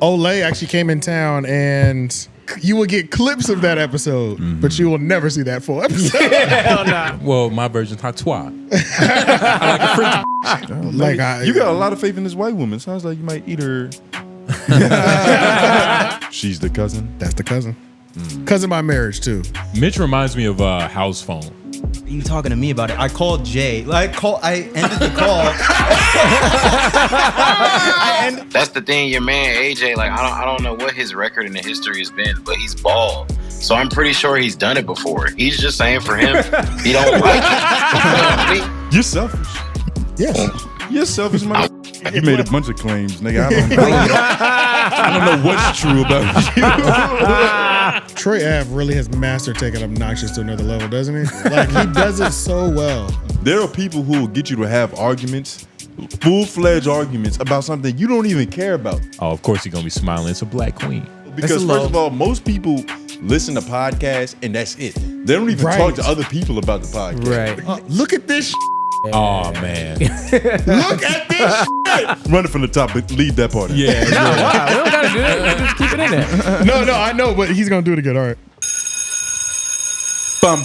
𝙿𝙾𝚃𝚃 actually came in town, and you will get clips of that episode, but you will never see that full episode. Hell nah. Well, my version 𝙼𝙾𝚃𝚃. You got a lot of faith in this white woman. Sounds like you might eat her. She's the cousin. That's the cousin. Cousin by marriage too. Mitch reminds me of house phone. You talking to me about it? I called Jay. I ended the call. That's the thing. Your man AJ, like I don't know what his record in the history has been, but he's bald. So I'm pretty sure he's done it before. He's just saying for him, he don't like it. You're selfish. Yes. You're selfish, man. You made a bunch of claims, nigga. I don't know what's true about you. Troy Ave really has mastered taking obnoxious to another level, doesn't he? Like, he does it so well. There are people who will get you to have arguments, full-fledged arguments about something you don't even care about. Oh, of course you're going to be smiling. It's a black queen. Because first of all, most people listen to podcasts and that's it. They don't even talk to other people about the podcast. Right. Look at this Oh, man. Look at this Run it from the top, but leave that part in. Yeah. No, wow, we don't gotta do it. Just keep it in there. No, I know, but he's going to do it again. All right.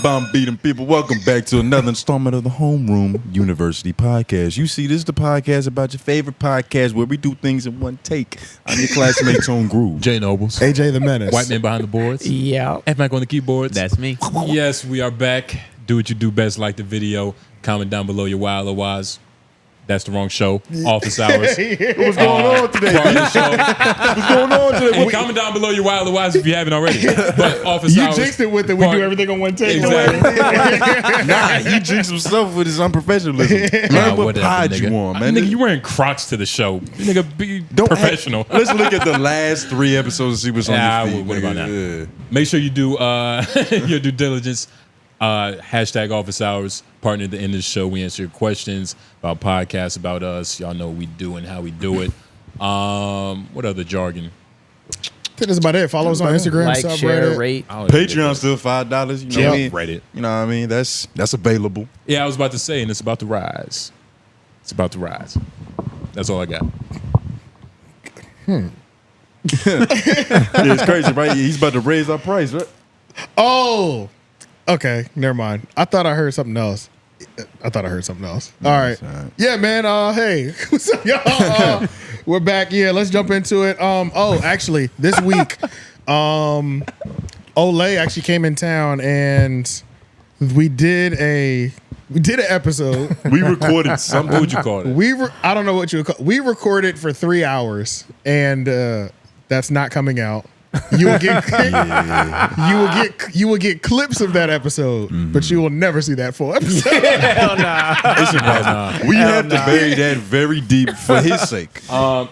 Bam, beating people. Welcome back to another installment of the Homeroom University Podcast. You see, this is the podcast about your favorite podcast where we do things in one take. I'm your classmate's own groove. Jay Noblez. AJ the Menace. White man behind the boards. Yeah. F-Mac on the keyboards. That's me. Yes, we are back. Do what you do best. Like the video. Comment down below your wild or wise. That's the wrong show. Office hours. What's going on today? What's going on today? And comment down below your wild or wise if you haven't already. But office You hours. jinxed it with it. We do everything on one take. Exactly. Nah, he jinxed himself with his unprofessionalism. Learn what pod you on, man. Nigga, you wearing Crocs to the show. Nigga, be professional. Let's look at the last 3 episodes and see what's on your feed. What about that? Yeah. Make sure you do your due diligence. Hashtag office hours. Partner at the end of the show. We answer your questions about podcasts, about us. Y'all know what we do and how we do it. What other jargon? I think that's about it. Follow us on Instagram, Like, subreddit. share, rate. Patreon still $5. You know what I mean? Reddit. You know what I mean? That's available. Yeah, I was about to say, and it's about to rise. It's about to rise. That's all I got. Yeah, it's crazy, right? He's about to raise our price, right? Oh, okay. Never mind. I thought I heard something else. All right. Yeah, man. Hey, what's up, y'all? We're back. Yeah, let's jump into it. Actually, this week, 𝙿𝙾𝚃𝚃 actually came in town, and we did an episode. We recorded something. What would you call it? I don't know what you would call. We recorded for 3 hours, and that's not coming out. You will get you will get clips of that episode, but you will never see that full episode. Hell nah. It's impossible. We have to bury that very deep for his sake.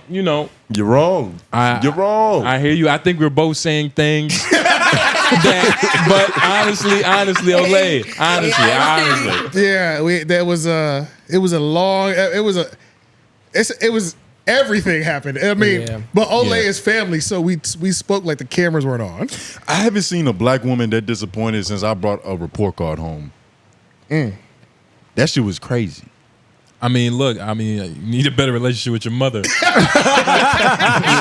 You know, You're wrong. You're wrong. I hear you. I think we're both saying things that, but honestly, 𝙿𝚃. Honestly. Yeah, it was everything happened. I mean, but 𝙿𝚃 is family, so we spoke like the cameras weren't on. I haven't seen a black woman that disappointed since I brought a report card home. That shit was crazy. I mean, look, you need a better relationship with your mother. Shout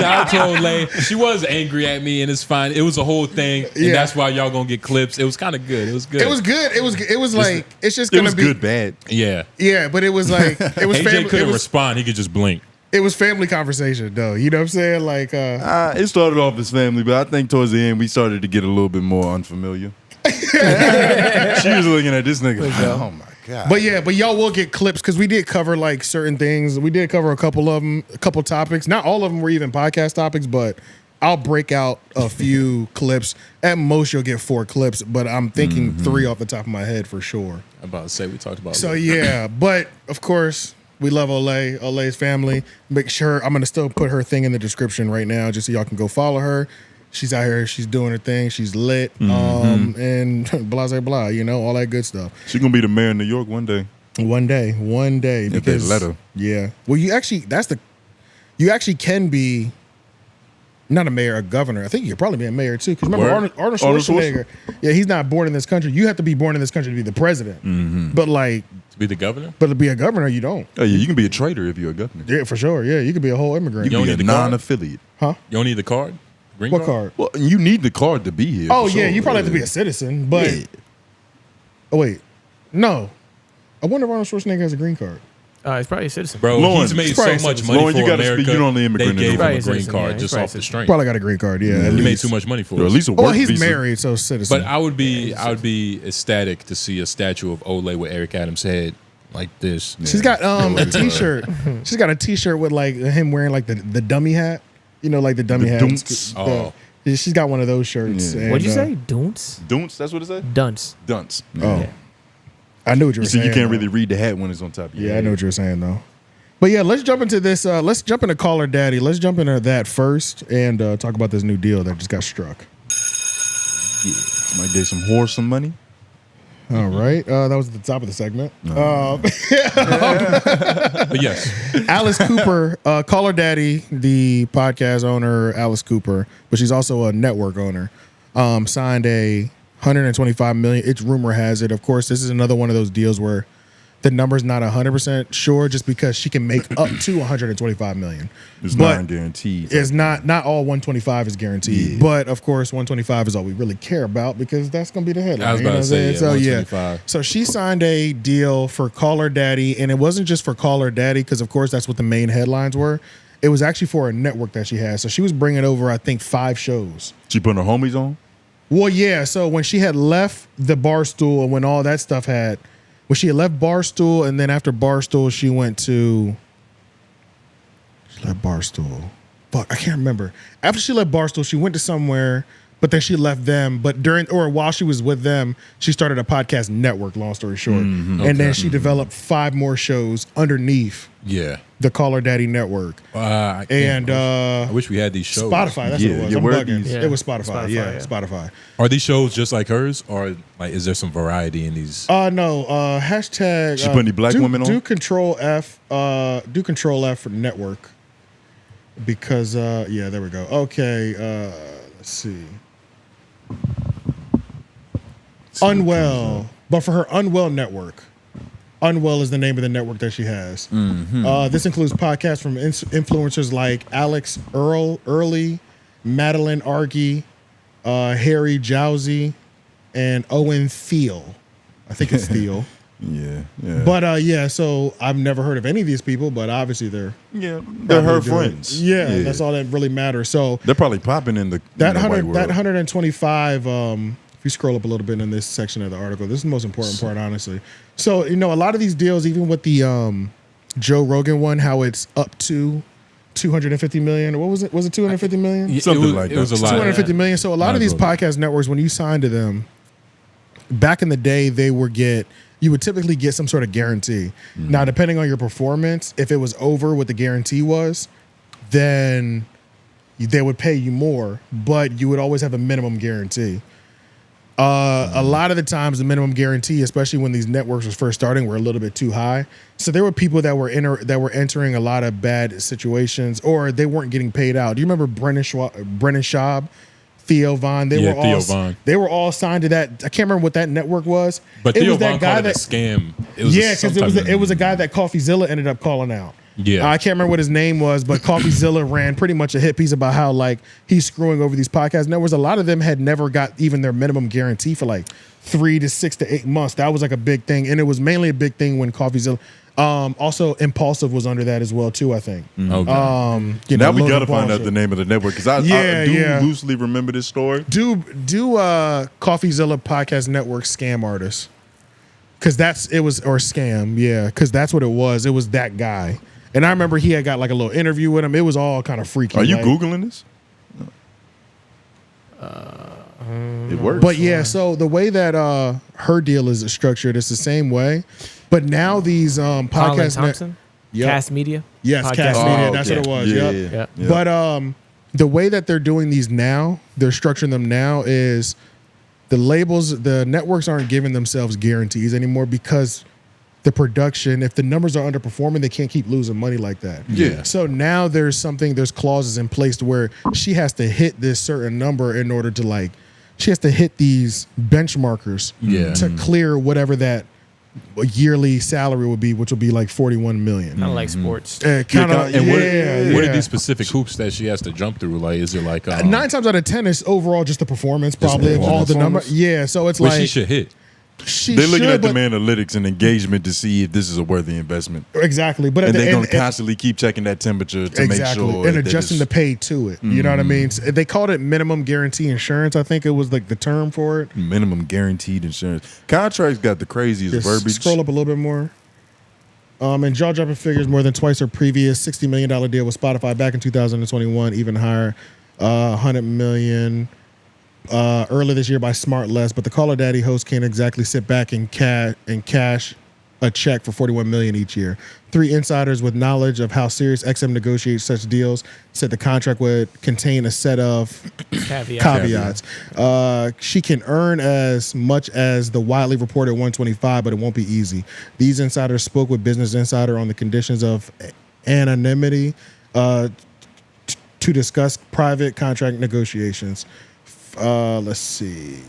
out to 𝙿𝚃. She was angry at me, and it's fine. It was a whole thing, and that's why y'all gonna get clips. It was kind of good. It was good. It was good. It was like it's just It gonna was be good, bad. Yeah. Yeah, but it was like it was AJ family. couldn't respond. He could just blink. It was family conversation, though. You know what I'm saying? Like, It started off as family, but I think towards the end we started to get a little bit more unfamiliar. She was looking at this nigga. Like, oh my god! but y'all will get clips because we did cover like certain things. We did cover a couple of them, a couple topics. Not all of them were even podcast topics, but I'll break out a few clips. At most, you'll get 4 clips, but I'm thinking 3 off the top of my head for sure. I'm about to say we talked about. So yeah, but of course. We love 𝙿𝚃's family. Make sure I'm gonna still put her thing in the description right now, just so y'all can go follow her. She's out here, she's doing her thing, she's lit, and blah blah, you know, all that good stuff. She's gonna be the mayor of New York one day. One day, If they let her. Yeah. Well, you actually can be not a mayor, a governor. I think you could probably be a mayor too. Because remember Arnold Schwarzenegger. Yeah, he's not born in this country. You have to be born in this country to be the president. But like. Be the governor? But to be a governor, you don't. Oh yeah, you can be a traitor if you're a governor. Yeah, for sure. Yeah, you could be a whole immigrant. You don't can be need a the card? non-affiliate. Huh? You don't need the card? Green What card? Well, you need the card to be here. Oh for yeah, sure. you probably have to be a citizen. But Yeah. oh wait, no. I wonder if Arnold Schwarzenegger has a green card. He's probably a citizen. Bro, Lauren, he's made he's so probably much citizen. money Lauren, for you gotta America. speak- you're only immigrant They in gave the him a room. green Citizen, card yeah, he's just probably off the citizen. strength. Probably got a green card. Yeah, at He made least. too much money for Or at us. least a Oh, work he's visa. married, so citizen. But I would be ecstatic to see a statue of Ole with Eric Adams' head like this. She's got a T-shirt. She's got a T-shirt with like him wearing like the dummy hat. You know, like the dummy The hat. dunce. Oh. She's got one of those shirts. Yeah. and, What'd you say? Dunce? Dunce, that's what it said? Dunce. Dunce. Oh, I knew what you were You see, saying. you can't though. really read the hat when it's on top of your Yeah, I head. know what you were saying though. But yeah, let's jump into this. Let's jump into Call Her Daddy. Let's jump into that first and talk about this new deal that just got struck. Might get some whore some money. All right, that was at the top of the segment. But yes, Alice Cooper, Call Her Daddy, the podcast owner, Alice Cooper, but she's also a network owner, signed a $125 million. It's rumor has it. Of course, this is another one of those deals where the number's not 100% sure, just because she can make up to $125 million. It's But non-guaranteed. It's not all 125 is guaranteed, Yeah. but of course 125 is all we really care about because that's gonna be the headline. I was you know about to what I'm say, saying? yeah, So 125. so she signed a deal for Call Her Daddy, and it wasn't just for Call Her Daddy because of course that's what the main headlines were. It was actually for a network that she has. So she was bringing over I think 5 shows. She putting her homies on? Well, yeah. So when she had left the Barstool and when all that stuff when she had left Barstool, and then after Barstool she left Barstool. Fuck, I can't remember. After she left Barstool, she went to somewhere, but then she left them. But while she was with them, she started a podcast network, long story short. And then she developed 5 more shows underneath yeah. the Call Her Daddy network. I can't- And I wish we had these shows. Spotify, that's Yeah, what it was. yeah, I'm where are bugging. these? It was Spotify. Spotify, Yeah, yeah. Spotify. Are these shows just like hers, or like is there some variety in these? No, hashtag. She put any black women on? Do Control F. Do Control F for network. Because yeah, there we go. Okay, let's see. Unwell, but for her Unwell network. Unwell is the name of the network that she has. This includes podcasts from influencers like Alex Early, Madeline Argy, Harry Jowsey, and Owen Thiel. I think it's Thiel. Yeah, yeah. But yeah, so I've never heard of any of these people, but obviously they're yeah, they're her probably doing- friends. Yeah, that's all that really matters. So They're probably popping in the that white 100, world. that 125. If you scroll up a little bit in this section of the article, this is the most important part, honestly. So a lot of these deals, even with the Joe Rogan one, how it's up to 250 million. Or what was it? Was it 250 million? Yeah, Something like It was a that. lot. 250 million. So a lot Might of as these well. podcast networks, when you signed to them, back in the day, you would typically get some sort of guarantee. Now, depending on your performance, if it was over what the guarantee was, then they would pay you more, but you would always have a minimum guarantee. A lot of the times, the minimum guarantee, especially when these networks were first starting, were a little bit too high. So there were people that were entering a lot of bad situations, or they weren't getting paid out. Do you remember Brennan Schaub, Theo Von? Theo Von. They were all signed to that. I can't remember what that network was. But it Theo was that Von guy called it that a scam. It was yeah, because it was a guy that CoffeeZilla ended up calling out. Yeah. I can't remember what his name was, but CoffeeZilla ran pretty much a hit piece about how like he's screwing over these podcast networks. A lot of them had never got even their minimum guarantee for like 3 to 6 to 8 months. That was like a big thing, and it was mainly a big thing when CoffeeZilla. Also, Impulsive was under that as well too. I think. Okay. Now we Logan gotta find Paul out shit. the name of the network because I Yeah, do yeah. loosely remember this story. Do CoffeeZilla podcast network scam artist, because scam, yeah, because that's what it was. It was that guy, and I remember he had got like a little interview with him. It was all kind of freaky. Are you like- googling this? It works. But yeah, so the way that her deal is structured, it's the same way. But now these Colin podcast Thompson? Yep. Cast Media? yes, Podcast Cast Media. Media, that's what it was. Yeah, Yep. yeah, Yeah. yeah. But the way that they're doing these now, they're structuring them now is the labels, the networks aren't giving themselves guarantees anymore because the production, if the numbers are underperforming, they can't keep losing money like that. Yeah. So now there's clauses in place to where she has to hit this certain number in order to she has to hit these benchmarkers Yeah. to clear whatever that yearly salary would be, which would be like 41 million. Kind of like sports. Kind of, And what yeah. are these specific hoops that she has to jump through? Like, is it like 9 times out of 10 is overall just the performance, probably of all performance. the numbers. Yeah, so it's which like she should hit? They're looking at but- the analytics and engagement to see if this is a worthy investment. exactly, but at And the they're going end, to constantly keep checking that temperature to make sure. and that adjusting it's- the pay to it. You know what I mean? So they called it minimum guarantee insurance. I think it was like the term for it. minimum guaranteed insurance. Contracts got the craziest Just verbiage. scroll up a little bit more. And jaw-dropping figures, more than twice her previous $60 million deal with Spotify back in 2021, even higher, $100 million earlier this year by SmartLess. But the Call of Daddy host can't exactly sit back and cash a check for $41 million each year. 3 insiders with knowledge of how Sirius XM negotiates such deals said the contract would contain a set of caveats. She can earn as much as the widely reported 125, but it won't be easy. These insiders spoke with Business Insider on the conditions of anonymity to discuss private contract negotiations. Let's see.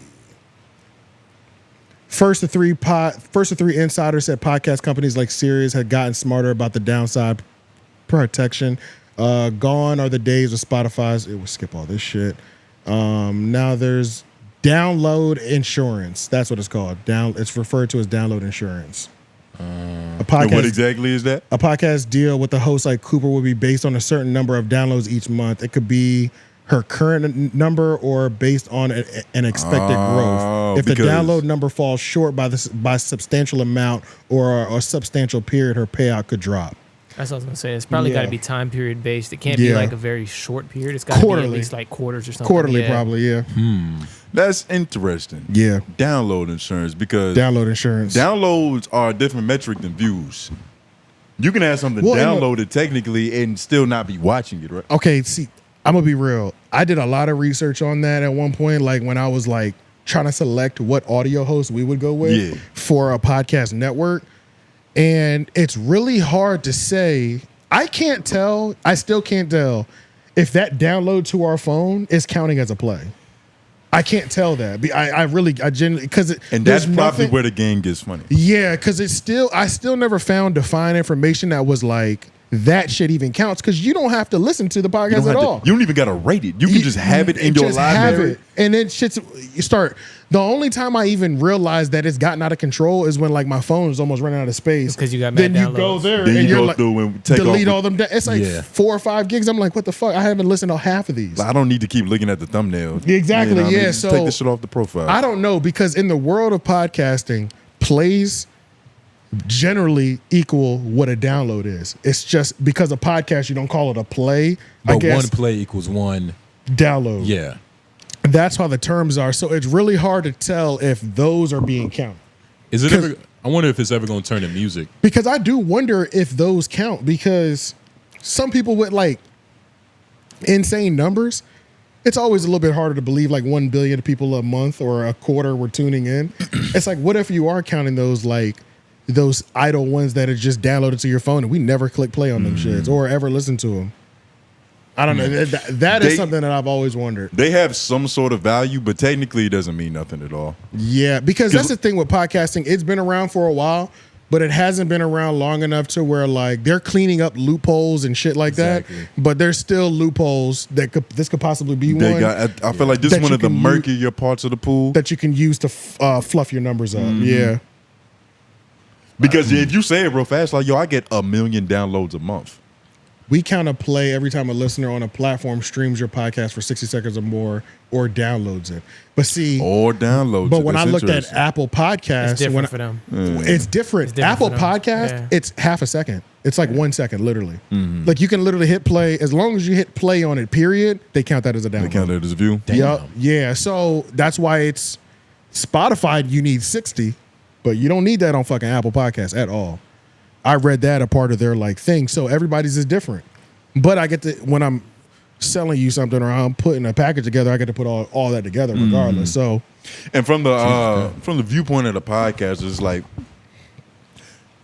First, the three insiders said podcast companies like Sirius had gotten smarter about the downside protection. Gone are the days of Spotify's. It will skip all this shit. Now there's download insurance. That's what it's called. It's referred to as download insurance. A podcast. And what exactly is that? A podcast deal with a host like Cooper would be based on a certain number of downloads each month. It could be her current number or based on an expected growth. If the download number falls short by substantial amount or a substantial period, her payout could drop. That's what I was gonna say. It's probably got to be time period based. It can't Yeah. be like a very short period. It's got to be at Quarterly. least like quarters or something. Quarterly, Yeah. probably, yeah. That's interesting. Yeah. Download insurance, because Download insurance. downloads are a different metric than views. You can have something Well, downloaded technically and still not be watching it, right? Okay, see, I'm gonna be real. I did a lot of research on that at one point, like when I was like trying to select what audio host we would go with for a podcast network. And it's really hard to say. I still can't tell if that download to our phone is counting as a play. I can't tell that. I genuinely, because And that's probably where the game gets funny. Yeah, because I still never found defined information that was like, that shit even counts, because you don't have to listen to the podcast at all. You don't even got to rate it. You can just have it in your just have library. it. And then you start. The only time I even realized that it's gotten out of control is when like my phone is almost running out of space. Because you got mad then you downloads. go there Then and you you're go like, through and take delete off. all them. It's like 4 or 5 gigs. I'm like, what the fuck? I haven't listened to half of these. I don't need to keep looking at the thumbnail. Exactly, You know what I mean? yeah, Just so- take this shit off the profile. I don't know, because in the world of podcasting, plays generally equal what a download is. It's just because a podcast, you don't call it a play. I But guess one play equals one. download. Yeah. That's how the terms are. So it's really hard to tell if those are being counted. Is it ever? I wonder if it's ever going to turn to music. Because I do wonder if those count, because some people with like insane numbers, it's always a little bit harder to believe like 1 billion people a month or a quarter were tuning in. It's like, what if you are counting those like those idle ones that are just downloaded to your phone and we never click play on them shits or ever listen to them? I don't know. That is something that I've always wondered. They have some sort of value, but technically it doesn't mean nothing at all. Yeah, because that's the thing with podcasting. It's been around for a while, but it hasn't been around long enough to where like they're cleaning up loopholes and shit like that. But there's still loopholes that this could possibly be one I feel like this is that one you of the can murkier parts of the pool. that you can use to fluff your numbers up. Yeah. Because if you say it real fast, like, yo, I get 1 million downloads a month. We count a play every time a listener on a platform streams your podcast for 60 seconds or more or downloads it. But see, Or downloads. but it. when I That's looked at interesting. Apple Podcasts, It's different when for them. It's different. It's different Apple for them. Podcast, Yeah. it's half a second. It's like 1 second, literally. Like you can literally hit play. As long as you hit play on it, period, they count that as a download. They count that as a view. Yep. Yeah. So that's why it's Spotify, you need 60, but you don't need that on fucking Apple Podcasts at all. I read that a part of their like thing. So everybody's is different. But I get to, when I'm selling you something or I'm putting a package together, I get to put all that together regardless. So And from the viewpoint of the podcast, it's like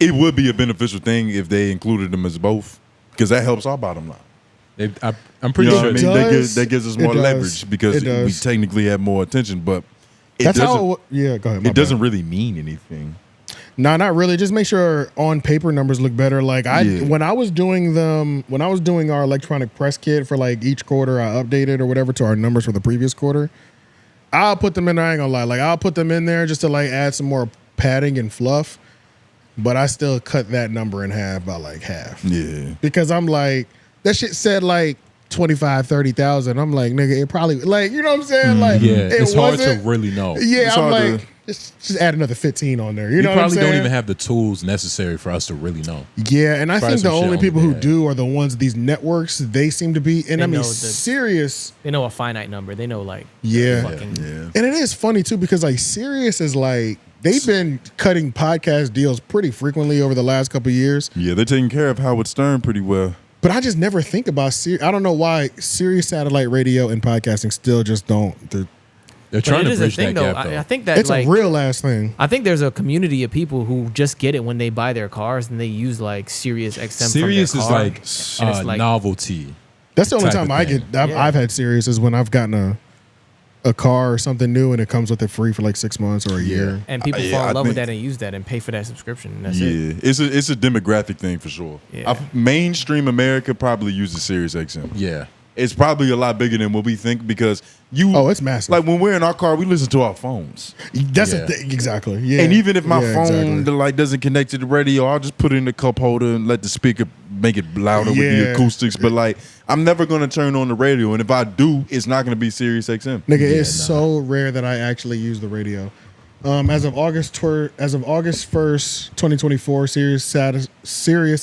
it would be a beneficial thing if they included them as both, because that helps our bottom line. I'm pretty You know sure. what I mean? does. That gives us It more does. leverage because It we does. technically have more attention, but that's how, yeah, go ahead. my it doesn't bad. really mean anything. No, not really. Just make sure on paper numbers look better. Like when I was doing our electronic press kit for like each quarter, I updated or whatever to our numbers for the previous quarter. I'll put them in there. I ain't gonna lie. Like I'll put them in there just to like add some more padding and fluff. But I still cut that number in half by like half. Yeah. Because I'm like, that shit said like 25, 30,000. I'm like, nigga, it probably like, you know what I'm saying? Like, it's hard to really know. Yeah, I'm like, just add another 15 on there. You know what I'm saying? Probably don't even have the tools necessary for us to really know. Yeah, and I think the only people who do are the ones, these networks, they seem to be, and I mean, Sirius. They know a finite number. They know like, And it is funny too, because like Sirius is like, they've been cutting podcast deals pretty frequently over the last couple of years. Yeah, they're taking care of Howard Stern pretty well. But I just never think about Sirius. I don't know why Sirius satellite radio and podcasting still just don't. They're trying to bridge that gap, though. I think that it's a real ass thing. I think there's a community of people who just get it when they buy their cars and they use like Sirius XM. Sirius from their car. is like novelty. That's the only time I've had Sirius is when I've gotten a car or something new and it comes with it free for like 6 months or a year. And people fall in love with that and use that and pay for that subscription. And that's it. It's a demographic thing for sure. Yeah. Mainstream America probably uses Sirius XM. Yeah. It's probably a lot bigger than what we think because it's massive. Like when we're in our car, we listen to our phones. That's the thing. Exactly. Yeah. And even if my phone doesn't connect to the radio, I'll just put it in the cup holder and let the speaker make it louder with the acoustics. But like, I'm never gonna turn on the radio, and if I do, it's not gonna be Sirius XM. Nigga, it's so rare that I actually use the radio. As of August 1st, 2024, Sirius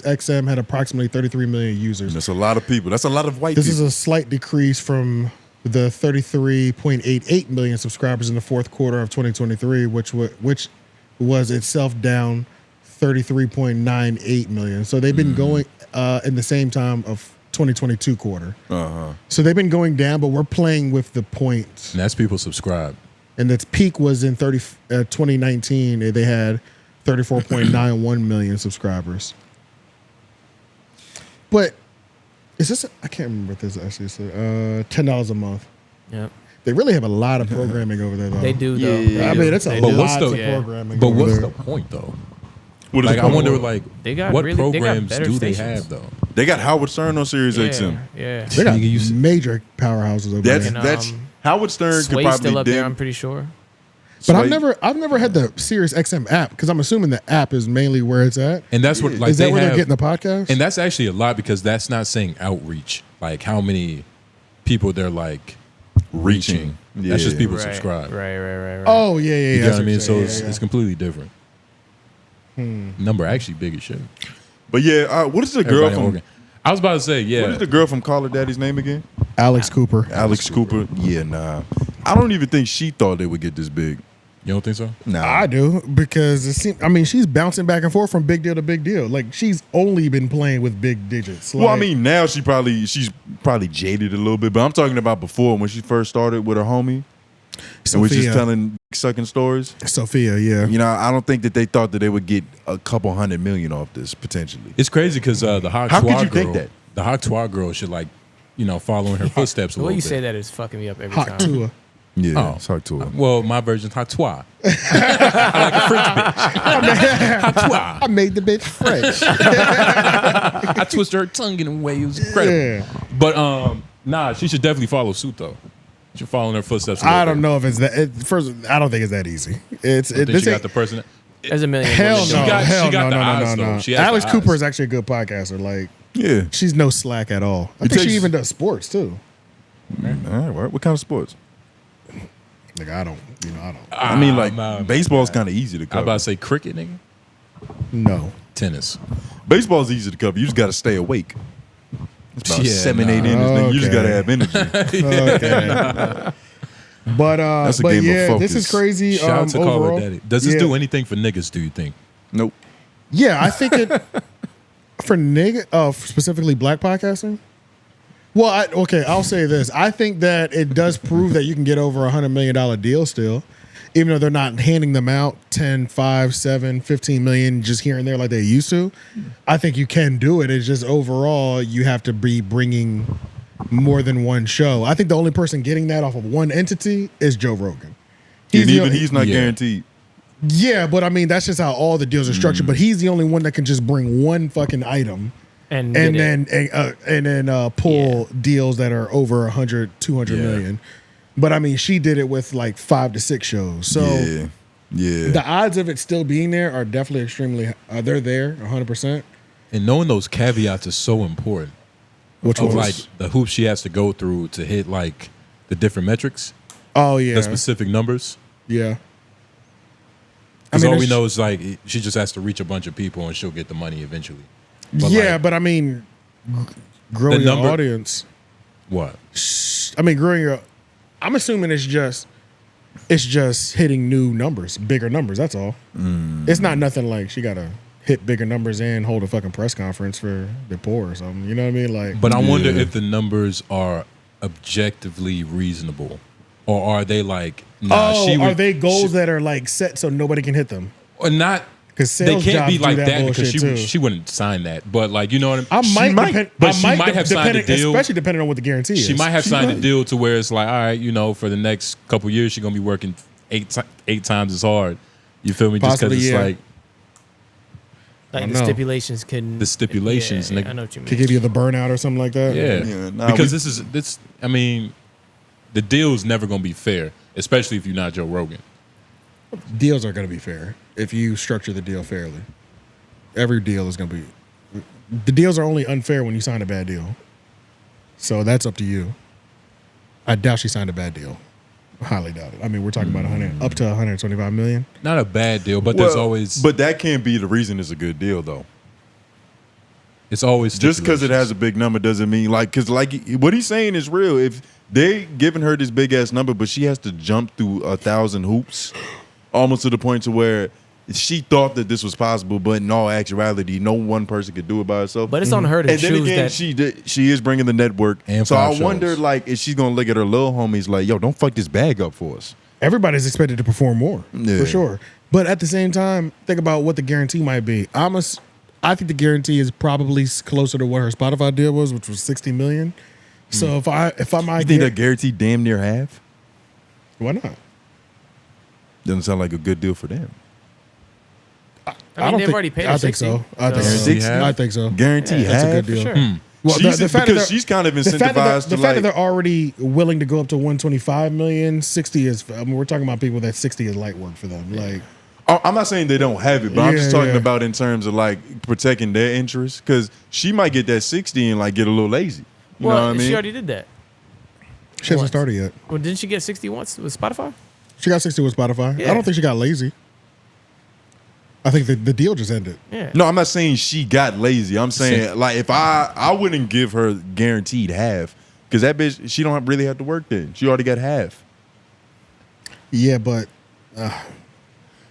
XM had approximately 33 million users. And that's a lot of people. That's a lot of white people. This is a slight decrease from the 33.88 million subscribers in the fourth quarter of 2023, which was itself down 33.98 million. So they've been going in the same time of 2022 quarter. So they've been going down, but we're playing with the points. And that's people subscribe. And its peak was in 2019. They had 34.91 million subscribers. But is this? I can't remember what this actually said. $10 a month. Yep. They really have a lot of programming over there, though. They do, though. Yeah. I mean, it's a lot of programming. But what's the point, though? I wonder, like, what programs do they have, though? They got Howard Stern on Sirius XM. Yeah. They got major powerhouses over there. That's Howard Stern could probably still up there, I'm pretty sure. But I've never had the Sirius XM app because I'm assuming the app is mainly where it's at. And that's what like is that where they're getting the podcast? And that's actually a lot because that's not saying outreach. Like how many people they're like reaching. That's just people subscribe. Right. Oh yeah. You know what I mean? So it's completely different. Number actually big as shit. But what is the girl from? I was about to say, What is the girl from Call Her Daddy's name again? Alex Cooper. Alex Cooper. Yeah, nah. I don't even think she thought they would get this big. You don't think so? Nah. I do because it seems. I mean, she's bouncing back and forth from big deal to big deal. Like she's only been playing with big digits. Well, I mean, now she's probably jaded a little bit, but I'm talking about before when she first started with her homie. Sophia. And we're just telling sucking stories. Sophia, yeah. You know, I don't think that they thought that they would get a couple $100 million off this potentially. It's crazy because the Hawk How could you girl, think that? The Hawk Twa girl should like, follow in her footsteps a The way little you bit. say that is fucking me up every Hawk time. Tua. Yeah, it's Hawk Tua. Well, my version's Hawk Twa. I like a French bitch. Hawk Twa. I made the bitch French. I twisted her tongue in a way it was incredible. Yeah. But nah, she should definitely follow suit though. She should follow in her footsteps. I don't know if it's that. First, I don't think it's that easy. It's she got the person. There's a million. Hell no. She got the no. eyes, though. She has Alex the Cooper eyes. is actually a good podcaster. Like, Yeah. she's no slack at all. I think she even does sports too. All right. What kind of sports? Like, I don't. I mean, like baseball's kind of easy to I'm cover. about to say cricket, nigga. No. Tennis. Baseball's easy to cover. You just got to stay awake. It's about 7-8 innings. Nigga. You just Okay. got to have energy. Okay. But That's a but game of yeah, focus. this is crazy. Shout out to Call overall. Her Daddy. Does this do anything for niggas? Do you think? Nope. Yeah, I think it for specifically black podcasting. Well, I'll say this. I think that it does prove that you can get over $100 million deal still, even though they're not handing them out 10, 5, 7, 15 million just here and there like they used to. I think you can do it. It's just overall you have to be bringing more than one show. I think the only person getting that off of one entity is Joe Rogan. He's not guaranteed. Yeah, but I mean that's just how all the deals are structured. But he's the only one that can just bring one fucking item and then pull deals that are over 100, 200 million. But I mean, she did it with like 5 to 6 shows. So the odds of it still being there are definitely extremely. They're there 100%. And knowing those caveats is so important. Which of was like the hoops she has to go through to hit like the different metrics. Oh yeah, the specific numbers. Yeah. Because all we know is like she just has to reach a bunch of people and she'll get the money eventually. But but I mean, growing your audience. What? I mean, growing your. I'm assuming it's just hitting new numbers, bigger numbers. That's all. It's not nothing like she gotta hit bigger numbers and hold a fucking press conference for the poor or something. You know what I mean? Like, but I wonder if the numbers are objectively reasonable, or are they like? Nah, are they goals that are like set so nobody can hit them? Or not? Because they can't be like that because too. she wouldn't sign that. But like, you know what I mean? She might have signed a deal, especially depending on what the guarantee is. She might have signed a deal to where it's like, all right, you know, for the next couple years, she's gonna be working eight times as hard. You feel me? Possibly, just because it's like the stipulations can. The stipulations, I know what you mean. To give you the burnout or something like that. Yeah, because this. I mean, the deal is never gonna be fair, especially if you're not Joe Rogan. Deals are going to be fair if you structure the deal fairly. Every deal is going to be. The deals are only unfair when you sign a bad deal. So that's up to you. I doubt she signed a bad deal. I highly doubt it. I mean, we're talking about up to 125 million. Not a bad deal, but there's always. But that can't be the reason it's a good deal, though. It's always just because it has a big number doesn't mean because what he's saying is real. If they giving her this big ass number, but she has to jump through 1,000 hoops. Almost to the point to where she thought that this was possible, but in all actuality, no one person could do it by herself. But it's on her to choose then again, that. She is bringing the network. And so I shows. wonder, like, if she's going to look at her little homies like, yo, don't fuck this bag up for us. Everybody's expected to perform more, for sure. But at the same time, think about what the guarantee might be. I think the guarantee is probably closer to what her Spotify deal was, which was 60 million. So if I might you think that guarantee damn near half? Why not? Doesn't sound like a good deal for them. I mean, they've already paid her 60. I think so. Guarantee half? That's a good deal. For sure. Well, because she's kind of incentivized the fact that they're already willing to go up to 125 million, 60 is. I mean, we're talking about people that 60 is light work for them. Like, I'm not saying they don't have it, but I'm just talking about in terms of like protecting their interests. Because she might get that 60 and like get a little lazy. You know what I mean? She already did that. She hasn't started yet. Well, didn't she get 60 once with Spotify? She got 60 with Spotify. Yeah. I don't think she got lazy. I think the deal just ended. Yeah. No, I'm not saying she got lazy. I'm saying like if I wouldn't give her guaranteed half because that bitch she don't really have to work then. She already got half. Yeah, but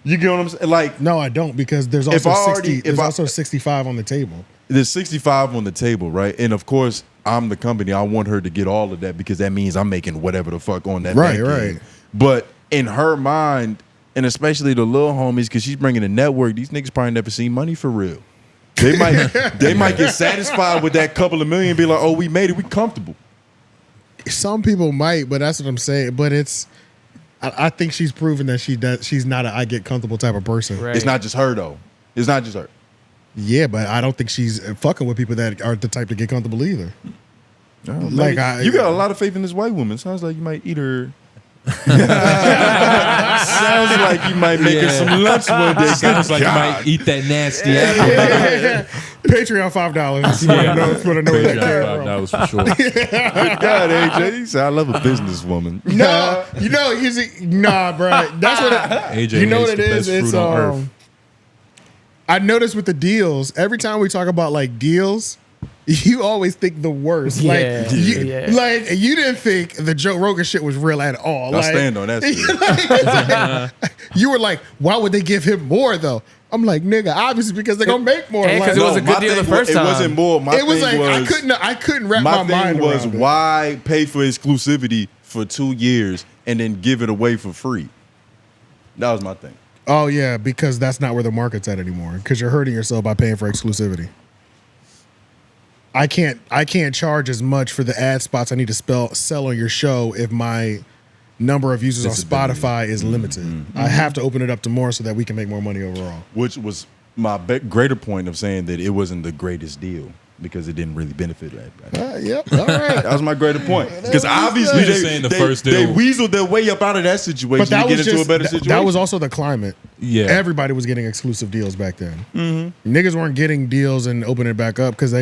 you get what I'm saying? Like no, I don't because there's also 60. There's also 65 on the table. There's 65 on the table, right? And of course, I'm the company. I want her to get all of that because that means I'm making whatever the fuck on that. Right. But in her mind, and especially the little homies, because she's bringing a network, these niggas probably never seen money for real. They might get satisfied with that couple of million and be like, oh, we made it. We comfortable. Some people might, but that's what I'm saying. But I think she's proven that she's not a I get comfortable type of person. Right. It's not just her, though. It's not just her. Yeah, but I don't think she's fucking with people that aren't the type to get comfortable either. You got a lot of faith in this white woman. Sounds like you might eat her. Sounds like you might make her some lunch one day. Sounds like you might eat that nasty apple. Patreon $5. Want to know where that came from. $5 for sure. Good God, AJ. You say I love a businesswoman. No, nah, bro. That's what AJ you know makes what it the is. best It's fruit on earth. I noticed with the deals, every time we talk about like deals, you always think the worst. Yeah, Like you didn't think the Joe Rogan shit was real at all. I stand on that shit. You were like, why would they give him more though? I'm like, nigga, obviously because they're gonna make more. Because it was a good deal the first time. It wasn't more. It was like I couldn't wrap my mind around it. My thing was why pay for exclusivity for 2 years and then give it away for free. That was my thing. Oh yeah, because that's not where the market's at anymore. Because you're hurting yourself by paying for exclusivity. I can't charge as much for the ad spots I need to sell on your show if my number of users on Visibility. Spotify is limited. I have to open it up to more so that we can make more money overall. Which was my greater point of saying that it wasn't the greatest deal because it didn't really benefit everybody. Yep. All right. That was my greater point. Because obviously You're just saying the first deal. they weaseled their way up out of that situation to get into a better situation. That was also the climate. Yeah. Everybody was getting exclusive deals back then. Niggas weren't getting deals and opening it back up because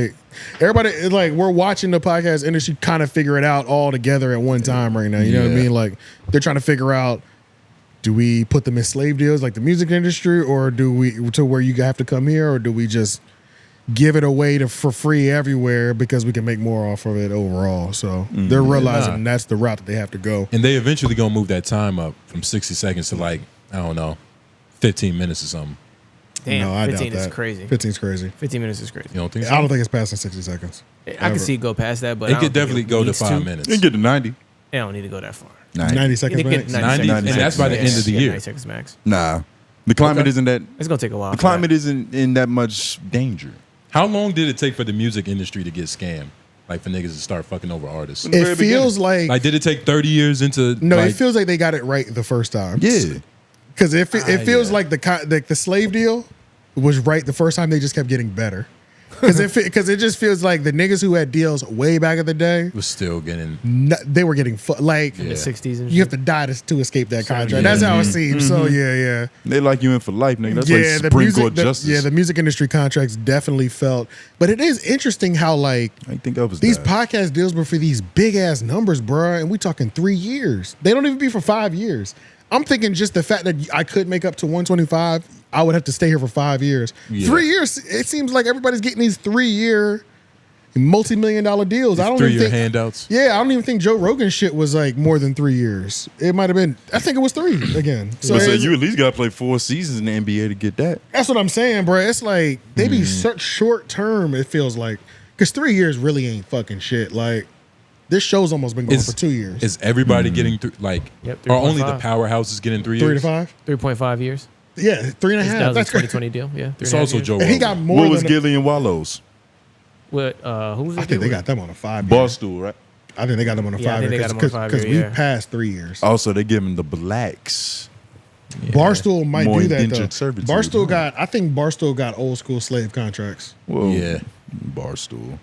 everybody, like, we're watching the podcast industry kind of figure it out all together at one time right now. You know what I mean? Like, they're trying to figure out, do we put them in slave deals like the music industry, or do we to where you have to come here, or do we just give it away for free everywhere because we can make more off of it overall? So they're realizing that's the route that they have to go. And they eventually gonna move that time up from 60 seconds to like, I don't know, 15 minutes or something. Damn, No, I doubt 15 is that. crazy. 15's crazy. 15 minutes is crazy. You don't think so? I don't think it's passing 60 seconds. I can see it go past that, but It I don't could think definitely go to needs 5 minutes. You can get to 90. It don't need to go that far. 90 seconds It could max. get 90, 90 and that's by the end of the Yeah, year. 90 seconds max. Nah. The climate isn't that. It's gonna take a while. The climate isn't in that much danger. How long did it take for the music industry to get scammed? Like for niggas to start fucking over artists? the very It feels beginning. Like, did it take 30 years into? No, like, it feels like they got it right the first time. Yeah. Because it feels yeah. like the slave deal was right the first time. They just kept getting better. Because it just feels like the niggas who had deals way back in the day, was still getting. they were getting like in the 60s and you have shit. to die to escape that contract. yeah. That's how it seems. So yeah. They like you in for life, nigga. That's Yeah, like the Supreme music, Court justice. the music industry contracts definitely felt. But it is interesting how like I think that was these that. podcast deals were for these big ass numbers, bruh, and we talking 3 years. They don't even be for 5 years. I'm thinking just the fact that I could make up to 125, I would have to stay here for 5 years. Yeah. 3 years, it seems like everybody's getting these 3-year multi-million-dollar deals. I don't even 3-year think handouts. Yeah, I don't even think Joe Rogan's shit was like more than 3 years. It might have been. I think it was 3 again. So, But so it's- you at least got to play 4 seasons in the NBA to get that. that's what I'm saying, bro. It's like they be such short term. It feels like because 3 years really ain't fucking shit. Like this show's almost been going for 2 years. Is everybody getting through? Like, Yep, are only the 3.5. powerhouses getting 3 3 years? to 5. 3.5 years. Yeah, 3.5. That was a That's 2020 deal. Yeah. It's 3.5 also years. Joe And Rogan. he got more. What was than Gilly and Wallows? What? Who was it? I think they got them on a 5 year. Barstool, right? I think they got them on a Yeah, I 5 think year they got them on a 5 because year, we yeah. passed 3 years. Also, they give him the blacks. Barstool might More do that though. indentured servitude. Barstool got. I think Barstool got old school slave contracts. Whoa. Yeah. Barstool.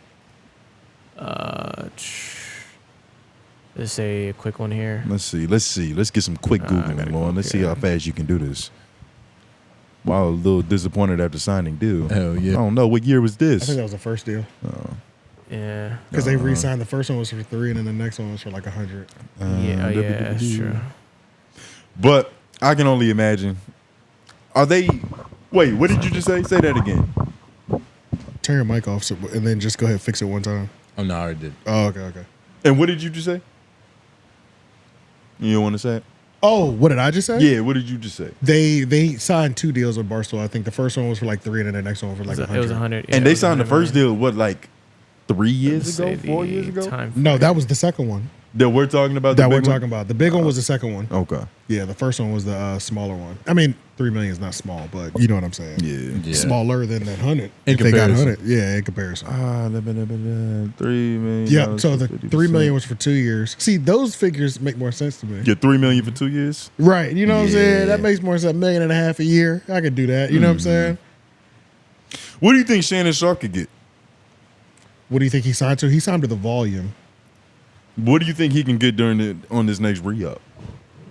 Let's say a quick one here. Let's see. Let's get some quick I Googling gotta on. go Let's see here. how fast you can do this. Wow, a little disappointed after signing deal. Hell yeah. I don't know. What year was I think this? that was the first deal Yeah. because they re-signed. The first one was for 3, and then the next one was for like 100. Yeah. Yeah. That's true. But I can only imagine. Are they. Wait, what did you just say? Say that again. Turn your mic off, and then just go ahead and fix it one time. Oh no, I already did. Oh, okay. And what did you just say? You don't want to say it? Oh, what did I just say? Yeah, what did you just say? They signed 2 deals with Barstool. I think the first one was for like 3, and then the next one was for like It was 100. 100. And they signed the first deal, what, like 3 years ago? Say 4 years the ago? time No, that was the second one That we're talking about? that we're talking about. The big one was the second one. Okay. Yeah, the first one was the smaller one. I mean, 3 million is not small, but you know what I'm saying. Yeah. Yeah. Smaller than that 100. In if they got comparison. 100. Yeah, in comparison. 3 million. Yeah, so the 3 million was for 2 years. See, those figures make more sense to me. Get 3 million for 2 years? Right, you know what I'm saying? Yeah. That makes more sense. $1.5 million a year. I could do that. You know what I'm saying? What do you think Shannon Sharp could get? What do you think he signed to? He signed to the volume. What do you think he can get on this next re-up?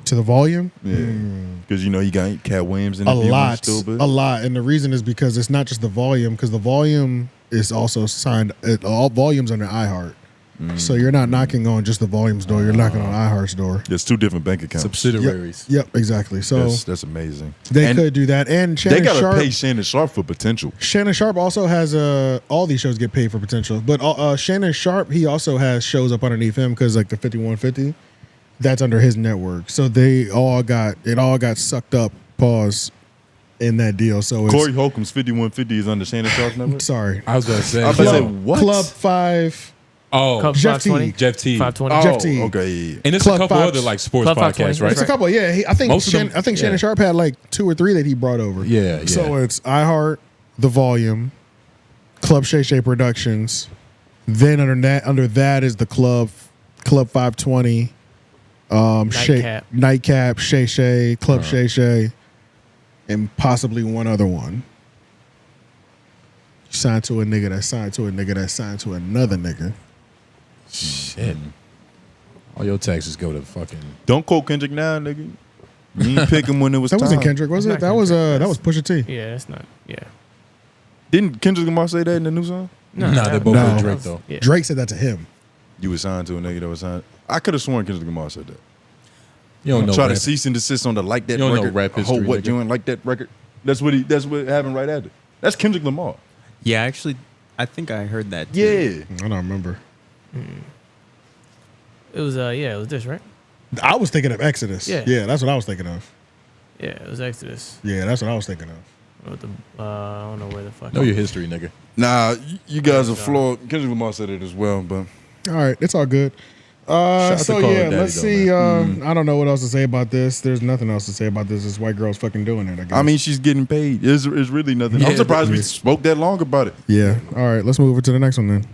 To the volume? Yeah. Because, you know, you got Cat Williams in A the deal lot. still, but A lot. And the reason is because it's not just the volume, because the volume is also signed, all volumes under iHeart. So you're not knocking on just the volume's door, you're knocking on iHeart's door. there's 2 different bank accounts. Subsidiaries. Yep, exactly. So That's amazing. they And could do that. And They Shannon got to Sharp. pay Shannon Sharp for potential. Shannon Sharp also has all these shows get paid for potential, but Shannon Sharp, he also has shows up underneath him because like the 5150, that's under his network. So it all got sucked up. Pause in that deal. So it's Corey Holcomb's 5150 is under Shannon Sharp's network? sorry. I was gonna say. I was about to say, Club, what? Club 5. Oh, Club Jeff T. 520. Jeff T. 520. Oh, Jeff T. okay, yeah. And it's Club a couple 5 other like sports Club 520, podcasts, right? It's a couple, yeah. I think Most of them- Shannon yeah. Sharp had like 2 or 3 that he brought over. Yeah, yeah. So it's iHeart, The Volume, Club 𝔓𝔬𝔦𝔑 Productions. Then under that is the Club 520, Nightcap, 𝔓𝔦𝔑, Club 𝔓𝔦𝔑, and possibly one other one. Signed to a nigga that signed to a nigga that signed to another nigga. Shit. All your taxes go to fucking. Don't quote Kendrick now, nigga. You ain't pick him when it was That time. wasn't Kendrick, was it? That was Pusha T. Yeah, that's not. Yeah. Didn't Kendrick Lamar say that in the new song? Nah, they both No. with Drake though. Yeah. Drake said that to him. You was signed to a nigga that was signed. I could have sworn Kendrick Lamar said that. You don't know. Try to rap. cease and desist on the like that You don't know record. rap history, what nigga. you ain't like that record? That's what happened right after. That's Kendrick Lamar. Yeah, actually, I think I heard that. Too. Yeah. I don't remember. It was it was this, right? I was thinking of Exodus. Yeah. Yeah, that's what I was thinking of. Yeah, it was Exodus. Yeah, that's what I was thinking of. With the, I don't know where the fuck. Know your history, nigga. Nah, you guys are flawed. Kendrick Lamar said it as well, but All right, it's all good. out to So Call Her yeah, Daddy let's though, see. I don't know what else to say about this. There's nothing else to say about this. This white girl's fucking doing it, I guess. I mean, she's getting paid. It's really nothing. Yeah, I'm surprised we spoke that long about it. yeah. All right, let's move over to the next one then.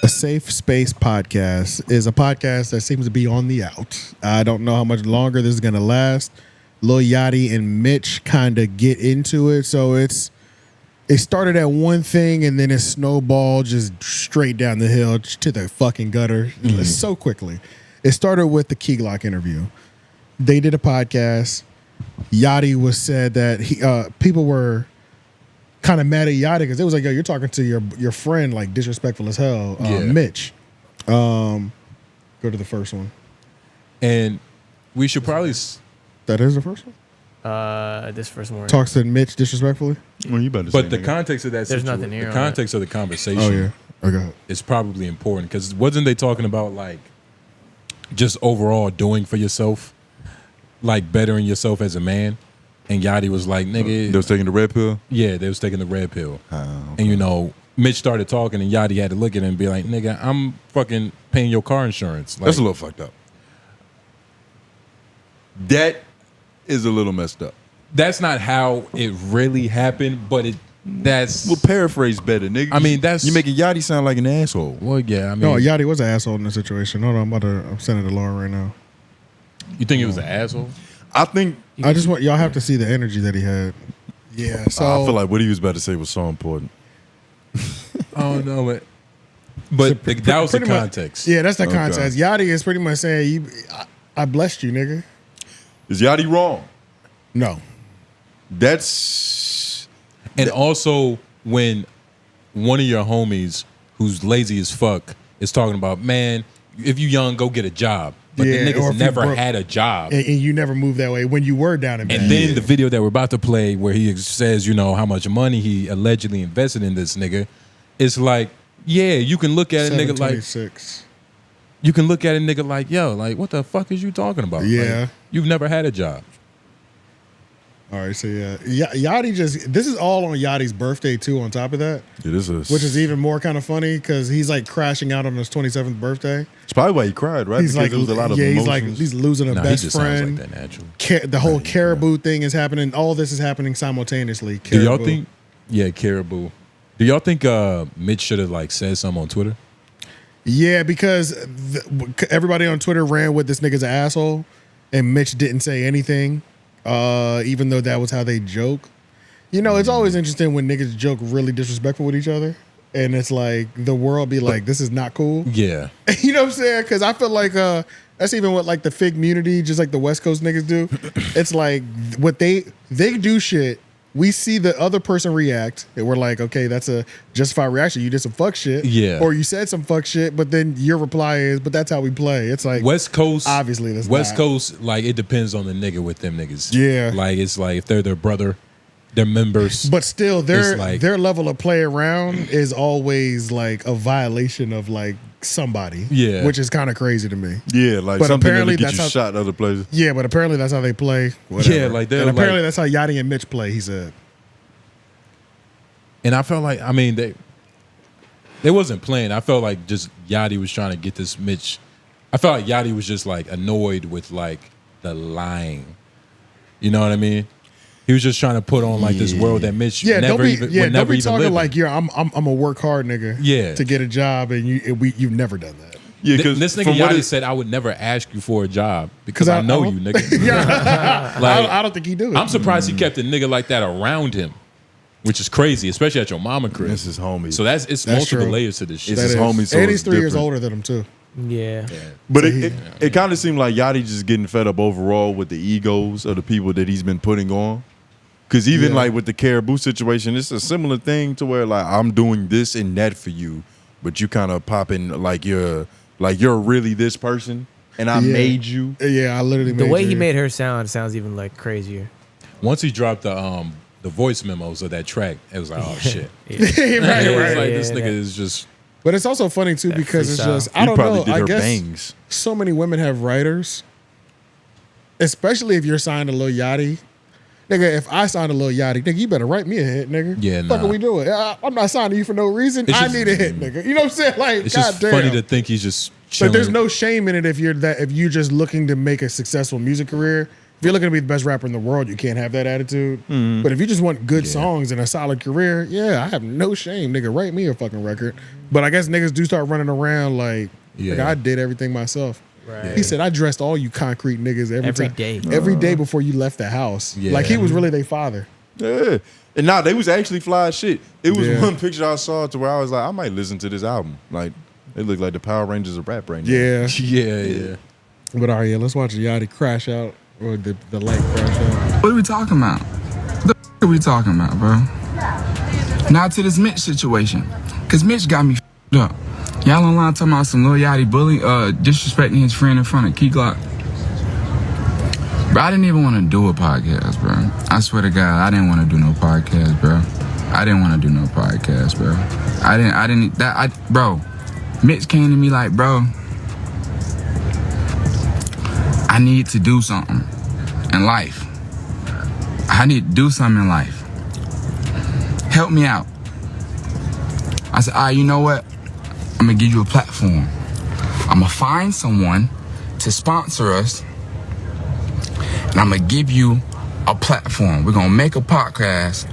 A Safe Space Podcast is a podcast that seems to be on the out. I don't know how much longer this is going to last. Lil Yachty and Mitch kind of get into it. So it started at one thing and then it snowballed just straight down the hill to the fucking gutter so quickly. It started with the Key Glock interview. They did a podcast. Yachty was said that people were kind of mad at Yachty because it was like, yo, you're talking to your friend like disrespectful as hell, Mitch. Go to the first one. And we should probably. That is the first one? This first one. Talks to Mitch disrespectfully? Well, you better. But the context of that There's situation, nothing here the on context of the conversation Oh, yeah. Okay. is probably important because wasn't they talking about like just overall doing for yourself, like bettering yourself as a man? And Yachty was like, nigga. They was taking the red pill. Yeah, they was taking the red pill. Okay. And you know, Mitch started talking and Yachty had to look at him and be like, nigga, I'm fucking paying your car insurance. Like, That's a little fucked up. That is a little messed up. that's not how it really happened, but that's Well, paraphrase better, nigga. I mean, that's- you making Yachty sound like an asshole. well, yeah, I mean, No, Yachty was an asshole in the situation. Hold on, I'm sending it to Lauren right now. you think he was an asshole? I think. I just want y'all have to see the energy that he had. Yeah, so I feel like what he was about to say was so important. Oh no, but that was the pretty much- context. yeah, that's the Okay. context. Yachty is pretty much saying, I blessed you, nigga. Is Yachty wrong? No. That's And also when one of your homies who's lazy as fuck is talking about, man, if you young, go get a job. But Yeah, the or if niggas you never broke- had a job. And you never moved that way when you were down in bed. And then the video that we're about to play where he says, you know, how much money he allegedly invested in this nigga, it's like, yeah, you can look at a nigga like, 726. you can look at a nigga like, yo, like, what the fuck is you talking about? Yeah. Like, you've never had a job. All right, so yeah, Yachty this is all on Yachty's birthday too. On top of that, it is a, which is even more kind of funny because he's like crashing out on his 27th birthday. It's probably why he cried, right? He's because like, there was a lot of he's like emotions. he's losing a Nah, he best just friend. sounds like that natural. The whole caribou thing is happening. All this is happening simultaneously. Do y'all Caribou. think, yeah, caribou. Do y'all think Mitch should have like said something on Twitter? Yeah, because everybody on Twitter ran with this nigga's an asshole, and Mitch didn't say anything, even though that was how they joke. You know, it's always interesting when niggas joke really disrespectful with each other, and it's like the world be like, this is not cool. Yeah. You know what I'm saying? Because I feel like that's even what like the fig community, just like the West Coast niggas do. It's like what they do shit. We see the other person react, and we're like, okay, that's a justified reaction. You did some fuck shit, Yeah. or you said some fuck shit, but then your reply is, but that's how we play. It's like West Coast, obviously that's West not. Coast, like it depends on the nigga with them niggas. Yeah. Like it's like if they're their brother, their members. But still, It's like- their level of play around is always like a violation of like somebody. Yeah. which is kind of crazy to me. yeah, like But something apparently that'll get that's you how- shot other places. Yeah, but apparently that's how they play. Whatever. Yeah, like they're and apparently like- that's how Yachty and Mitch play. He said. And I felt like, I mean, they wasn't playing. I felt like just Yachty was trying to get this Mitch. I felt like Yachty was just like annoyed with like the lying. You know what I mean? He was just trying to put on like this world that Mitch Yeah, never even would don't never be even talking live like in. I'm a work hard nigga. Yeah. to get a job, and you've never done that. Yeah, because This nigga Yachty said I would never ask you for a job because I know you, nigga. Yeah. Like, I don't think he do it. I'm surprised he kept a nigga like that around him, which is crazy, especially at your mama crib. This is homie. So it's That's multiple true. layers to this shit. It's his homie, so and it's he's 3 years different. older than him too. Yeah. But it kind of seemed like Yachty just getting fed up overall with the egos of the people that he's been putting on. Because even like with the Caribou situation, it's a similar thing to where like I'm doing this and that for you, but you kind of popping like you're really this person, and I made you. Yeah, I literally The made way you. he made her sounds even like crazier. Once he dropped the voice memos of that track, it was like, oh shit. right, It was right. like this nigga is just. But it's also funny too because it's freestyle. just I He don't probably know. did I her guess bangs. so many women have writers, especially if you're signed to Lil Yachty. Nigga, if I signed to Lil Yachty, nigga, you better write me a hit, nigga. Yeah, Fuck nah. are we doing? I'm not signing you for no reason. It's I just- need a hit, nigga. You know what I'm saying? Like, It's just goddamn. funny to think he's just But chilling. there's no shame in it if you're just looking to make a successful music career. If you're looking to be the best rapper in the world, you can't have that attitude. But if you just want good songs and a solid career, yeah, I have no shame, nigga. Write me a fucking record. But I guess niggas do start running around like I did everything myself. Right. He said, I dressed all you concrete niggas every time. day. Every day before you left the house. Yeah. Like he was really their father. Yeah. And nah, they was actually fly as shit. It was Yeah. one picture I saw to where I was like, I might listen to this album. Like, they look like the Power Rangers of rap right now. Yeah. Yeah. But all right, yeah, let's watch Yachty crash out or the light crash out. What are we talking about? What the f- are we talking about, bro? Now to this Mitch situation. Because Mitch got me f***ed up. Y'all online talking about some Lil Yachty bullying, disrespecting his friend in front of Key Glock. Bro, I didn't even want to do a podcast, bro. I swear to God, I didn't want to do no podcast, bro. I didn't want to do no podcast, bro. Bro, Mitch came to me like, bro, I need to do something in life. I need to do something in life. Help me out. I said, all right, you know what? I'm gonna give you a platform. I'm gonna find someone to sponsor us, and I'm gonna give you a platform. We're gonna make a podcast,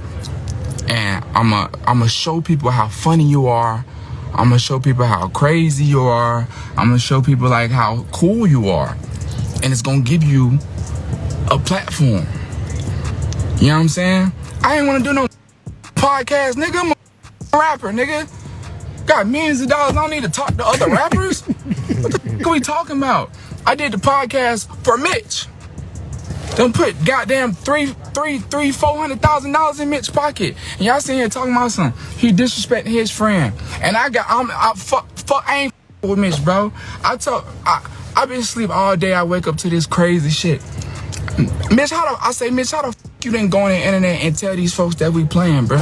and I'm gonna show people how funny you are. I'm gonna show people how crazy you are. I'm gonna show people like how cool you are, and it's gonna give you a platform. You know what I'm saying? I ain't wanna do no podcast, nigga. I'm a rapper, nigga. Got millions of dollars. I don't need to talk to other rappers. What the f are we talking about? I did the podcast for Mitch. Don't put goddamn $400,000 in Mitch's pocket. And y'all sitting here talking about something. He disrespecting his friend. And I ain't with Mitch, bro. I've been asleep all day. I wake up to this crazy shit. Mitch, how the f you didn't go on the internet and tell these folks that we playing, bro?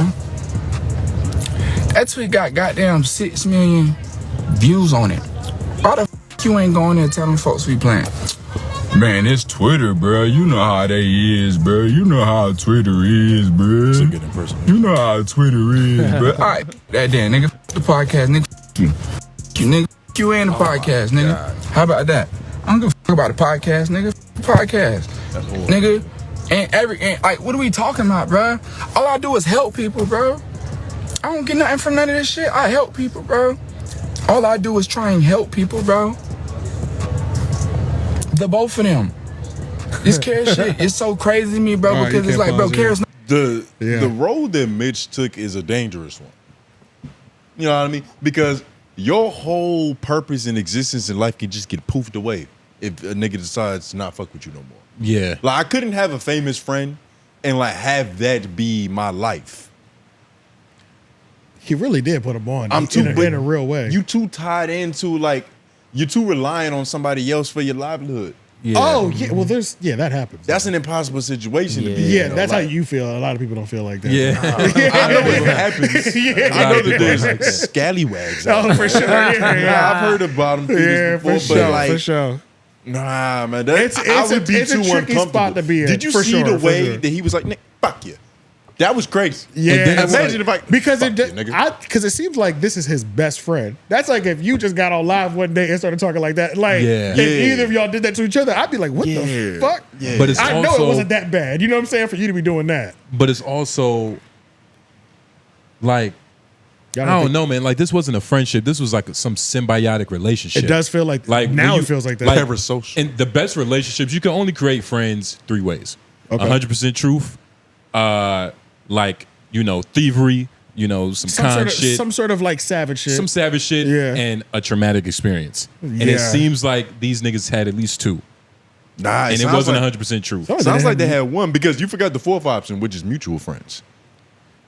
That tweet got goddamn 6 million views on it. Why the f you ain't going there and telling folks we playing? Man, it's Twitter, bro. You know how they is, bro. You know how Twitter is, bro. It's a good impersonation. You know how Twitter is, bro. All right, that damn nigga, f the podcast, nigga. F you, nigga. F you and the podcast, nigga. God. How about that? I don't give a f about the podcast, nigga. F the podcast, nigga. And like, what are we talking about, bro? All I do is help people, bro. I don't get nothing from none of this shit. I help people, bro. All I do is try and help people, bro. The both of them. This Caresha shit is so crazy to me, bro, All right, because you it's can't like, bro, pause here. Caresha. The road that Mitch took is a dangerous one. You know what I mean? Because your whole purpose and existence in life can just get poofed away if a nigga decides to not fuck with you no more. Yeah. Like, I couldn't have a famous friend and like have that be my life. He really did put him on. I'm too in a real way. You too tied into like you're too reliant on somebody else for your livelihood. Yeah. Oh yeah, well that happens. That's an impossible situation to be. yeah, in, that's like, how you feel. A lot of people don't feel like that. Yeah. I know it happens. I know that there's like scallywags out Oh, for sure. Yeah. I've heard about them Yeah, before, for sure. but like, For sure. nah, man, It's I would be a too tricky uncomfortable. spot to be in, Did you for see sure, the for way sure. that he was like, Nick, fuck you? That was crazy. Yeah, And then it's imagine like- if I because fuck you, nigga. because it seems like this is his best friend. That's like if you just got on live one day and started talking like that. Like Yeah. if Yeah. either of y'all did that to each other, I'd be like, what the Yeah. fuck? Yeah. But it's I know also- it wasn't that bad. You know what I'm saying? For you to be doing that. But it's also like I don't know, man. Like this wasn't a friendship. This was like some symbiotic relationship. It does feel like now it feels like that. Like, Parasocial. and the best relationships, you can only create friends 3 ways. Okay. 100% truth, like, you know, thievery, you know, some sort of like savage shit. some savage shit, Yeah. and a traumatic experience. And it Yeah. seems like these niggas had at least 2. Nah, And it wasn't 100% true. Sounds like they had one because you forgot the 4th option, which is mutual friends.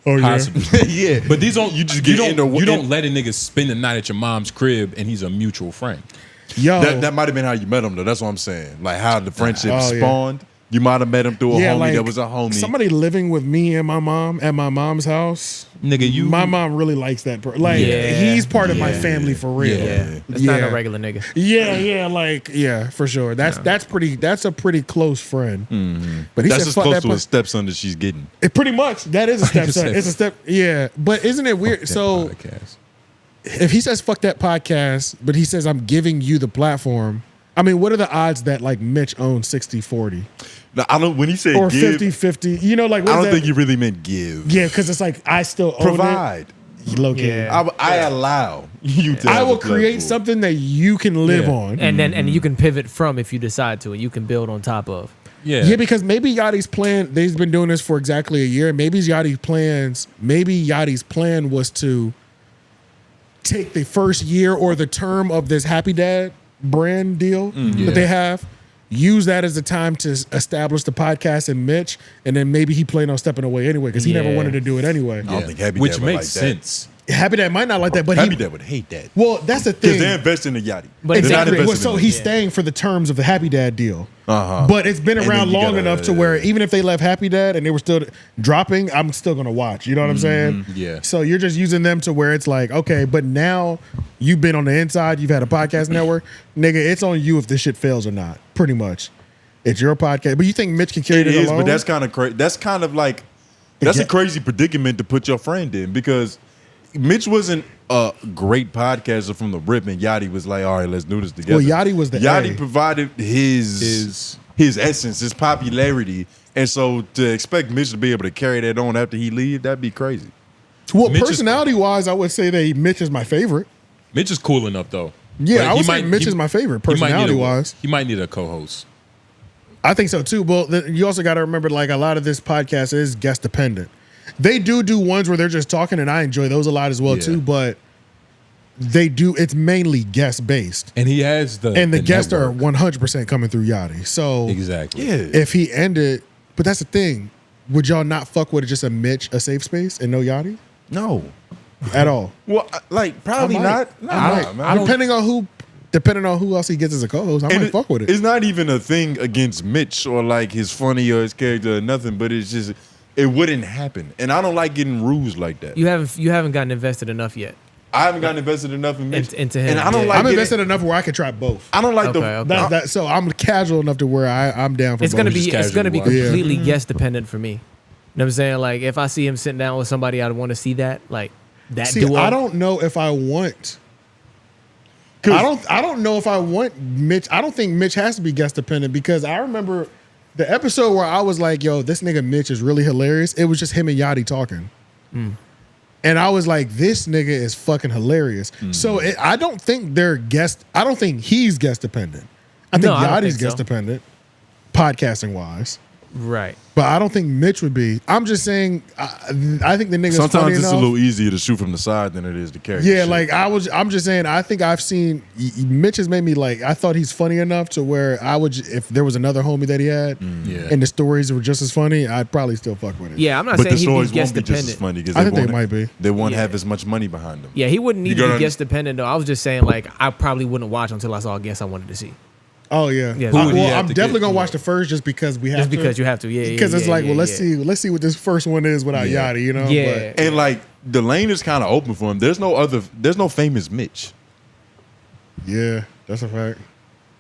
Oh yeah. Possibly. Yeah, But these don't, you just get you into don't let a nigga spend the night at your mom's crib and he's a mutual friend. Yo, that might have been how you met him though. That's what I'm saying. Like how the friendship Oh, yeah. spawned. You might have met him through a homie like that was a homie. somebody living with me and my mom at my mom's house. Nigga, My mom really likes that. Like Yeah. he's part of my family for real. Yeah, it's not a regular nigga. Yeah, for sure. That's a pretty close friend. But he That's said, as fuck close that to a part. stepson that she's getting. It pretty much that is a stepson. It's a step. Yeah, but isn't it weird? That So podcast. if he says fuck that podcast, but he says I'm giving you the platform. I mean, what are the odds that like Mitch owns 60-40 No, I don't. When he said or give, 50-50? You know, like what I is don't that? think he really meant give. Yeah, because it's like I still own Provide. it. Low key. Yeah. I allow you to. I have will a create platform. something that you can live Yeah. on. And you can pivot from if you decide to. You can build on top of. Yeah. Yeah, because maybe Yachty's plan, they've been doing this for exactly a year. Maybe Yachty's plan was to take the first year or the term of this Happy Dad brand deal that they have, use that as a time to establish the podcast and Mitch, and then maybe he planned on stepping away anyway because he never Yeah. wanted to do it anyway. I don't think Happy Which Dad would makes like that. sense. Happy Dad might not like that, but Happy Dad would hate that. well, that's the Because thing. they're investing in Yachty. But They're not Exactly. Well, investing so in he's him. staying for the terms of the Happy Dad deal. Uh-huh. But it's been And around then you long gotta- enough to where even if they left Happy Dad and they were still dropping, I'm still gonna watch. You know what I'm saying? Yeah. So you're just using them to where it's like, okay, but now you've been on the inside, you've had a podcast network, nigga. It's on you if this shit fails or not. Pretty much, it's your podcast. But you think Mitch can carry It it is, alone? but that's kind of crazy. That's kind of like that's a crazy predicament to put your friend in because Mitch wasn't a great podcaster from the rip, and Yachty was like, "All right, let's do this together." Well, Yachty was the Yachty A. provided his essence, his popularity, and so to expect Mitch to be able to carry that on after he leave, that'd be crazy. well, Mitch is- personality wise, I would say that Mitch is my favorite. Mitch is cool enough though. Yeah, But I he would say might- Mitch he- is my favorite he might need a- personality wise. He might need a co-host. I think so too. Well, you also got to remember, like a lot of this podcast is guest dependent. They do ones where they're just talking, and I enjoy those a lot as well Yeah. too. But they do. It's mainly guest based, And he has the guests are network. 100% coming through Yachty. So Exactly. Yeah, if he ended, but that's the thing. Would y'all not fuck with just a Mitch, a safe space, and no Yachty no. at all? Well, like probably I might. not. Nah, I might. man. Depending on who else he gets as a co-host, I might fuck with it. It's not even a thing against Mitch or like his funny or his character or nothing, but it's just it wouldn't happen, and I don't like getting rules like that. You haven't gotten invested enough yet. I haven't gotten invested enough in Mitch Into him, and I don't yeah. like. I'm getting- invested enough where I can try both. I don't like Okay, the. okay. So I'm casual enough to where I'm down for It's both. gonna be just it's gonna be casual watch. completely Yeah. guest dependent for me. You know what I'm saying? Like if I see him sitting down with somebody, I'd want to see that. Like that See, duo. I don't know if I want. I don't know if I want Mitch. I don't think Mitch has to be guest dependent because I remember the episode where I was like, "Yo, this nigga Mitch is really hilarious." It was just him and Yachty talking, and I was like, "This nigga is fucking hilarious." So I don't think they're guest. I don't think he's guest dependent. I think No, I don't Yachty's think guest so. dependent, podcasting wise. Right. But I don't think Mitch would be. I'm just saying. I think the nigga's funny Sometimes it's enough. a little easier to shoot from the side than it is to carry. Yeah, shit. like I'm just saying. I think I've seen Mitch has made me like. I thought he's funny enough to where I would, if there was another homie that he had, Yeah. and the stories were just as funny, I'd probably still fuck with it. Yeah, I'm not but saying the he'd be stories guest won't be just as dependent. funny because I think they might be. They won't Yeah. have as much money behind them. Yeah, he wouldn't need to gotta- be guest dependent though. I was just saying like I probably wouldn't watch until I saw a guest I wanted to see. Oh yeah. Yeah. Well, Who would he have I'm to definitely get? gonna watch the first just because we have Just to. because you have to. Yeah. Because it's yeah, like, yeah, well, let's see what this first one is without Yeah. Yachty, you know. Yeah. But And like the lane is kind of open for him. There's no famous Mitch. yeah, that's a fact.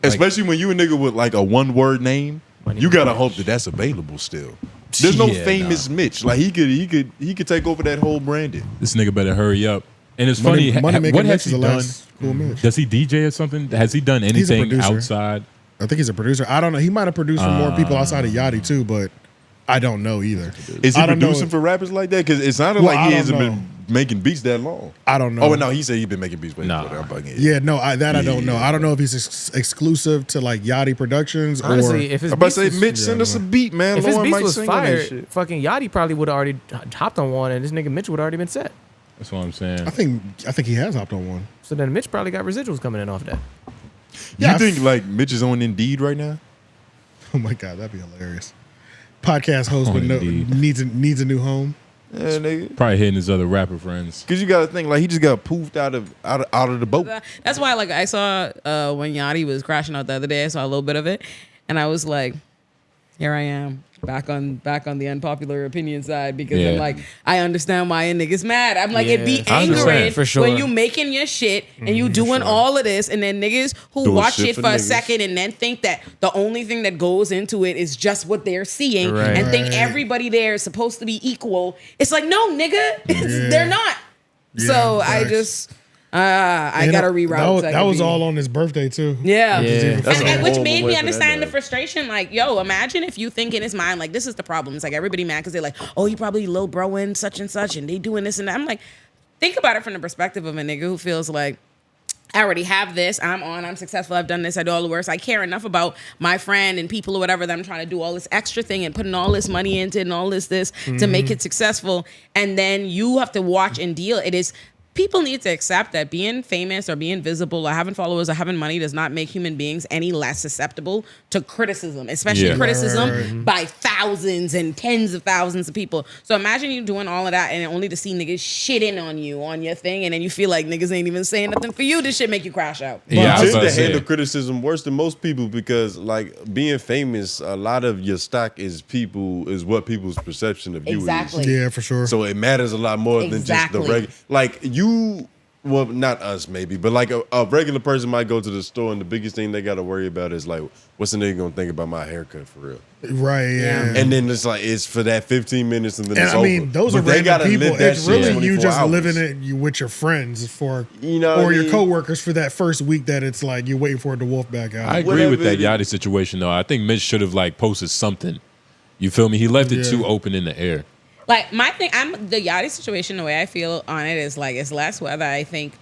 Especially when you a nigga with like a one word name, Money you gotta Mitch. hope that that's available still. There's no Yeah, famous Mitch. Like he could take over that whole branding. This nigga better hurry up. And it's funny. Money Maker What Mitch has is he the done? last cool Mitch. Does he DJ or something? Has he done He's a anything producer. outside? I think he's a producer. I don't know. He might have produced for more people outside of Yachty too, but I don't know either. Is he I don't know. producing for rappers like that? Because it sounded Well, like I he don't hasn't know. been making beats that long. I don't know. Oh no, he said he's been making beats. Nah. I'm bugging. Yeah, no, I don't know. Yeah. I don't know if he's exclusive to like Yachty Productions Honestly, or. if his I'm about to beats say, was, Mitch, send us a beat, man. if his Lauren beats might was sing on that fired, shit. fucking Yachty probably would have already hopped on one, and this nigga Mitch would already been set. That's what I'm saying. I think he has hopped on one. So then Mitch probably got residuals coming in off that. Yeah, You think like Mitch is on Indeed right now? Oh my god, that'd be hilarious. Podcast host On with no Indeed. needs a new home. Yeah, nigga. Probably hitting his other rapper friends. Cause you gotta think like he just got poofed out of the boat. That's why, like, I saw when Yachty was crashing out the other day. I saw a little bit of it, and I was like, "Here I am, back on the unpopular opinion side," because I'm Yeah. like, I understand why a nigga's mad. I'm like, it be Yeah, I understand, angering for sure. when you making your shit and you doing all of this, and then niggas who Doing watch shit it for for a niggas. second and then think that the only thing that goes into it is just what they're seeing, Right. and think Right. everybody there is supposed to be equal. It's like, no, nigga, they're not. So I facts. just. I And gotta that reroute. was, so I that could was be- all on his birthday too. Yeah. Yeah. That's a And which horrible made way me for understand that the to- frustration. Like, yo, imagine if you think in his mind, like, this is the problem. It's like everybody mad because they're like, oh, he probably low broing such and such, and they doing this and that. I'm like, think about it from the perspective of a nigga who feels like, I already have this. I'm successful. I've done this. I do all the work. I care enough about my friend and people or whatever that I'm trying to do all this extra thing and putting all this money into it and all this to make it successful. And then you have to watch and deal. It is. People need to accept that being famous or being visible or having followers or having money does not make human beings any less susceptible to criticism, especially Yeah. criticism Right. by thousands and tens of thousands of people. So imagine you doing all of that and only to see niggas shitting on you on your thing, and then you feel like niggas ain't even saying nothing for you. This shit make you crash out. Yeah, I was tend about to to say. handle criticism worse than most people because like being famous, a lot of your stock is what people's perception of you Exactly. is. Yeah, for sure. So it matters a lot more than just the Exactly. regular. Like you, well, not us maybe, but like a regular person might go to the store and the biggest thing they got to worry about is like, what's the nigga gonna think about my haircut for real? Right, yeah. And then it's like it's for that 15 minutes and then And it's I mean, over. those But are they random gotta people. live that It's shit really you 24 just hours. living it with your friends for, You know what or I your mean? coworkers for that first week that it's like you're waiting for it to wolf back out. I agree Whatever with that it is. Yachty situation though. I think Mitch should have like posted something. You feel me? He left it Yeah. too open in the air. Like my thing, the Yachty situation. The way I feel on it is like it's less whether I think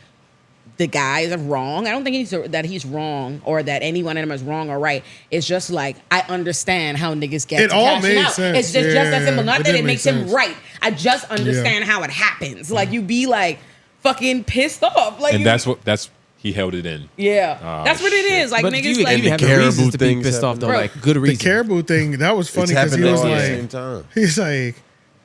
the guys are wrong. I don't think that he's wrong or that any one of them is wrong or right. It's just like I understand how niggas get It to all cashing made out. sense. It's just that simple. Not It that did it make makes him sense. right. I just understand how it happens. Like you be like fucking pissed off. Like And you, that's he held it in. yeah. Oh, that's what it shit. is. Like But niggas you, like you have the caribou reasons to be things pissed off though, happen. like good The reasons. caribou thing, that was funny It's because he happening was all at the like, same time. he's like,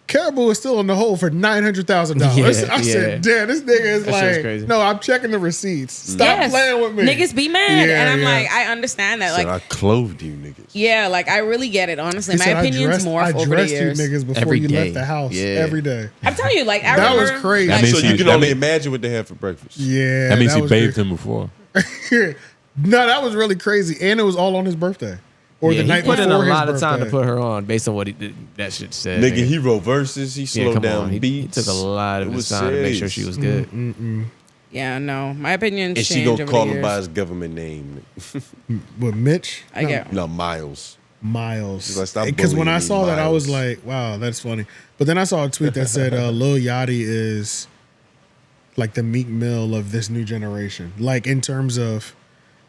Caribou is still in the hole for $900,000. Yeah, I yeah. said, damn, this nigga is That shit's like, crazy. no, I'm checking the receipts. Stop Yes. playing with me. Niggas be mad. Yeah, and I'm yeah. like, I understand that. Said, Like I clothed you niggas. yeah, like I really get it, honestly. He My said, opinion's more I over the dressed you years. niggas before Every you day. left the house. Yeah. Every day. I'm telling you, like I That was remember, crazy. That So means you he- can that only mean- imagine what they had for breakfast. Yeah. That means he was bathed crazy. him before. No, that was really crazy. And it was all on his birthday. Or Yeah, the he night put before in a his lot of time to birthday. put her on based on what he did, that shit said. Nigga, he wrote verses. He yeah, slowed come down on. He beats. took a lot of It his was time to make sure serious. she was good. yeah, no, my opinions And she change gonna over call the him years. by his government name. With Mitch? I get. No, Miles. Miles. She's like, "Stop Because when bullying I me, saw that, I was Miles." like, wow, that's funny. But then I saw a tweet that said Lil Yachty is like the Meek Mill of this new generation. Like in terms of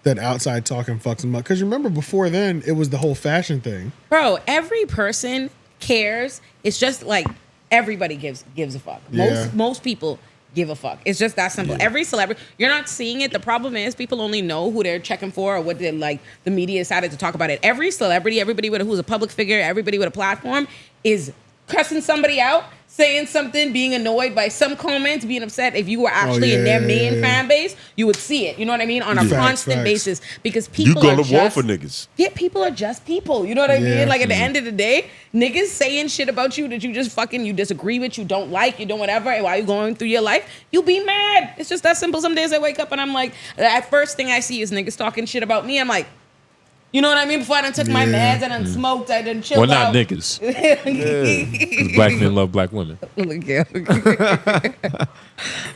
that outside talking fucks him up. Because remember before then, it was the whole fashion thing. Bro, every person cares. It's just like everybody gives a fuck. Yeah. Most people give a fuck. It's just that simple. Every celebrity, you're not seeing it. The problem is people only know who they're checking for or what they like. The media decided to talk about it. Every celebrity, everybody who's a public figure, everybody with a platform is cussing somebody out, saying something, being annoyed by some comments, being upset. If you were actually in their main fan base, you would see it. You know what I mean? On a Facts, constant facts. basis. Because You people go are to war just, for niggas. yeah, people are just people. You know what I Yeah. mean? Like at the end of the day, niggas saying shit about you that you just fucking, you disagree with, you don't like, you don't whatever, and while you going through your life, you be mad. It's just that simple. Some days I wake up and I'm like, the first thing I see is niggas talking shit about me. I'm like, you know what I mean? Before I done took my Yeah. meds, I done smoked, I done chilled Well, out. not niggas. 'Cause black men love black women. Look, yeah.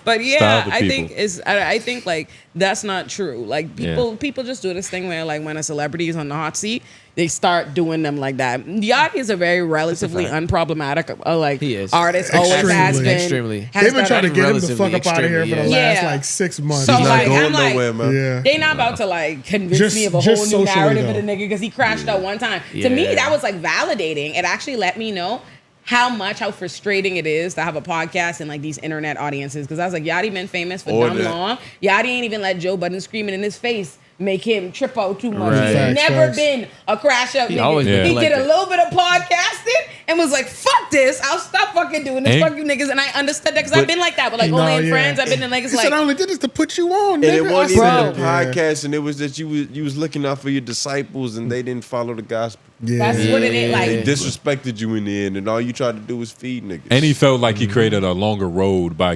But yeah, Style the I people. think is I think like That's not true. Like people just do this thing where like when a celebrity is on the hot seat, they start doing them like that. Yachty is a very relatively unproblematic He is. artist. Always has been. Extremely. Has They've been done trying to that. get him the fuck up out of here for the last Yeah. like 6 months. So He's not like, going I'm like, nowhere, man. yeah. they not about to like convince Just- me of a just whole new socially, narrative of the though. nigga because he crashed out one time. To me, that was like validating. It actually let me know how frustrating it is to have a podcast and like these internet audiences. Because I was like, Yachty been famous for dumb long. Yachty ain't even let Joe Budden screaming in his face make him trip out too much. Right. He's Facts, never facts. been a crash out nigga. always been He did a collected. little bit of podcasting and was like, fuck this. I'll stop fucking doing this. And- Fuck you niggas. And I understood that because I've been like that with like No, only yeah. friends. I've been in like, it's He like, said I only did this to put you on, And nigga. it wasn't I even said- a podcast, and it was that you was looking out for your disciples, and they didn't follow the gospel. Yeah. that's what it is. They Like, disrespected you in the end, and all you tried to do was feed niggas. And he felt like he created a longer road by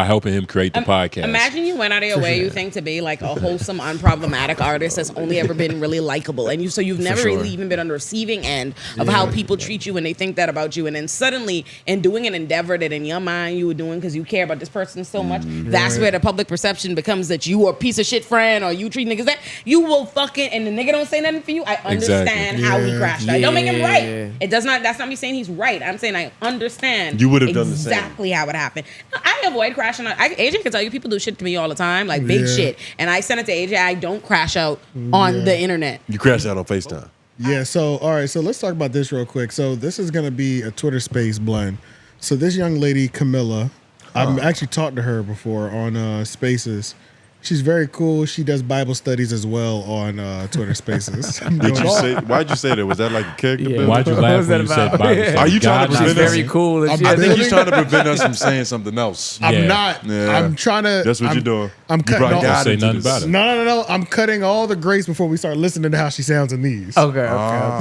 helping him create the podcast. imagine you went out of your way, you think, to be like a wholesome, unproblematic artist that's only ever been really likable, and you've never really even been on the receiving end of how people treat you when they think that about you, and then suddenly in doing an endeavor that in your mind you were doing because you care about this person so much, that's where the public perception becomes that you are a piece of shit friend or you treat niggas that you will fucking, and the nigga don't say nothing for you. I understand how he crashed out. Don't make him right. It does not. That's not me saying he's right. I'm saying I understand. You would have done the same. Exactly how it happened. I avoid crashing out. AJ can tell you people do shit to me all the time, like big shit, and I send it to AJ. I don't crash out on the internet. You crashed out on FaceTime. Yeah, so all right, so let's talk about this real quick. So this is gonna be a Twitter space blend. So this young lady, Camilla, I've actually talked to her before on Spaces. She's very cool. She does Bible studies as well on Twitter Spaces. Did you say? Why'd you say that? Was that like a character? builder? Why'd you What laugh was when that you said about? Bible Yeah. study? Are you trying to God is prevent us? Very cool. I'm If she I has think building- he's trying to prevent us from saying something else. I'm Yeah. not. Yeah. I'm trying to. That's what I'm- you're doing. I'm You cutting brought all. God Say into nothing this. about it. No. I'm cutting all the grace before we start listening to how she sounds in these. Okay.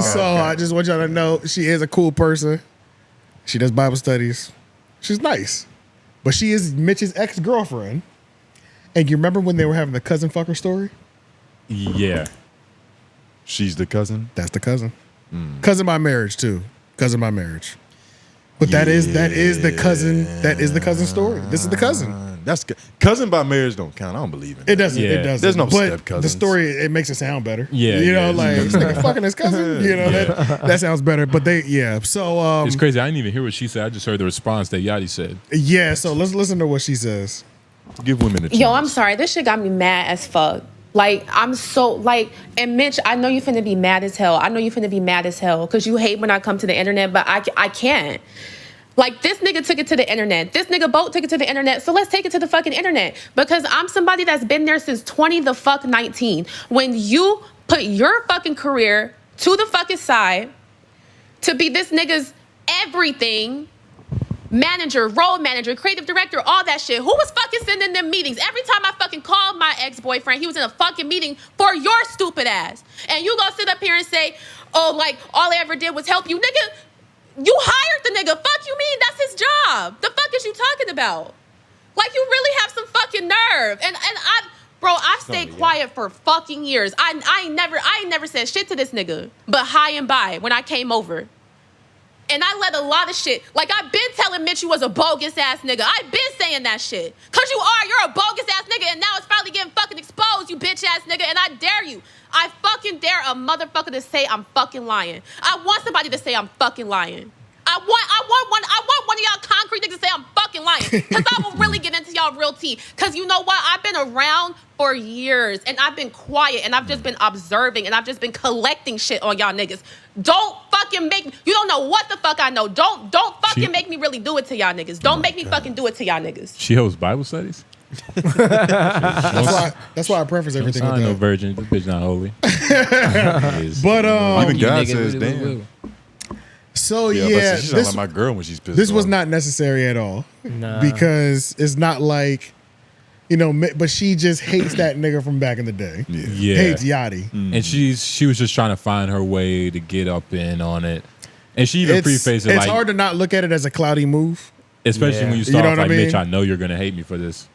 So I just want y'all to know she is a cool person. She does Bible studies. She's nice, but she is Mitch's ex-girlfriend. And you remember when they were having the cousin fucker story? Yeah. She's the cousin. That's the cousin. Cousin by marriage too. Cousin by marriage. But that is the cousin. That is the cousin story. This is the cousin. That's cousin by marriage don't count. I don't believe in It that. doesn't. Yeah. It doesn't. There's no but step-cousins. the story, it makes it sound better. Yeah, You know, yeah. like this nigga fucking his cousin. You know, that sounds better. But so It's crazy. I didn't even hear what she said. I just heard the response that Yachty said. yeah. So let's listen to what she says. Give women a chance. Yo, I'm sorry. This shit got me mad as fuck. Like, I'm so, like, and Mitch, I know you finna be mad as hell. I know you finna be mad as hell because you hate when I come to the internet, but I can't. Like, this nigga took it to the internet. This nigga Boat took it to the internet. So let's take it to the fucking internet. Because I'm somebody that's been there since 2019. When you put your fucking career to the fucking side to be this nigga's everything, manager, role manager, creative director, all that shit. Who was fucking sending them meetings? Every time I fucking called my ex-boyfriend, he was in a fucking meeting for your stupid ass. And you gonna sit up here and say, oh, like, all I ever did was help you. Nigga, you hired the nigga. Fuck you mean? That's his job. The fuck is you talking about? Like, you really have some fucking nerve. And I stayed quiet for fucking years. I ain't never said shit to this nigga, but high and by when I came over. And I let a lot of shit, like I've been telling Mitch you was a bogus ass nigga. I've been saying that shit. Cause you're a bogus ass nigga and now it's finally getting fucking exposed, you bitch ass nigga, and I dare you. I fucking dare a motherfucker to say I'm fucking lying. I want somebody to say I'm fucking lying. I want one of y'all concrete niggas to say I'm fucking lying. Cause I will really get into y'all real tea. Cause you know what? I've been around for years and I've been quiet and I've just been observing and I've just been collecting shit on y'all niggas. Don't fucking make me, you don't know what the fuck I know. Don't fucking make me really do it to y'all niggas. Don't make me fucking do it to y'all niggas. She hosts Bible studies? That's why I preface everything I'm with no that. virgin. This bitch not holy. But Even You God nigga, says, woo, damn. woo, woo. so Yeah, yeah, but she sounds like my girl when she's pissed this was off. not necessary at all. Nah. Because it's not like, you know, but she just hates that nigga from back in the day. Yeah. Hates Yachty. And she was just trying to find her way to get up in on it. And she even prefaced it it's like, hard to not look at it as a cloudy move. especially when you You start know off what I like, mean? Mitch, I know you're going to hate me for this.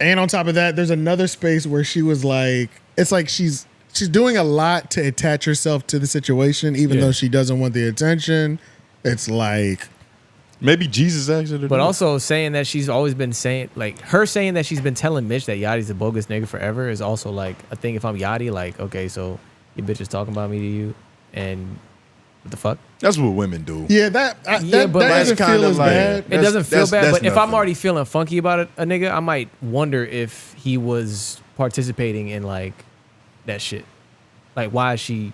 And on top of that, there's another space where she was like, it's like she's doing a lot to attach herself to the situation, even Yeah. though she doesn't want the attention. It's like, Maybe Jesus asked her to do But it. also saying that she's always been saying, like, her saying that she's been telling Mitch that Yachty's a bogus nigga forever is also, like, a thing. If I'm Yachty, like, okay, so your bitch is talking about me to you, and what the fuck? That's what women do. Yeah, that but that doesn't feel as bad. It doesn't feel bad, that's but if I'm nothing. already feeling funky about a nigga, I might wonder if he was participating in, like, that shit. Like, why is she...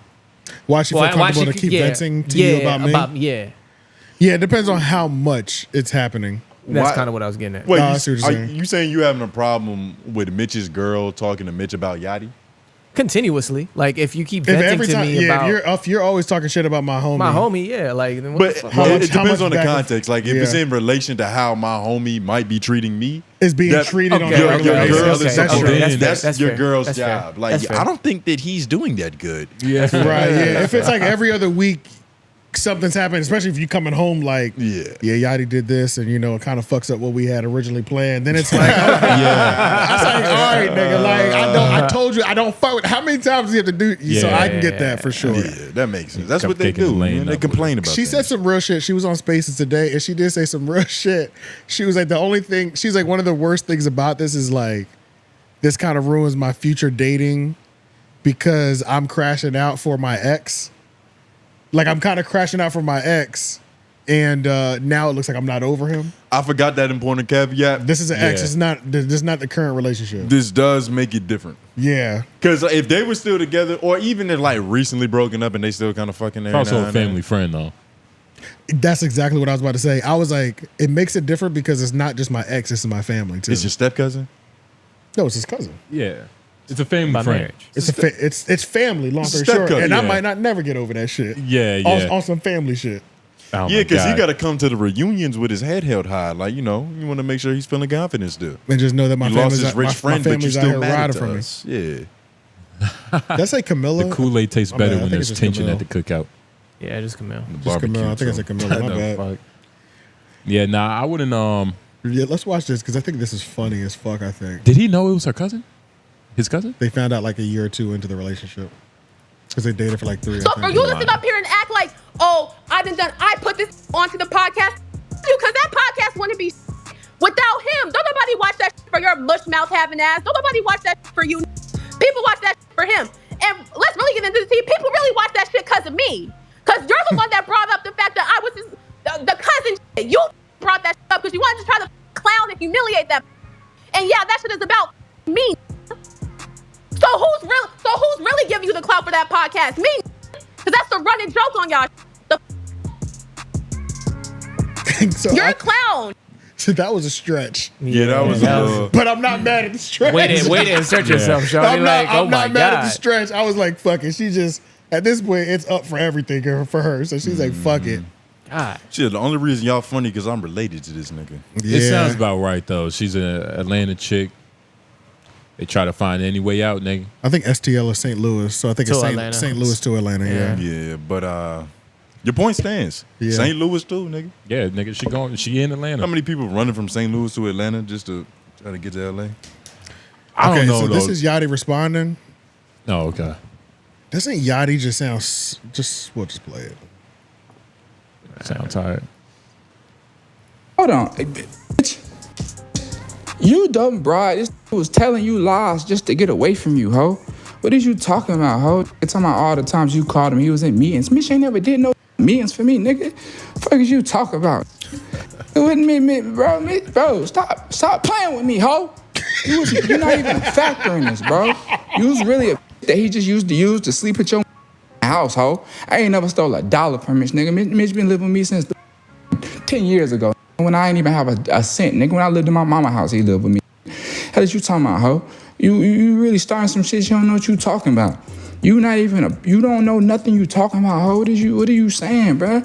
Why she feel comfortable to keep venting to you about me? Yeah, it depends on how much it's happening. That's kind of what I was getting at. Wait, I see what you're saying. you saying you having a problem with Mitch's girl talking to Mitch about Yachty? Continuously. Like, if you keep If venting every to time, me about if you're always talking shit about my homie, yeah, like, then what But the fuck? How it much depends on the back and- context. Like, if it's in relation to how my homie might be treating me, is being that- treated on Okay, a regular okay, basis. girl okay, is okay, okay. okay, That's your fair. girl's That's fair. job. Like, That's fair. I don't think that he's doing that good. Yeah. Right, yeah. If it's like every other week, something's happening, especially if you coming home like, Yachty did this, and it kind of fucks up what we had originally planned. Then it's like, okay. I was like, all right, nigga, like I told you I don't fuck with. How many times do you have to do? So I can get that for sure. Yeah, that makes sense. That's what they Cupcake in the do. lane Man. They up complain about. She said some real shit. She was on Spaces today, and she did say some real shit. She was like, the only thing, she's like, one of the worst things about this is like, this kind of ruins my future dating because I'm crashing out for my ex. Like, I'm kind of crashing out for my ex, and now it looks like I'm not over him. I forgot that important caveat. This is an ex. It's not. This is not the current relationship. This does make it different. Yeah. Because if they were still together, or even if like recently broken up and they still kind of fucking there. It's also a family friend, though. That's exactly what I was about to say. I was like, it makes it different because it's not just my ex, it's my family too. It's your step cousin? No, it's his cousin. Yeah. It's a family By friend. marriage. It's family, long story Step short. cousin, And I yeah. might not never get over that shit. Yeah, On, yeah. on some family shit. Oh Yeah, my because he God. got to come to the reunions with his head held high. Like, you want to make sure he's feeling confidence still. And just know that my You lost family's his rich my friend, but you family's out still here mad riding at for me. us. Yeah. That's like Camilla. The Kool-Aid tastes My better bad, I when think there's it's just tension Camille. at the cookout. Yeah, just Camille. Just Camilla. I think it's like Camilla. My The bad. fuck? Yeah, nah, I wouldn't. Yeah, let's watch this because I think this is funny as fuck. I think Did he know it was her cousin? His cousin? they found out like a year or two into the relationship because they dated for like 3. So I for think. you to sit up here and act like, oh, I put this onto the podcast, because that podcast wouldn't be without him. Don't nobody watch that for your mush mouth having ass. Don't nobody watch that for you. People watch that for him. And let's really get into the tea. People really watch that shit because of me. Because you're the one that brought up the fact that I was the cousin. You brought that shit up because you wanted to try to clown and humiliate them. And yeah, that shit is about me. So who's really giving you the clout for that podcast? Me. Because that's the running joke on y'all. So You're a clown. So that was a stretch. Yeah, that was But I'm not mad at the stretch. Way to insert yourself, Shawty. I'm not, Like, oh I'm my not mad at the God. stretch. I was like, fuck it. She just, at this point, it's up for everything for her. So she's like, fuck it. God. Shit, the only reason y'all funny because I'm related to this nigga. Yeah. It sounds about right, though. She's an Atlanta chick. They try to find any way out, nigga. I think STL is St. Louis. So I think To it's Atlanta. St. Louis to Atlanta. Yeah. Yeah, but your point stands. Yeah. St. Louis too, nigga. Yeah, nigga, she in Atlanta. How many people running from St. Louis to Atlanta just to try to get to LA? I don't Okay, know, so though. this is Yachty responding. Oh, okay. Doesn't Yachty just sound, we'll just play it. Sound tired. Hold on. Hey, bitch. You dumb broad. This was telling you lies just to get away from you, ho. What is you talking about, ho? You're talking about all the times you called him. He was in meetings. Mitch ain't never did no meetings for me, nigga. Fuck is you talking about? It wasn't me, bro. Stop playing with me, ho. You're not even a factor in this, bro. You was really a that he just used to use to sleep at your house, ho. I ain't never stole $1 from Mitch, nigga. Mitch been living with me since 10 years ago. When I ain't even have a cent, nigga. When I lived in my mama's house, he lived with me. How did you talking about, ho? You really starting some shit you don't know what you talking about. You don't know nothing you talking about, ho. What are you saying, bro?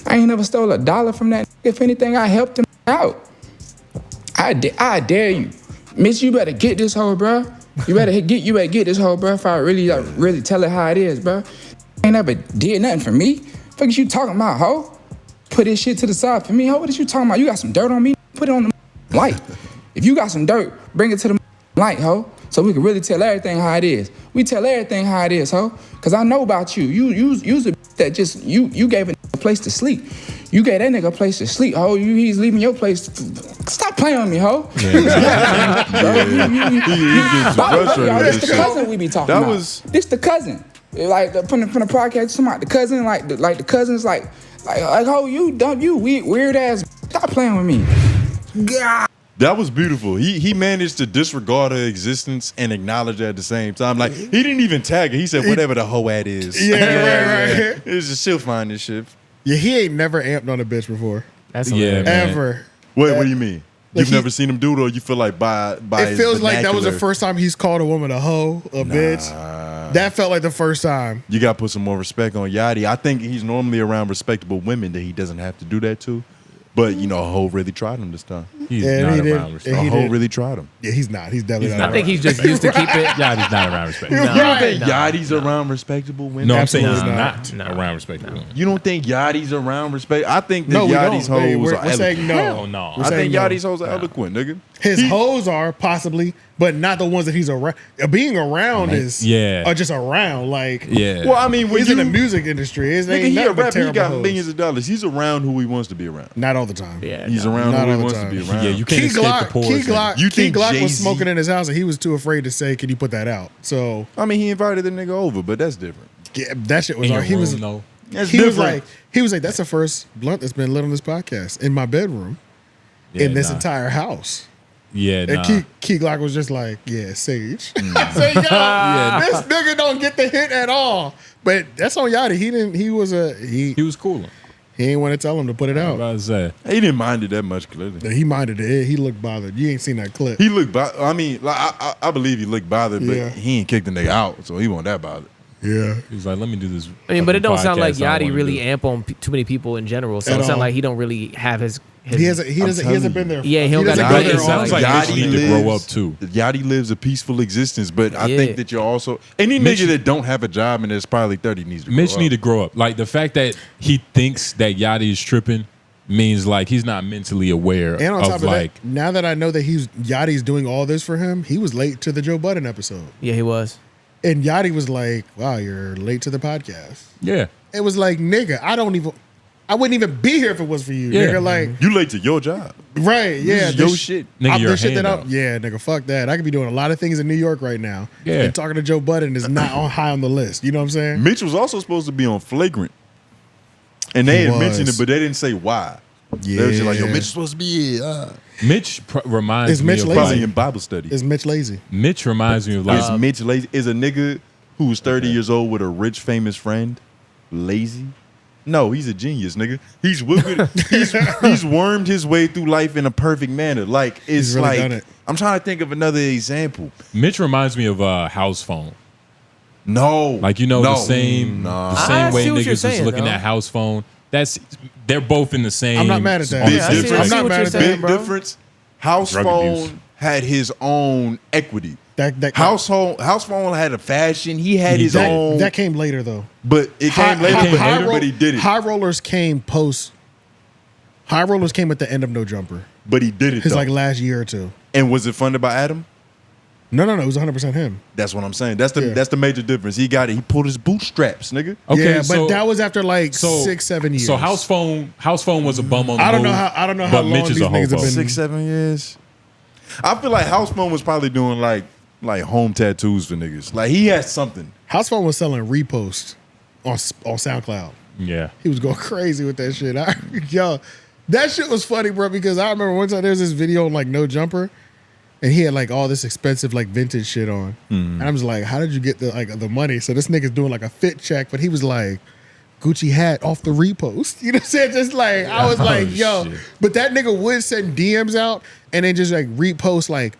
I ain't never stole $1 from that. If anything, I helped him out. I dare you. Mitch, you better get this hoe, bro. You better get this hoe, bro. If I really tell it how it is, bro. Ain't never did nothing for me. Fuck is you talking about, ho? Put this shit to the side for me, ho. What is you talking about? You got some dirt on me? Put it on the light. If you got some dirt, bring it to the light, ho. So we can really tell everything how it is. We tell everything how it is, ho. Cause I know about you. You a that just you gave a place to sleep. You gave that nigga a place to sleep. Oh, he's leaving your place. Stop playing with me, ho. This the cousin we be talking about. This the cousin. Like from the podcast, the cousin, like the cousins, like oh, you dumb, you weird ass. Stop playing with me. God. That was beautiful. He managed to disregard her existence and acknowledge her at the same time. Like, he didn't even tag her. He said, whatever the hoe at is. Yeah, right. It's just, she'll find this shit. Yeah, he ain't never amped on a bitch before. That's ever. What do you mean? You've never seen him do it, or you feel like by it feels like that was the first time he's called a woman a hoe, a bitch. That felt like the first time. You got to put some more respect on Yachty. I think he's normally around respectable women that he doesn't have to do that to. But, a hoe really tried him this time. He's not around respect. A hoe really tried him. Yeah, he's not. He's definitely not. I think he's just used to keep it. Yachty's not around respect. You don't think Yachty's around respectable women? No, I'm saying he's not around respectable women. You don't think Yachty's around respect? I think that Yachty's hoes are eloquent. We're saying no. Hell no. I think Yachty's hoes are eloquent, nigga. His hoes are possibly, but not the ones that he's around. Being around is or just around. Like Well, I mean, when he's in the music industry. Nigga, he a rapper. He got millions of dollars. He's around who he wants to be around. Not all the time. Yeah, he's around who he wants to be around. Yeah, you can't escape the pores. Key Glock was smoking in his house, and he was too afraid to say, "Can you put that out?" So I mean, he invited the nigga over, but that's different. Yeah, that shit was. In your He was. room, though. He was like, that's the first blunt that's been lit on this podcast in my bedroom, in this entire house. Yeah, and Key Glock was just like, yeah, Sage. I said, yo, this nigga don't get the hit at all. But that's on Yachty. He was cooling. He ain't want to tell him to put it out. I was about to say. He didn't mind it that much, clearly. He minded it. He looked bothered. You ain't seen that clip. He looked bothered. I mean, I believe he looked bothered, but he ain't kicked the nigga out, so he wasn't that bothered. Yeah. He's like, let me do this. I mean, but it don't sound like Yachty really amp on too many people in general. So it sounds like he don't really have his he hasn't been there. Yeah, he don't got to go there. It sounds like Yachty need to grow up too. Yachty lives a peaceful existence, but I think that you're also any nigga that don't have a job and is probably 30 needs to grow up. Mitch need to grow up. Like the fact that he thinks that Yachty is tripping means like he's not mentally aware And on top of of like that, now that I know that Yachty's doing all this for him, he was late to the Joe Budden episode. Yeah, he was. And Yachty was like, wow, you're late to the podcast. Yeah. It was like, nigga, I wouldn't even be here if it was for you. Yeah. Nigga, like you late to your job. Right, yeah. This is your shit. Nigga, your shit that handout. yeah, nigga, fuck that. I could be doing a lot of things in New York right now. Yeah. And talking to Joe Budden is not high on the list. You know what I'm saying? Mitch was also supposed to be on Flagrant. And they had mentioned it, but they didn't say why. Yeah. They were just like, yo, Mitch is supposed to be here. Mitch reminds Is me Mitch of lazy? Probably in Bible study. Is Mitch lazy? Mitch reminds me of like Is Mitch lazy? Is a nigga who's 30 years old with a rich, famous friend lazy? No, he's a genius, nigga. He's wormed his way through life in a perfect manner. Like it's really like done it. I'm trying to think of another example. Mitch reminds me of House Phone. No, Like the same I way see what you're niggas was saying, looking though. at House Phone. They're both in the same. I'm not mad at that. on the Big same- difference. I'm not mad at that. Big difference. House Drug Phone abuse. had his own equity. That House Phone had a fashion. He had his own. That came later though. But it came later. But he did it. High Rollers came post. High Rollers came at the end of No Jumper. But he did it. His though. like last year or two. And was it funded by Adam? No. It was 100% him. That's what I'm saying. That's the major difference. He got it. He pulled his bootstraps, nigga. Okay, yeah, so- but that was after like so 6-7 years. So House Phone was a bum on the I don't know move, how but long Mitch is these a niggas have hobo. been. 6-7 years. I feel like House Phone was probably doing like home tattoos for niggas. Like he had something. House Phone was selling reposts on SoundCloud. Yeah. He was going crazy with that shit. Yo, that shit was funny, bro, because I remember one time there was this video on like No Jumper, and he had like all this expensive like vintage shit on. And I was like, how did you get the money? So this nigga's doing like a fit check, but he was like, Gucci hat off the repost. You know what I'm saying? Just like, I was like, yo. Shit. But that nigga would send DMs out and then just like repost like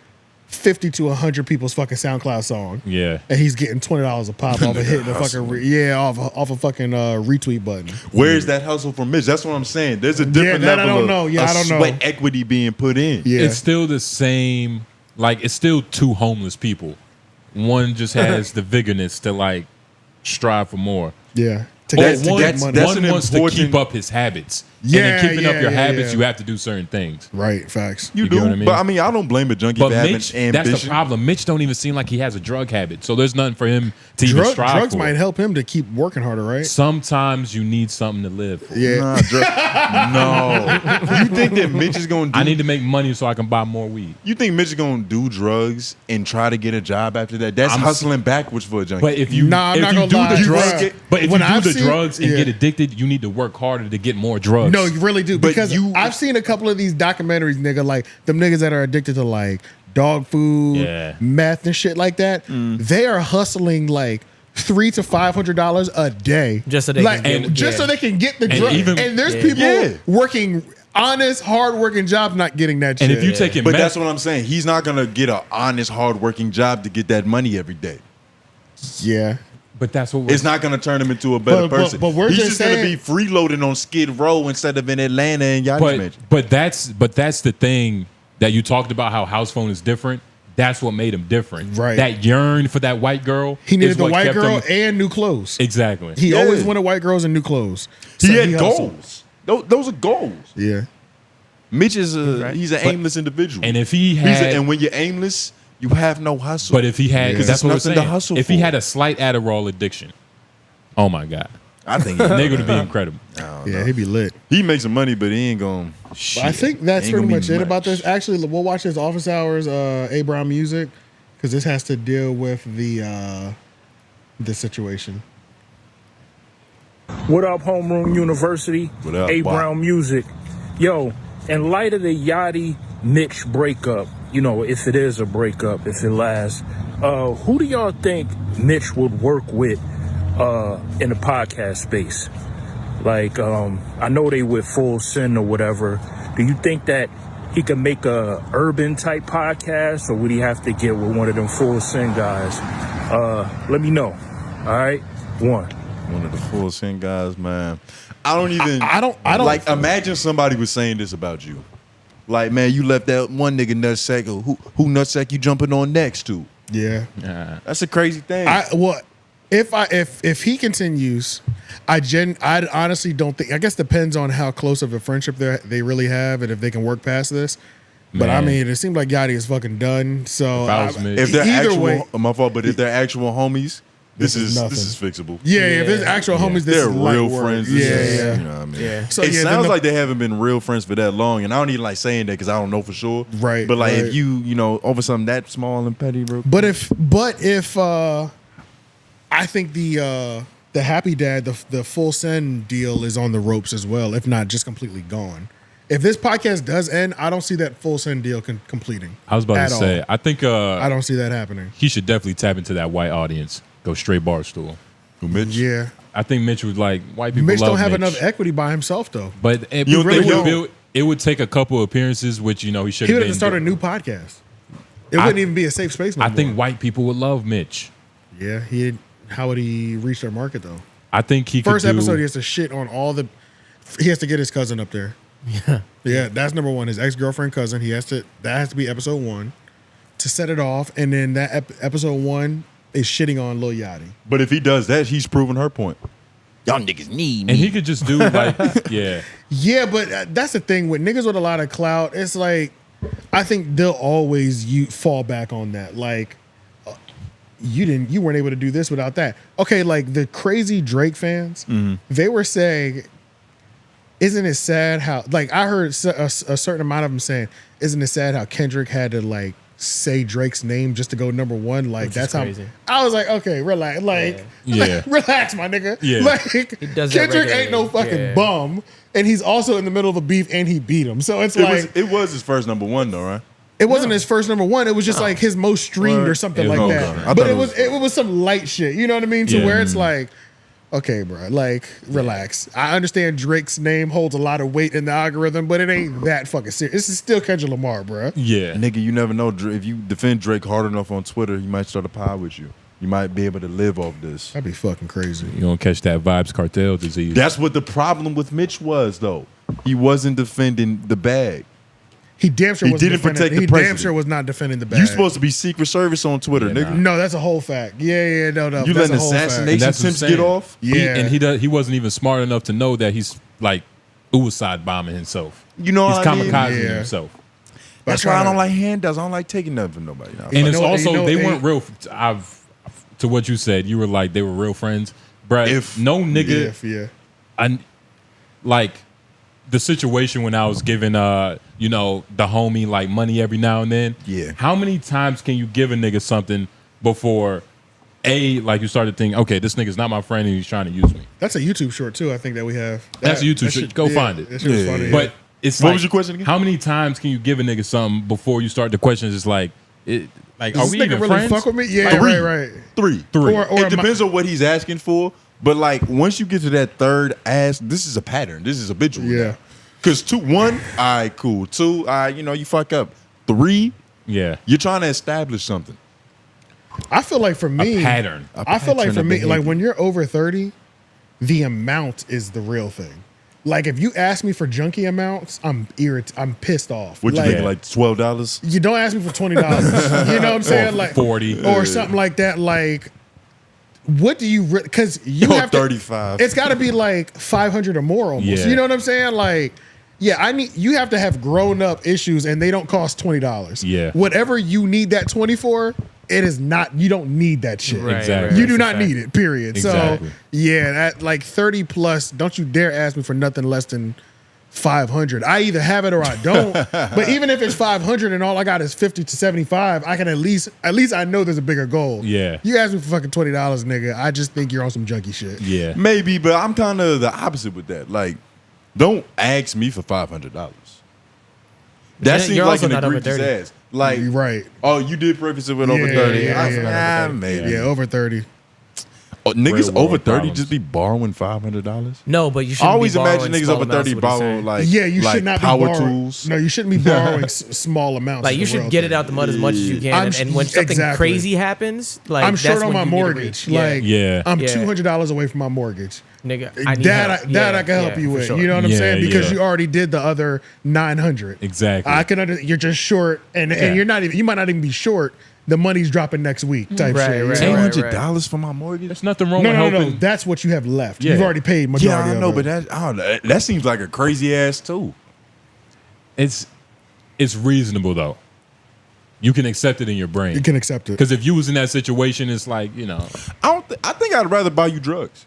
50 to 100 people's fucking SoundCloud song. Yeah. And he's getting $20 a pop off of hitting the fucking off a fucking retweet button. Where's that hustle from Mitch? That's what I'm saying. There's a different that I level don't know. Yeah, of I don't know. sweat equity being put in. Yeah. It's still the same. Like it's still two homeless people. One just has the vigorness to like strive for more. Yeah. to Or get money. one wants to keep up his habits. Yeah, and in keeping up your habits, yeah. you have to do certain things. Right, facts. You You do, get what I mean? but I mean, I don't blame a junkie But for having Mitch, ambition. that's the problem. Mitch don't even seem like he has a drug habit, so there's nothing for him to even strive Drugs for. might help him to keep working harder, right? Sometimes you need something to live for. Yeah. No. You think that Mitch is going to do... I need to make money so I can buy more weed. You think Mitch is going to do drugs and try to get a job after that? That's hustling backwards for a junkie. But if you, Nah, I'm if not you gonna do lie. the drugs, Bruh. but if When you do I've the seen- drugs and yeah. get addicted, you need to work harder to get more drugs. No, you really do. But Because I've seen a couple of these documentaries, nigga, like them niggas that are addicted to like dog food, Yeah. meth and shit like that. They are hustling like $300 to $500 a day, Just so they like, can get- just yeah. so they can get the And drug. even- and there's yeah. people Yeah. working honest, hard-working jobs, not getting that and shit. if you take it, But that's what I'm saying. He's not going to get an honest, hard-working job to get that money every day. yeah. but that's what we're, It's not going to turn him into a better But person. we're He's just just going to saying- be freeloading on Skid Row instead of in Atlanta and Yachty mentioned. but that's the thing that you talked about, how House Phone is different. That's what made him different. Right. That yearn for that white girl. He needed is the what white kept girl him- and new clothes. Exactly. He Yeah. always wanted white girls and new clothes. So He had hustled. goals. Those are goals. Yeah. Mitch is Right. he's an aimless individual. And if he had, and when you're aimless, you have no hustle. but if he had, Because that's there's what we're nothing saying. to hustle If he for. had a slight Adderall addiction, oh my god, I think nigga would be incredible. Yeah, he'd be lit. he makes some money, but he ain't going. But I think that's Ain't pretty gonna much be it about much. this. Actually, we'll watch this Office Hours A Brown Music because this has to deal with the situation. What up, Homeroom University? What up, A Bob? Brown Music. Yo, in light of the Yachty Mitch breakup, you know, if it is a breakup, if it lasts, who do y'all think Mitch would work with in the podcast space? Like, I know they with Full Sin or whatever. Do you think that he could make a urban type podcast, or would he have to get with one of them Full Sin guys? Let me know. All right, one of the Full Sin guys, man. I don't even. I don't like. Imagine somebody was saying this about you. Like, man, you left that one nigga nutsack. Who nutsack you jumping on next to? Yeah, that's a crazy thing. If he continues, I honestly don't think. I guess depends on how close of a friendship they really have, and if they can work past this. But I Man. mean, it seems like Yachty is fucking done. So if they're either actual, way, my fault. But if they're actual homies, this is nothing. fixable. Yeah, if it's actual homies, this they're is light real work. friends. Yeah, This is, yeah. You know what I mean? Yeah. So it yeah, sounds then like they haven't been real friends for that long, and I don't even like saying that because I don't know for sure. Right. But like, right. if you know over something that small and petty, bro. But if I think the Happy Dad, the Full Send deal is on the ropes as well, if not just completely gone. If this podcast does end, I don't see that Full Send deal completing. I was about at to say, all. I think I don't see that happening. he should definitely tap into that white audience. Go straight Barstool. Who, Mitch? Yeah. I think Mitch would like white people. Mitch love don't have Mitch. enough equity by himself though. But it, You really it would don't. build- it would take a couple appearances, which you know he should He have would been. have to start a new podcast. It wouldn't even be a safe space no I more. think white people would love Mitch. Yeah, how would he reach their market though? I think he First could do, episode, he has to shit on all the. He has to get his cousin up there. Yeah, that's number one. His ex-girlfriend cousin. That has to be episode 1 to set it off, and then that episode 1 is shitting on Lil Yachty. But if he does that, he's proven her point. Y'all niggas need me. and he could just do like yeah. Yeah, but that's the thing with niggas with a lot of clout. It's like I think they'll always fall back on that. Like you weren't able to do this without that. Okay, like the crazy Drake fans, they were saying, "Isn't it sad how?" Like I heard a certain amount of them saying, "Isn't it sad how Kendrick had to like say Drake's name just to go number 1?" Like Which that's is crazy. how I was like, okay, relax, like, Yeah. relax, my nigga. Yeah. Like He does that Kendrick ain't no regularly. fucking Yeah. bum, and he's also in the middle of a beef, and he beat him. So it's like It was his first number 1 though, right? it wasn't his first number 1. It was just like his most streamed or something It was like okay. that. I But thought it was some light shit. You know what I mean? To Yeah. where it's like, okay, bro, like relax. I understand Drake's name holds a lot of weight in the algorithm, but it ain't that fucking serious. This is still Kendrick Lamar, bro. Yeah. Nigga, you never know. If you defend Drake hard enough on Twitter, he might start a pod with you. You might be able to live off this. That'd be fucking crazy. You gonna catch that vibes cartel disease. That's what the problem with Mitch was, though. He wasn't defending the bag. He damn sure He wasn't didn't defending. protect the He damn president. sure was not defending the bag. You supposed to be Secret Service on Twitter, nigga. No, that's a whole fact. Yeah, no. You that's letting a whole fact. assassination That's what I'm attempts get saying. off? Yeah. He wasn't even smart enough to know that he's like suicide bombing himself. You know he's what I mean? kamikazing Yeah. himself. That's why I don't like handouts. I don't like taking nothing from nobody. And it's know- also you know, they they- weren't real. To what you said, you were like they were real friends, bruh. No nigga. Yeah. Like the situation when I was giving the homie like money every now and then. Yeah. How many times can you give a nigga something before like you started thinking, okay, this nigga's not my friend and he's trying to use me? That's a YouTube short too. I think that we have. That's a YouTube that shit. Go find it. That shit was funny. But it's What like, was your question again? How many times can you give a nigga something before you start the questions? It's like, Does are this we nigga even really friends? fuck with me? Yeah, right. Three. Or It depends on what he's asking for. But like once you get to that third ask, this is a pattern. This is habitual. Yeah. Because 1, all right, cool. 2, you fuck up. 3, Yeah. you're trying to establish something. I feel like for me, pattern. I feel like pattern for of me, behavior. like when you're over 30, the amount is the real thing. Like if you ask me for junkie amounts, I'm pissed off. What you like, think, like $12? You don't ask me for $20. You know what I'm saying? Or Like 40. or something like that. Like, what do you? Because you Or have to, 35. It's got to be like 500 or more almost. Yeah. You know what I'm saying? Like, yeah, you have to have grown up issues, and they don't cost $20. Yeah. Whatever you need that 20 for, it is not. You don't need that shit. Right, Exactly. right, You do that's not a fact. need it. Period. Exactly. So yeah, that like 30 plus. Don't you dare ask me for nothing less than 500. I either have it or I don't. But even if it's 500 and all I got is 50 to 75, I can at least I know there's a bigger goal. Yeah. You ask me for fucking $20, nigga. I just think you're on some junkie shit. Yeah. Maybe, but I'm kind of the opposite with that. Like, don't ask me for $500. That You're seems like also an not over egregious 30. ass. Like, You're right. oh, you did preface it with over 30. yeah, I was yeah. like, Not over 30. maybe. Yeah, over 30. Oh, niggas Real world over 30 problems. just be borrowing $500? No, but you I shouldn't always be imagine borrowing niggas small over amounts, 30 is what he's borrow saying. like, Yeah, you like should not power be borrowing. tools. No, you shouldn't be borrowing small amounts. Like is you the should real get thing. it out the mud as much as you can, I'm- and when something exactly. crazy happens, like I'm short that's on when my you need to mortgage. reach. Like, Yeah. I'm Yeah. $200 away from my mortgage. nigga, I need That help. I can help you for with. sure. You know what I'm Yeah, saying? Because yeah. you already did the other 900. Exactly. I can. You're just short, and you're not even. You might not even be short. The money's dropping next week. Type Right, shit. right, You know? right. $800 for my mortgage? There's nothing wrong No, with no, helping. no. That's what you have left. Yeah. You've already paid majority. Yeah, I know, of but it. I don't know. That seems like a crazy ass too. It's reasonable though. You can accept it in your brain. You can accept it. Because if you was in that situation, it's like, I think I'd rather buy you drugs.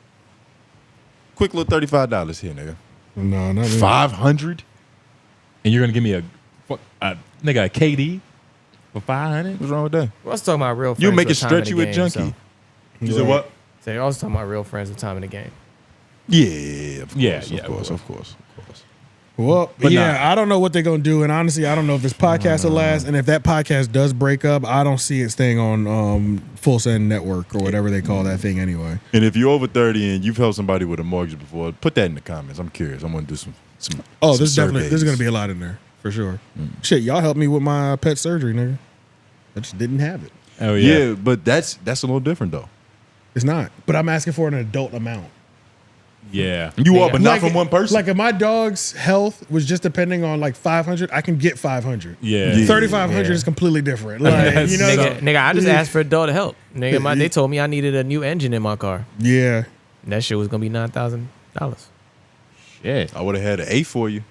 Quick little $35 here, nigga. No, not really. 500? and you're gonna give me a nigga a KD for 500? What's wrong with that? We're also talking about real friends. You make it with time in stretchy the with game, junkie. So. You said what? So you're also talking about real friends with time in the game. Yeah, of Yeah, course, yeah, of course, well. of course. Well, But yeah, nah. I don't know what they're gonna do, and honestly, I don't know if this podcast will last. And if that podcast does break up, I don't see it staying on Full Send Network or whatever they call that thing anyway. And if you're over 30 and you've helped somebody with a mortgage before, put that in the comments. I'm curious. I'm gonna do some. Oh, some there's definitely surveys. gonna be a lot in there for sure. Shit, y'all helped me with my pet surgery, nigga. I just didn't have it. Oh yeah. Yeah, but that's a little different though. It's not, but I'm asking for an adult amount. Yeah. You are, Yeah. but not from one person. Like if my dog's health was just depending on like 500, I can get 500. Yeah. 3,500 Yeah. is completely different. Like, Yes. you know, Nigga, I just asked for adult help. Nigga, they told me I needed a new engine in my car. yeah. And that shit was gonna be $9,000. Shit. I would have had an 8 for you.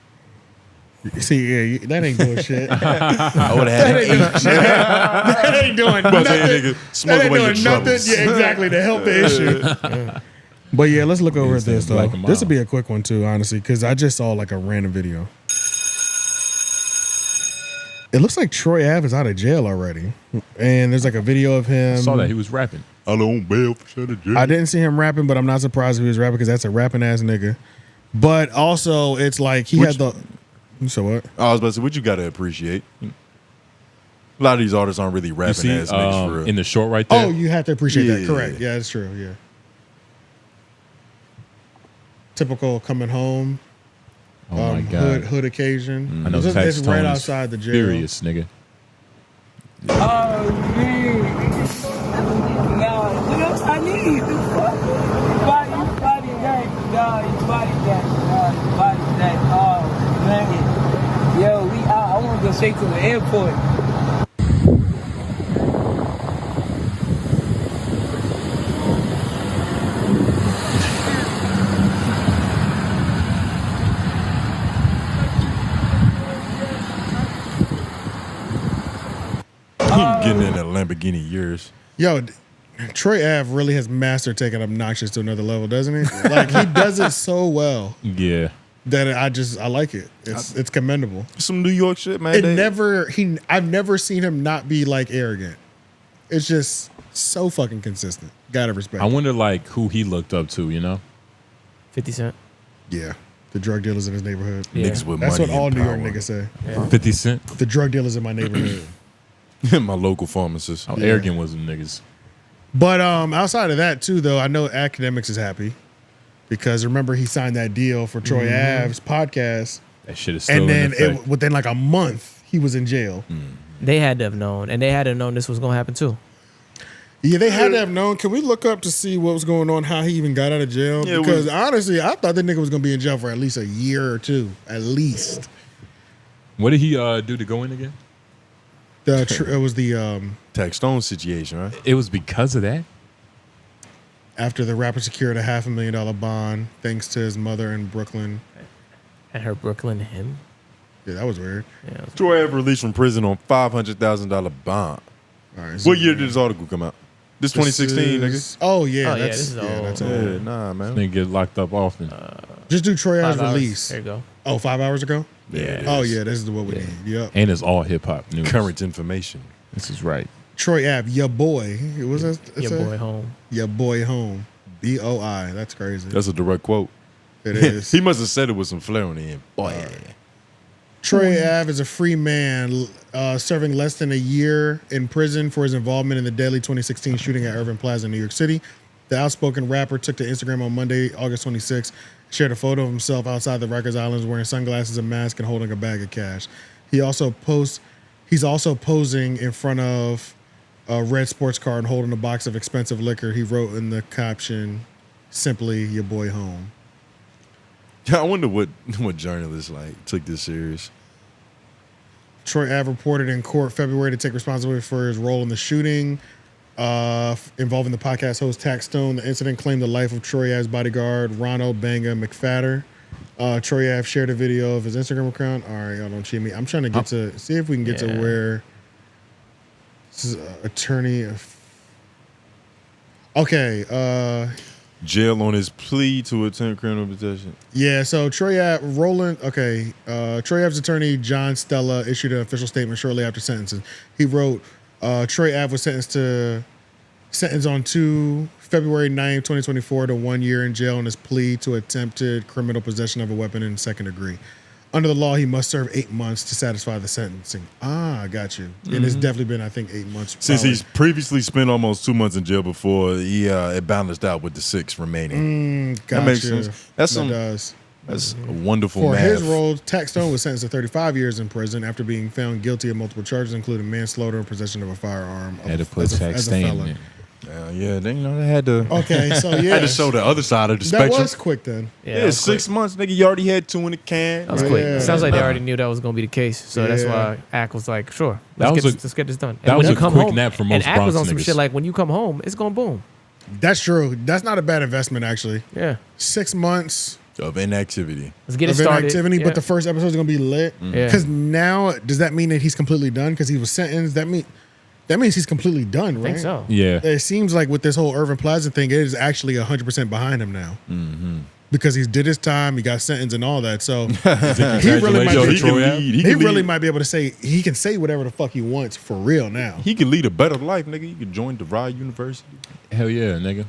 See, yeah, that ain't doing shit. I would have had an 8. That ain't doing But nothing. saying, nigga, smoke That ain't away your doing nothing. troubles. Yeah, exactly. To help the issue. But yeah, let's look over at this though. Black and This would mild. be a quick one too, honestly, because I just saw like a random video. It looks like Troy Ave is out of jail already, and there's like a video of him. I saw that he was rapping. I don't bail for shut of jail. I didn't see him rapping, but I'm not surprised if he was rapping because that's a rapping ass nigga. But also, it's like he had the. So what? I was about to say, what you gotta appreciate. A lot of these artists aren't really You rapping see ass niggas for real. in the short right there? Oh, you have to appreciate that. Yeah. Correct. Yeah, that's true. Yeah. Typical coming home. Oh my god. Hood occasion. I know It's, Tex it's right Tone is outside the jail. Furious, nigga. Oh, man. Nah, you know what I need? Body that, dog. Body that. Oh, man. Yo, I want to go straight to the airport. Getting in a Lamborghini years. Yo, Troy Ave really has mastered taking obnoxious to another level, doesn't he? Like he does it so well. Yeah. That I like it. It's commendable. Some New York shit, man. I've never seen him not be like arrogant. It's just so fucking consistent. Gotta respect. I wonder like who he looked up to, you know? 50 Cent. Yeah. The drug dealers in his neighborhood. Yeah. Niggas with That's money what all and New York power. niggas say. Yeah. 50 Cent. The drug dealers in my neighborhood. My local pharmacist. How arrogant was them niggas? But outside of that too, though, I know Akademiks is happy because remember he signed that deal for Troy Ave's podcast. That shit is still and then in effect. within like a month he was in jail. They had to have known, and they had to have known this was gonna happen too. Yeah, they had to have known. Can we look up to see what was going on, how he even got out of jail? Yeah, because honestly, I thought that nigga was gonna be in jail for at least a year or two, at least. What did he do to go in again? It was the Tax Stone situation, right? It was because of that? After the rapper secured a $500,000 bond thanks to his mother in Brooklyn. And her Brooklyn him? Yeah, that was weird. Yeah, Troy Ave released from prison on $500,000 bond. All right, What year did this article come out? This 2016, nigga. Oh yeah, this is old. that's Yeah, old. nah, man. Nigga get locked up often. Just do Troy Ave's 5 hours. release. There you go. Oh, 5 hours ago? Yeah. Oh yeah, this is what we need. Yep. And it's all hip hop news. Current information. This is right. Troy Ave, your boy. Was that Your boy home. Your boy home. BOI. That's crazy. That's a direct quote. It is. He must have said it with some flair on the end. Boy. Troy Ave is a free man serving less than a year in prison for his involvement in the deadly 2016 shooting at Irving Plaza in New York City. The outspoken rapper took to Instagram on Monday, August 26th, shared a photo of himself outside the Rikers Islands wearing sunglasses, a mask, and holding a bag of cash. He's also posing in front of a red sports car and holding a box of expensive liquor. He wrote in the caption, simply, your boy home. Yeah, I wonder what journalists like took this serious. Troy Ave reported in court February to take responsibility for his role in the shooting involving the podcast host Tax Stone. The incident claimed the life of Troy Ave's bodyguard, Ronald Banga McFatter. Troy Ave shared a video of his Instagram account. All right, y'all don't cheat me. I'm trying to get to, see if we can get to where this is attorney. Okay. Jail on his plea to attend criminal possession. Yeah, so Troy Ave, Troy Ave's attorney, John Stella, issued an official statement shortly after sentencing. He wrote, Troy Ave was sentenced on February 9, 2024 to 1 year in jail on his plea to attempted criminal possession of a weapon in second degree. Under the law, he must serve 8 months to satisfy the sentencing. I got you. And it's definitely been, I think, 8 months. Since probably. he's previously spent almost 2 months in jail before, it balanced out with the 6 remaining. Gotcha. That makes sense. That's does. That's a wonderful For math. his role, Tax Stone was sentenced to 35 years in prison after being found guilty of multiple charges, including manslaughter and possession of a firearm. Had to put Tax Stone in. Yeah, they had to. Okay, so yeah, had to show the other side of the that spectrum. was quick then. Yeah, 6 months, nigga. You already had 2 in the can. That was quick. Yeah. It sounds like they already knew that was going to be the case. So that's Yeah. why Ak was like, sure, That was let's get this done. that And was when a you come quick home, nap for and most Ak was Bronx on some niggas. shit like, when you come home, it's going boom. That's true. That's not a bad investment, actually. Yeah. 6 months Of inactivity. Let's get it of started. inactivity, Yeah. but the first episode is going to be lit. Yeah. Because now, does that mean that he's completely done? Because he was sentenced. That means he's completely done, right? I think so. Yeah. It seems like with this whole Irving Plaza thing, it is actually 100% behind him now. Because he did his time, he got sentenced and all that. So he really might Congratulations be, to Troy Ave. he really might be able to say, he can say whatever the fuck he wants for real now. He could lead a better life, nigga. You could join DeVry University. Hell yeah, nigga.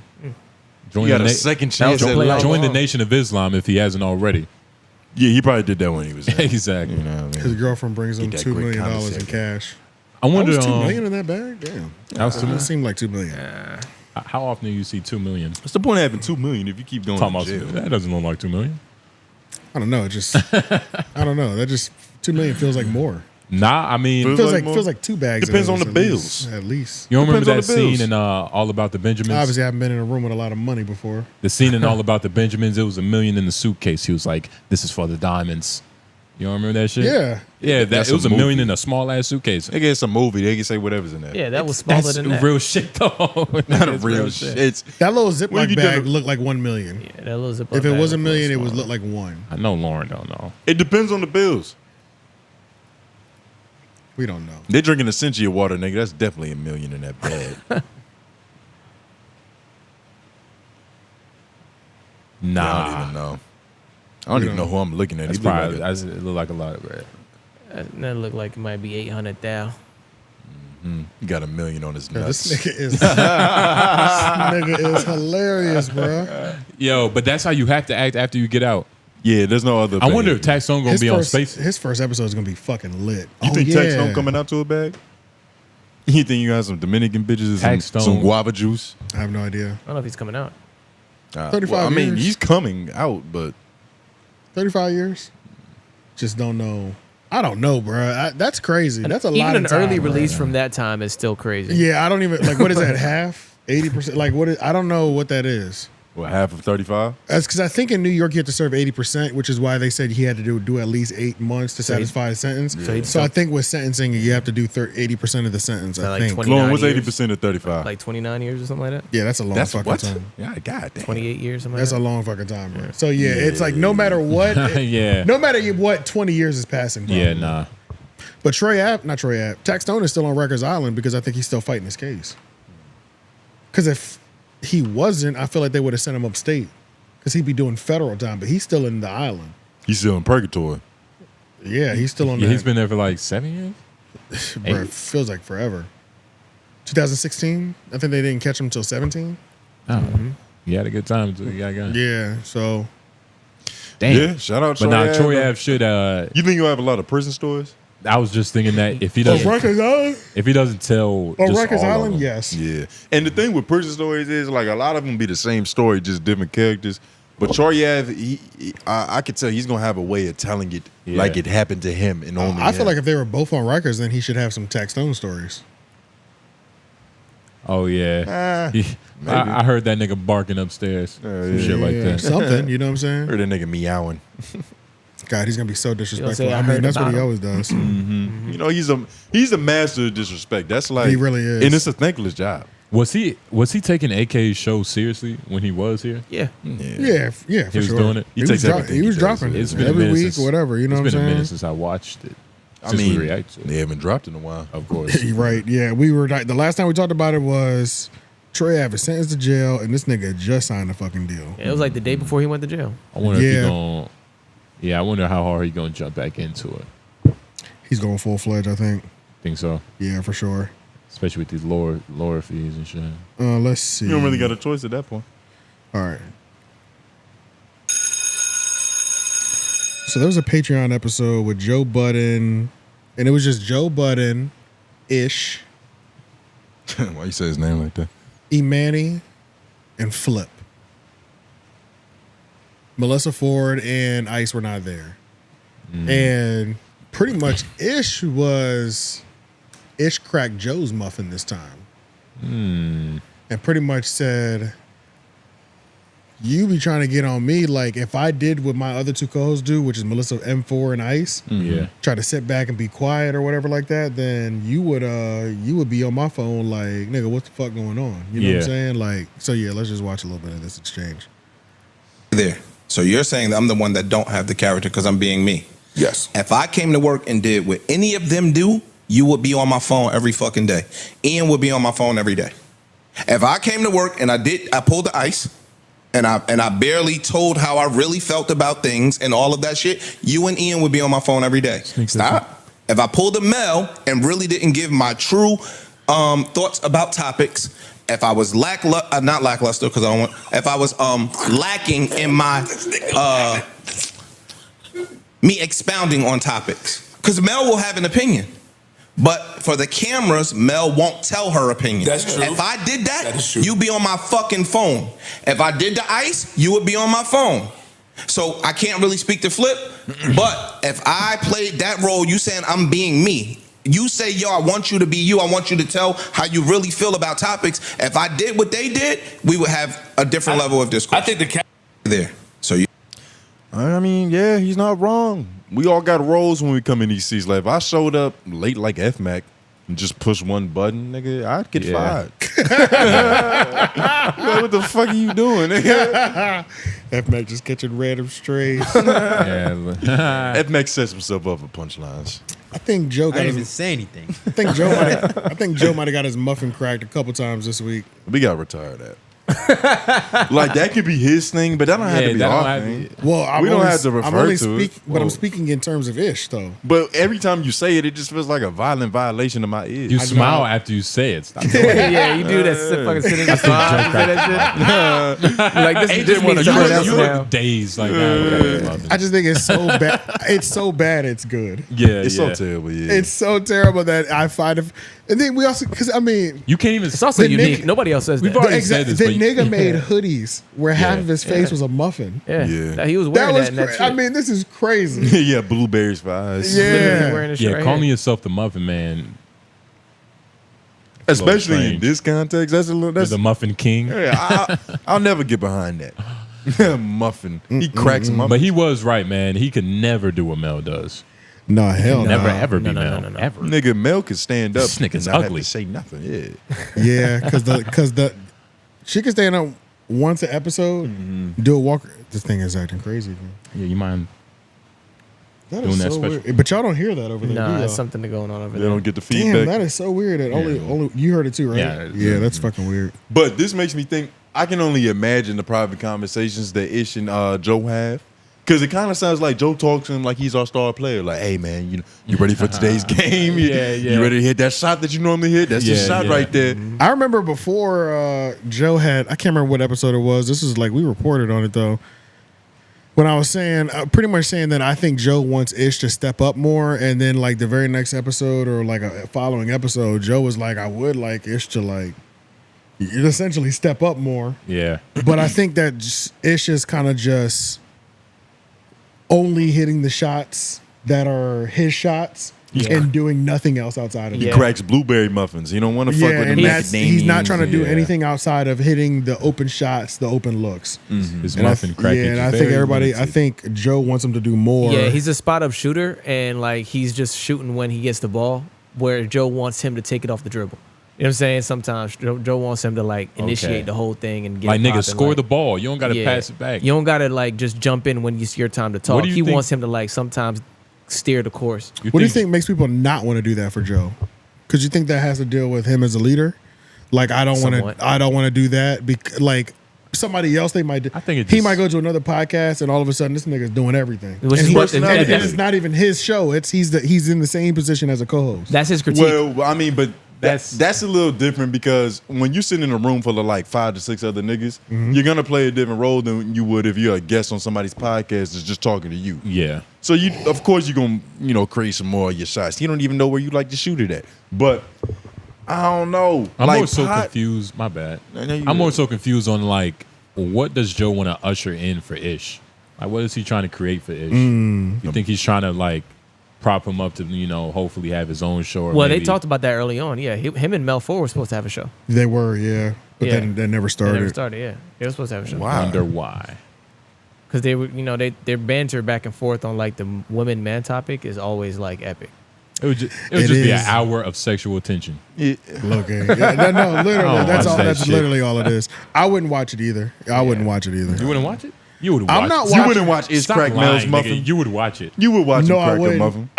You got a second chance at life. Join the Nation of Islam if he hasn't already. Yeah, he probably did that when he was in. Exactly. You know what I mean? His girlfriend brings him Get that $2 great million in conversation. cash. I wonder. That was $2 million in that bag? Damn. That was $2 million? It seemed like $2 million. How often do you see 2 million? What's the point of having 2 million if you keep going Talking to about jail? that doesn't look like 2 million. I don't know. It just, I don't know. That just, $2 million feels like more. Nah, I mean, It feels like 2 bags. Depends of on the those bills. At least. you don't remember that Depends on the bills. scene in All About the Benjamins? Obviously, I haven't been in a room with a lot of money before. The scene in All About the Benjamins, it was $1 million in the suitcase. He was like, "This is for the diamonds." You don't remember that shit? Yeah. Yeah, That's it was a $1 million movie. in a small ass suitcase. They get some movie. They can say whatever's in there. Yeah, that was smaller That's than that. real shit though. Not a real shit. It's That little What have Ziploc you bag done? looked like 1 million. Yeah, that little Ziploc If it bag was a was million, it small. would look like 1. I know Lauren don't know. It depends on the bills. We don't know. They're drinking Essentia water, nigga. That's definitely $1 million in that bag. Nah, I don't even know. I don't even know who I'm looking at. That's He look probably, like it look like a lot of bread. That looked like it might be 800,000. he got $1 million on his Yo, nuts. this nigga is this nigga is hilarious, bro. Yo, but that's how you have to act after you get out. Yeah, there's no other. I wonder if Tax Stone gonna be on Space. His first episode is gonna be fucking lit. You think Tax Stone coming out to a bag? You think you got some Dominican bitches and Tax some Stone. guava juice? I have no idea. I don't know if he's coming out. 35 I mean, years. he's coming out, but 35 years. Just don't know. I don't know, bro. That's crazy. That's a lot. Even of an time, early bro. release from that time is still crazy. Yeah, I don't even like. What is that? Half? 80%? Like what? I don't know what that is. what, half of 35? That's because I think in New York you have to serve 80%, which is why they said he had to do at least 8 months to So he- satisfy the sentence. so So, he- I think with sentencing you have to do 80% of the sentence. I like think. 20 Lauren, what's 29 80% of 35? Like 29 years or something like that? Yeah, that's a long That's fucking what? time. Yeah, goddamn. 28 years, something That's like a that? long fucking time, bro. So yeah, it's like no matter what, Yeah. no matter what, 20 years is passing. Probably. Yeah, nah. But Tax Stone is still on Rikers Island because I think he's still fighting his case. Because if he wasn't, I feel like they would have sent him upstate because he'd be doing federal time, but he's still in the island. He's still in purgatory. Yeah, he's still on. Yeah, that. he's been there for like 7 years. Bro, it feels like forever. 2016, I think they didn't catch him until 17. Oh, he had a good time until he got gone. Yeah, so Damn. Yeah, shout out But Troy now Ave, Troy bro. Ave should. You think you'll have a lot of prison stories? I was just thinking that if he on doesn't, Rikers Island, if he doesn't tell, on just Rikers all of Island, them. yes. Yeah. And the thing with prison stories is like a lot of them be the same story, just different characters. But Troy Ave, I could tell he's gonna have a way of telling it like it happened to him and only. I feel him. like if they were both on Rikers, then he should have some Tax Stone stories. Oh yeah, maybe. I heard that nigga barking upstairs, some shit like that. Something, you know what I'm saying? Heard that nigga meowing. God, he's gonna be so disrespectful. say I I mean, heard that's what about he him. always does. You know, he's a master of disrespect. That's like He really is. and it's a thankless job. Was he taking AK's show seriously when he was here? Yeah. Yeah, for He was sure. doing it? He takes everything He was he does. dropping It's it been a every minute week, since- whatever. You know what I'm It's been a saying? minute since I watched it. I Since we mean, reacted to it. they haven't dropped in a while. Of course. You're right. Yeah, we were the last time we talked about it was Troy Ave sentenced to jail, and this nigga just signed a fucking deal. Yeah, it was like the day before he went to jail. I wonder if he Yeah. going. Yeah, I wonder how hard he gonna jump back into it. He's going full fledged, I think. Think so? Yeah, for sure. Especially with these lower fees and shit. Let's see. You don't really got a choice at that point. All right. So there was a Patreon episode with Joe Budden, and it was just Joe Budden, Ish, Why you say his name like that? 𝙼𝙾𝚃, and Flip. Melissa Ford and Ice were not there. And pretty much Ish cracked Joe's muffin this time. And pretty much said, you be trying to get on me like if I did what my other two co-hosts do, which is Melissa M4 and Ice, Yeah. try to sit back and be quiet or whatever like that, then you would be on my phone like, nigga, what the fuck going on? You know what I'm Yeah. saying? Like, so yeah, let's just watch a little bit of this exchange. There. So you're saying that I'm the one that don't have the character because I'm being me. Yes. If I came to work and did what any of them do, you would be on my phone every fucking day. Ian would be on my phone every day. If I came to work and I pulled the ice and I barely told how I really felt about things and all of that shit, you and Ian would be on my phone every day. Stop. If I pulled a Mel and really didn't give my true thoughts about topics, if I was not lackluster because I don't want, if I was lacking in my me expounding on topics, because Mel will have an opinion, but for the cameras, Mel won't tell her opinion. That's true. If I did that, That is true. you'd be on my fucking phone. If I did the ice, you would be on my phone. So I can't really speak to Flip, but if I played that role, you saying I'm being me. You say, yo, I want you to be you. I want you to tell how you really feel about topics. If I did what they did, we would have a different level of discourse. I think the there. So you. I mean, yeah, Yeah, he's not wrong. We all got roles when we come in these seats. Like if I showed up late like 𝐹�MAC and just push one button, nigga, I'd get fired. Like, what the fuck are you doing, nigga? 𝐹�MAC just catching random strays. 𝐹�MAC sets himself up for punchlines. I think Joe got I didn't his, even say anything. I think Joe might have got his muffin cracked a couple times this week. We got to retire that. Like that could be his thing, but that don't have to be our thing. Well, we don't have to refer to it. But I'm speaking in terms of Ish, though. But every time you say it, it just feels like a violent violation of my ears. You smile after you say it. Stop doing it. Yeah, you do that fucking sitting in smile. You say that shit. Like this means something else You now. look dazed like that. I just think it's so bad. It's so bad. It's good. Yeah, It's so terrible. Yeah, It's so terrible that I find it. And then we also, because I mean, You can't even. It's also The unique. nigga- Nobody else says that. We've already said this. the but- nigga made hoodies where half of his face Yeah. was a muffin. Yeah. Yeah. He was That wearing that, was in that cra- shit. I mean, this is crazy. yeah, blueberries for eyes. Yeah. Literally wearing this shit Yeah, right calling here. yourself the Muffin Man, Especially in strange. this context, that's a little. That's the Muffin King. yeah, I'll never get behind that. Muffin. He cracks muffin. But he was right, man. He could never do what Mel does. No, hell Never no. ever be No, Mel. no. Ever. Nigga, Mel could stand up. This nigga's and not ugly. Have to say nothing. Yeah. Yeah, because she can stand up once an episode, do a walk. This thing is acting crazy. Man. Yeah, you mind? That Doing is that so special. weird. But y'all don't hear that over there. Nah, do that's y'all? something going on over They there. don't get the Damn, feedback. that is so weird. That only you heard it too, right? Yeah, that's fucking weird. But this makes me think. I can only imagine the private conversations that Ish and Joe have. Because it kind of sounds like Joe talks to him like he's our star player. Like, hey, man, you ready for today's game? You ready to hit that shot that you normally hit? That's the shot right there. I remember before Joe had, I can't remember what episode it was. This is like, we reported on it though. When I was saying, pretty much saying that I think Joe wants Ish to step up more. And then like the very next episode or like a following episode, Joe was like, I would like Ish to like, essentially step up more. Yeah. But I think that Ish is kind of just only hitting the shots that are his shots and doing nothing else outside of He it. cracks blueberry muffins. He don't want to fuck with and the he's not trying to do Yeah. anything outside of hitting the open shots, the open looks. His And I muffin crack. Yeah, and I think everybody, I think Joe wants him to do more. Yeah, he's a spot up shooter, and like he's just shooting when he gets the ball, where Joe wants him to take it off the dribble. You know what I'm saying? Sometimes Joe wants him to like initiate the whole thing and get like it nigga popping, score like- the ball. You don't got to Yeah. pass it back. You don't gotta like just jump in when it's your time to talk. What do you He think- wants him to like sometimes steer the course. What do you think makes people not want to do that for Joe? Because you think that has to deal with him as a leader. Like I don't want Somewhat. to. I don't want to do that. Like somebody else, they might. I think he might go to another podcast, and all of a sudden, this nigga's doing everything. Which and is what- and and- it's not even his show. It's he's in the same position as a co-host. That's his critique. Well, I mean, but that's a little different because when you sit in a room full of like 5 to 6 other niggas, you're gonna play a different role than you would if you're a guest on somebody's podcast that's just talking to you. Yeah. So you, of course, you're gonna create some more of your shots. You don't even know where you like to shoot it at. But I don't know. I'm like more so confused. My bad. I'm more so confused on like what does Joe want to usher in for Ish? Like what is he trying to create for Ish? You think he's trying to like prop him up to hopefully have his own show? Or Well, maybe, they talked about that early on. Yeah, him and Mel 4 were supposed to have a show. They were, yeah, but Yeah. then that never started. They never started. Yeah, they were supposed to have a show. Wonder why? Because they were, their banter back and forth on like the women man topic is always like epic. It would just be an hour of sexual tension. Look, no, literally, don't that's watch all. that That's shit. literally all it is. I wouldn't watch it either. I wouldn't watch it either. You wouldn't watch it? You would watch I'm not it. watching. You wouldn't watch Ish Stop crack lying, Mel's nigga. muffin. You would watch it. You would watch No, him I crack a wouldn't. muffin.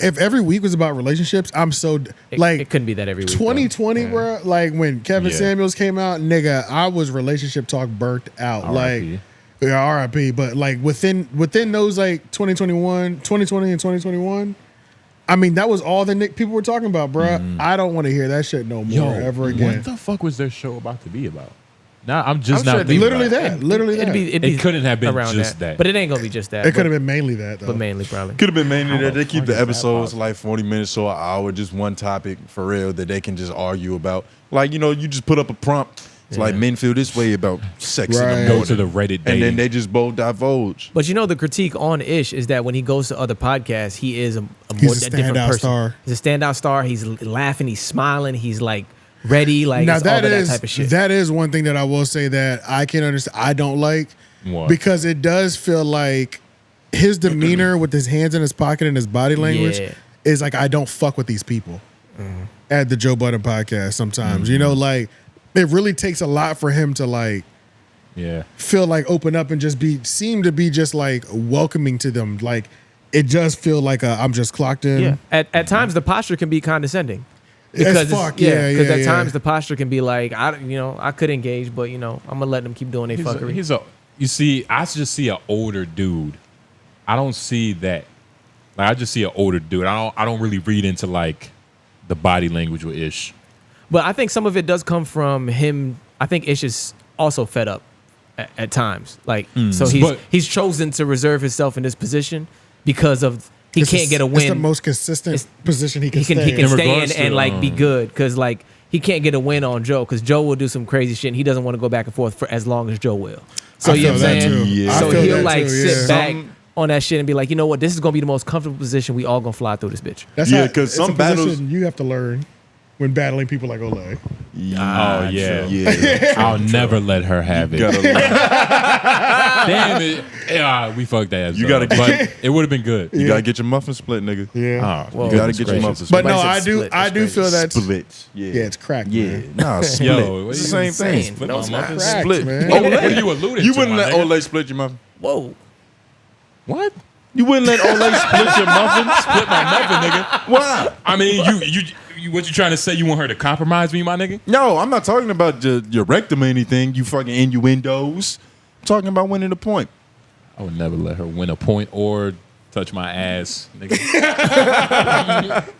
If every week was about relationships, I'm so like It couldn't be that every week. 2020, bro. Like when Kevin Yeah. Samuels came out, nigga, I was relationship talk burnt out. R.I.P. Like, yeah, R.I.P. But like within those like 2020 and 2021, I mean that was all the people were talking about, bro. I don't want to hear that shit no more ever again. What the fuck was their show about to be about? Now I'm just not sure thinking literally about that. Literally that. It'd be It couldn't have been around just that. But it ain't gonna be just that. It could have been mainly that though. but mainly probably. Could have been mainly that they the keep fuck the is that episodes possible? like 40 minutes or an hour, just one topic for real that they can just argue about. Like, you just put up a prompt. It's like men feel this way about sex in Right. the Go morning. to the Reddit and then dating. they just both divulge. But the critique on Ish is that when he goes to other podcasts, he is a He's a different standout person. star. He's a standout star. He's laughing. He's smiling. He's like ready. Like Now it's all that of is that type of shit. that is one thing that I will say that I can understand. I don't like What? because it does feel like his demeanor with his hands in his pocket and his body language is like, I don't fuck with these people at the Joe Budden podcast sometimes. You know, like it really takes a lot for him to like feel like open up and just seem to be just like welcoming to them. Like it does feel like I'm just clocked in. Yeah. At times the posture can be condescending. Because because at times the posture can be like, I could engage, but I'm gonna let them keep doing their fuckery. You see, I just see an older dude. I don't see that. Like I just see an older dude. I don't really read into like the body language with Ish. But I think some of it does come from him. I think Ish is also fed up at times. Like so he's chosen to reserve himself in this position because of he can't get a win. It's the most consistent position he can stay in. He can stay in and like be good because like he can't get a win on Joe because Joe will do some crazy shit and he doesn't want to go back and forth for as long as Joe will. So you know what I'm saying? Yeah. So he'll like sit back on that shit and be like, you know what, this is gonna be the most comfortable position. We all gonna fly through this bitch. That's because some battles you have to learn when battling people like Ole. I'll never let her have it. Damn it. Yeah, we fucked that. You gotta but it would have been good. You gotta get your muffin split, nigga. Yeah. You gotta get your muffin split. But no, I do feel that split. Yeah, it's cracked. Yeah. Man. Nah, split. Yo, it's the same thing. Split my muffin. Split. Man. What are you alluding to? You wouldn't let my nigga? Ole split your muffin. Whoa. What? You wouldn't let Ole split your muffin? Split my muffin, nigga. Why? I mean, you what you trying to say? You want her to compromise me, my nigga? No, I'm not talking about your rectum or anything. You fucking innuendos. I'm talking about winning the point. I would never let her win a point or touch my ass, nigga.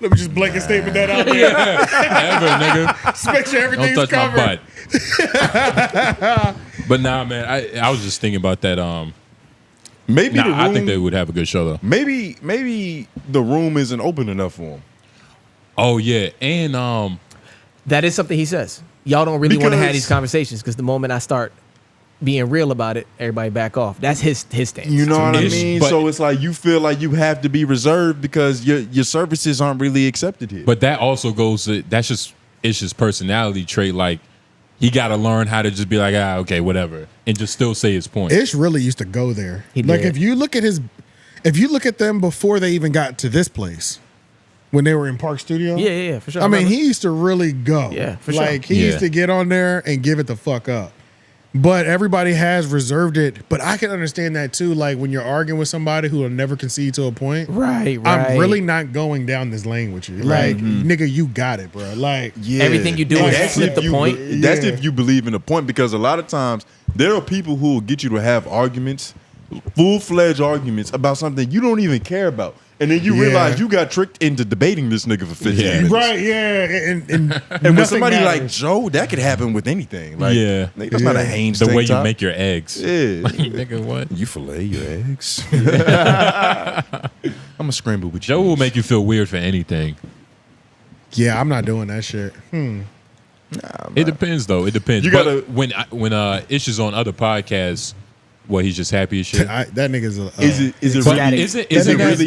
Let me just blanket statement that out there. Ever, nigga. Just make sure everything's Don't touch covered. my butt. But nah, man, I was just thinking about that. Maybe the room, I think they would have a good show though. Maybe the room isn't open enough for him. Oh yeah, and that is something he says. Y'all don't really want to have these conversations because the moment I start being real about it, everybody back off. That's his stance. You know what I mean? But, so it's like you feel like you have to be reserved because your services aren't really accepted here. But that also goes to it's just personality trait. Like he got to learn how to just be like, okay, whatever, and just still say his point. Ish really used to go there. If you look at them before they even got to this place, when they were in Park Studio. Yeah, for sure. I mean, he used to really go. Yeah, for sure. Like he used to get on there and give it the fuck up. But everybody has reserved it. But I can understand that too. Like when you're arguing with somebody who will never concede to a point. Right. I'm really not going down this lane with you. Like, nigga, you got it, bro. Like, everything you do is flip the point. That's if you believe in the point, because a lot of times there are people who will get you to have arguments, full-fledged arguments about something you don't even care about. And then you realize you got tricked into debating this nigga for 15 minutes. Right, yeah. And with somebody like Joe, that could happen with anything. Like, that's not a Hanes The way you tank top. make your eggs. Yeah. Like, nigga, what? You fillet your eggs. I'm a scramble with Joe will make you feel weird for anything. Yeah, I'm not doing that shit. It depends, though. It depends. You But when Ish is on other podcasts, he's just happy as shit. That nigga's is it really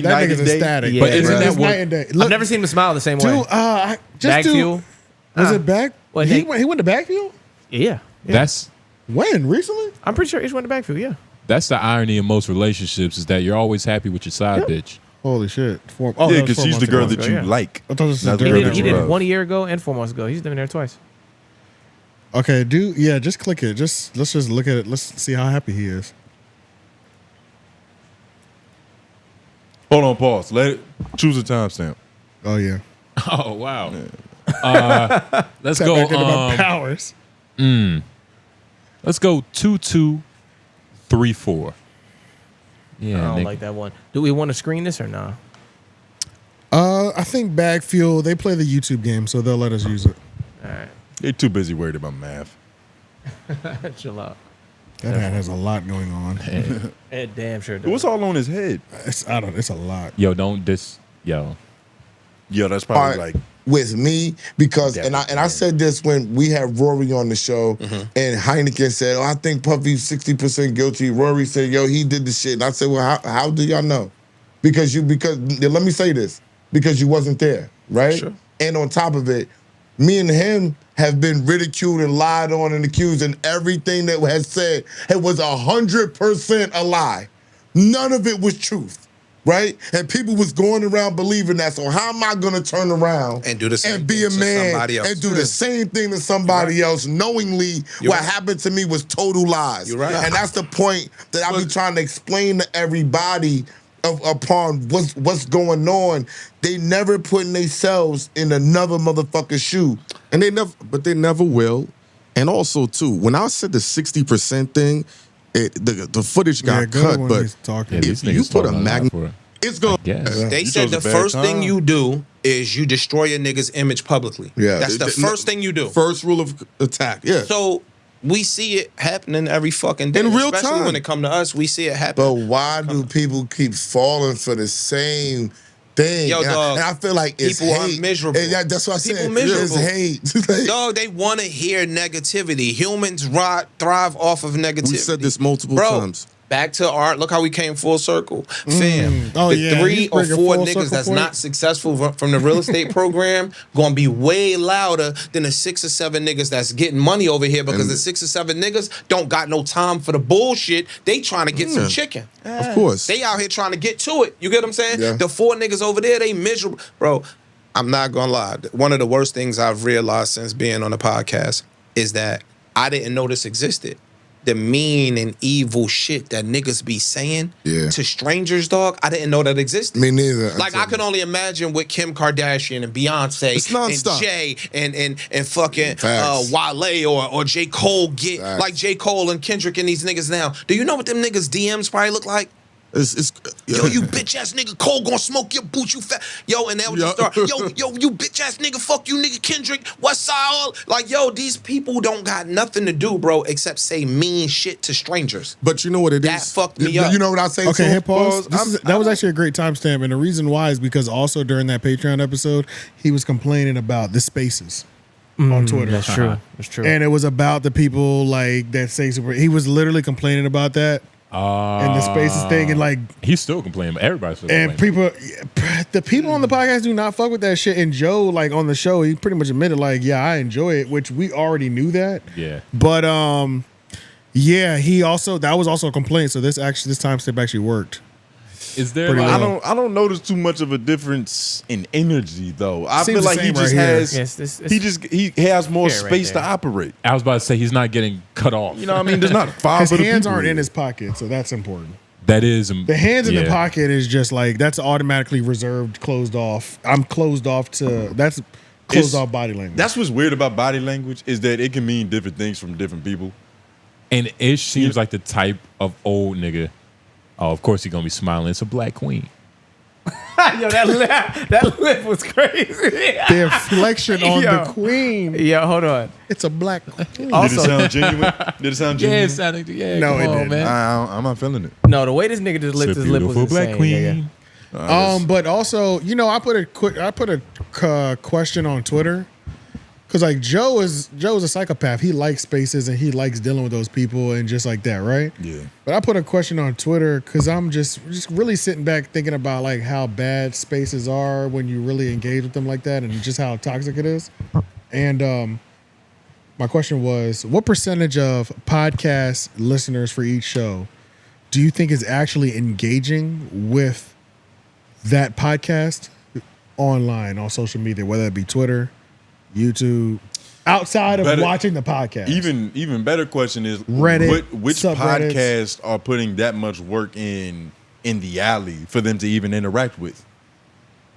that nigga's ecstatic. Yeah, but isn't It's that night what? and day. Look, I've never seen him smile the same way. dude, Bag fuel. Was it back? What, he Hank? went to Backfield? Yeah. That's When? Recently? I'm pretty sure Ish went to backfield. Yeah. that's the irony in most relationships is that you're always happy with your side bitch. Holy shit. Yeah, because she's the girl that you like. I thought this was Not the the girl girl that that He you did love. 1 year ago and 4 months ago. He's been there twice. Okay, just click it. Let's just look at it. Let's see how happy he is. Hold on, pause. Choose a timestamp. Oh yeah. Oh wow. Let's Tap go. back into my powers. Let's go 2234. Yeah, I don't like that one. Do we want to screen this or nah? I think Bag Fuel, they play the YouTube game, so they'll let us use it. All right. They're too busy worried about math. Chill out. That hat has a lot going on. It damn sure does. What's all on his head? It's a lot. Yo, don't this. Yo, that's probably like with me because and I said this when we had Rory on the show and Heineken said, "Oh, I think Puffy's 60% guilty." Rory said, "Yo, he did the shit." And I said, "Well, how do y'all know?" Because let me say this, because you wasn't there, right? Sure. And on top of it, me and him have been ridiculed and lied on and accused, and everything that was said, it was 100% a lie. None of it was truth. Right? And people was going around believing that. So how am I gonna turn around and do the same and be a thing to man somebody else? and do the same thing to somebody else, knowingly what happened to me was total lies. You're right. And that's the point that I be trying to explain to everybody upon what's going on. They never putting themselves in another motherfucker's shoe. And they never will. And also too, when I said the 60% thing, the footage got cut, but if you put a magnet, it's going to... They said the first thing you do is you destroy a nigga's image publicly. Yeah. That's the first thing you do. First rule of attack, yeah. So we see it happening every fucking day. In real Especially time. when it come to us, we see it happen. But why do people keep falling for the same thing? Yo, dog, and I feel like it's people hate. are miserable. And that's what I said. People miserable. It's hate. Dog, they want to hear negativity. Humans thrive off of negativity. We said this multiple times. Back to art. Look how we came full circle. Fam, Oh, the yeah, 3 he's or bringing 4 full niggas circle that's for not it. successful from the real estate program gonna be way louder than the 6 or 7 niggas that's getting money over here because the 6 or 7 niggas don't got no time for the bullshit. They trying to get some chicken. Of course. They out here trying to get to it. You get what I'm saying? Yeah. The 4 niggas over there, they miserable. Bro, I'm not gonna lie. One of the worst things I've realized since being on the podcast is that I didn't know this existed. The mean and evil shit that niggas be saying to strangers, dog, I didn't know that existed. Me neither. Like, I can only imagine what Kim Kardashian and Beyonce It's and nonstop. Jay and fucking Facts. Wale or J. Cole get. Facts. Like J. Cole and Kendrick and these niggas now. Do you know what them niggas' DMs probably look like? Yo, you bitch ass nigga Cole gonna smoke your boot, you fat. Yo, and they'll just start, yo, you bitch ass nigga, fuck you nigga Kendrick, what's all? Like, yo, these people don't got nothing to do, bro, except say mean shit to strangers. But you know what it is? That fucked me up. You know what I say? Okay, too? hit pause. That was actually a great timestamp, and the reason why is because also during that Patreon episode, he was complaining about the spaces on Twitter. That's true. That's true. And it was about the people like that say super. He was literally complaining about that and the spaces thing, and like he's still complaining, but everybody's still and complaining. the people on the podcast do not fuck with that shit. And Joe, like on the show, he pretty much admitted, like, yeah, I enjoy it, which we already knew that. Yeah. But yeah, he also that was also a complaint. So this timestamp actually worked. Is there? Pretty Like, well. I don't notice too much of a difference in energy though. I Seems feel the like he same just right here. has Yes, he has more here, right space to there. operate. I was about to say he's not getting cut off. You know what I mean? There's not 5 His other hands people aren't in here. his pocket, so that's important. That is The hands in the yeah. pocket is just like that's automatically reserved, closed off. I'm closed off to that's closed off body language. That's what's weird about body language is that it can mean different things from different people. And Ish seems like the type of old nigga. Oh, of course he's gonna be smiling. It's a black queen. Yo, that lip was crazy. The inflection on the queen. Yo, hold on. It's a black queen. Also- Did it sound genuine? Did it sound Yeah, genuine? it sounded. Yeah, No, come it on, didn't. man. I'm not feeling it. No, the way this nigga just licked It's a his lip was beautiful insane. black Yeah, queen. yeah. But also, you know, I put a question on Twitter because like Joe is a psychopath. He likes spaces and he likes dealing with those people and just like that, right? Yeah. But I put a question on Twitter because I'm just really sitting back thinking about like how bad spaces are when you really engage with them like that and just how toxic it is. And my question was, what percentage of podcast listeners for each show do you think is actually engaging with that podcast online on social media, whether it be Twitter, YouTube, outside of watching the podcast? Even better question is Reddit, which subreddits. podcasts are putting that much work in the alley for them to even interact with?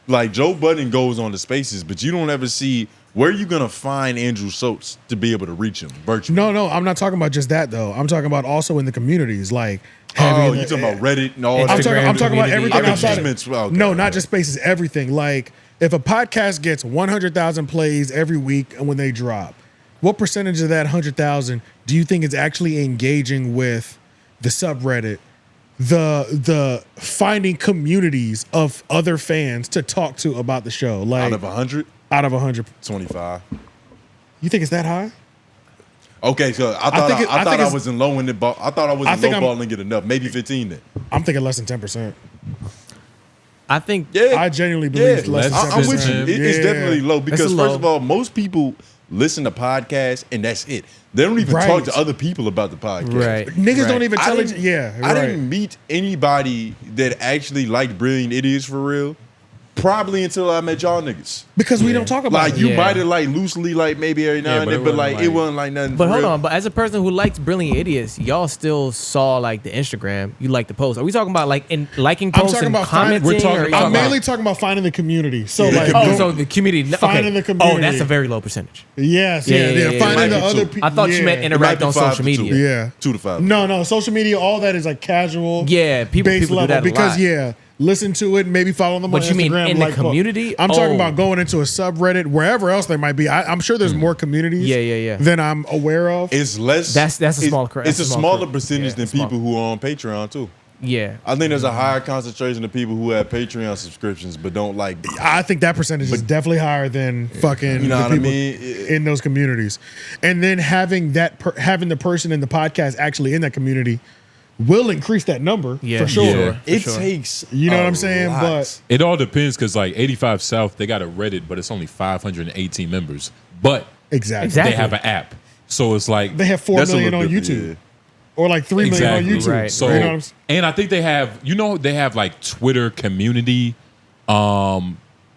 Like Joe Budden goes on the spaces, but you don't ever see where are you gonna find Andrew Schultz to be able to reach him virtually. No, I'm not talking about just that though. I'm talking about also in the communities, like Oh, you talking about Reddit and all that? I'm talking about everything outside. No, not okay. just spaces, everything. Like if a podcast gets 100,000 plays every week and when they drop, what percentage of that 100,000 do you think is actually engaging with the subreddit, the finding communities of other fans to talk to about the show? Like Out of 100? Out of 100. 25. You think it's that high? Okay, so I thought I wasn't low in the ball. I thought I wasn't low balling it enough. Maybe 15 then. I'm thinking less than 10%. I think I genuinely believe less than 10%. I'm with you. It's definitely low because It's low. first of all, most people listen to podcasts and that's it. They don't even talk to other people about the podcast. Right. Niggas don't even tell it. I didn't meet anybody that actually liked Brilliant Idiots for real. Probably until I met y'all niggas. Because we don't talk about like it. you might have like loosely like maybe every now and then, but like it wasn't like nothing. But for hold real. on, but as a person who likes Brilliant Idiots, y'all still saw like the Instagram. You like the post. Are we talking about like in liking I'm posts talking and about commenting? I'm mainly talking about finding the community. So like, so the community. Finding the community. Oh, that's a very low percentage. Yes, finding the other people. I thought you meant interact on social media. Yeah, 2 to 5. No, social media. All that is like casual. Yeah, people base do level that a because lot. listen to it, maybe follow them But on you mean Instagram. in the community? I'm talking Oh. about going into a subreddit, wherever else they might be. I'm sure there's more communities. Than I'm aware of. It's less. That's a small crowd. It's a smaller percentage than people who are on Patreon too. Yeah, I think there's a higher concentration of people who have Patreon subscriptions but don't like. I think that percentage is definitely higher than fucking You know the what I people mean? in those communities. And then having having the person in the podcast actually in that community will increase that number for sure. It takes. You know what I'm saying? lot. But It all depends because like 85 South, they got a Reddit, but it's only 518 members. But Exactly. they have an app, so it's like they have 4 million on YouTube. Or like 3 million on YouTube. Right. So, you know what I'm saying? and I think they have, they have like Twitter community,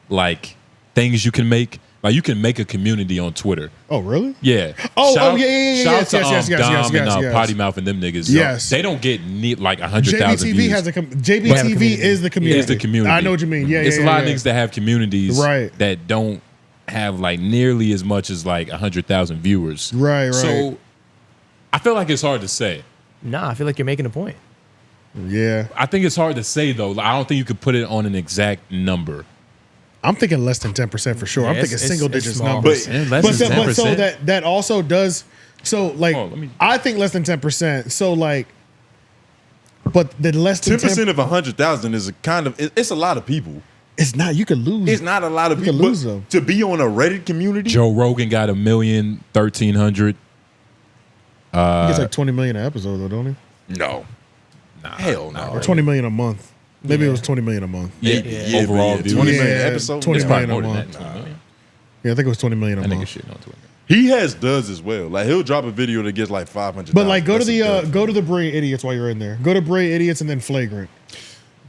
like things you can make. Like you can make a community on Twitter. Oh, really? Yeah. Oh, yeah. Shout Yes, out yes, to yes, Dom and yes. Potty Mouth and them niggas. Yes. They don't get like 100,000 JBTV views. has JBTV is the community. Is the community. I know what you mean. Yeah, it's yeah, a lot yeah. of niggas that have communities Right. that don't have like nearly as much as like 100,000 viewers. Right. So I feel like it's hard to say. Nah, I feel like you're making a point. Yeah. I think it's hard to say though. Like, I don't think you could put it on an exact number. I'm thinking less than 10% for sure. Yeah, I'm thinking it's single it's digits small. numbers. But less than but so 10%. that also does like I think less than 10%. So like, but the less than 10% of 100,000 is a kind of. It's a lot of people. It's not. You could lose. It's not a lot of You people. could lose but them. To be on a Reddit community. Joe Rogan got 1,013,000. He gets like 20 million an episode though, don't he? No. Hell no. Or 20 million a month. Maybe it was 20 million a month. Yeah. Overall views. 20 million episode. 20 It's million probably a more than month. that. 20 million. Yeah, I think it was 20 million a That nigga month. shit on Twitter. He has duds as well. Like he'll drop a video that gets like 500. But like, go to the Brilliant Idiots while you're in there. Go to Brilliant Idiots and then Flagrant.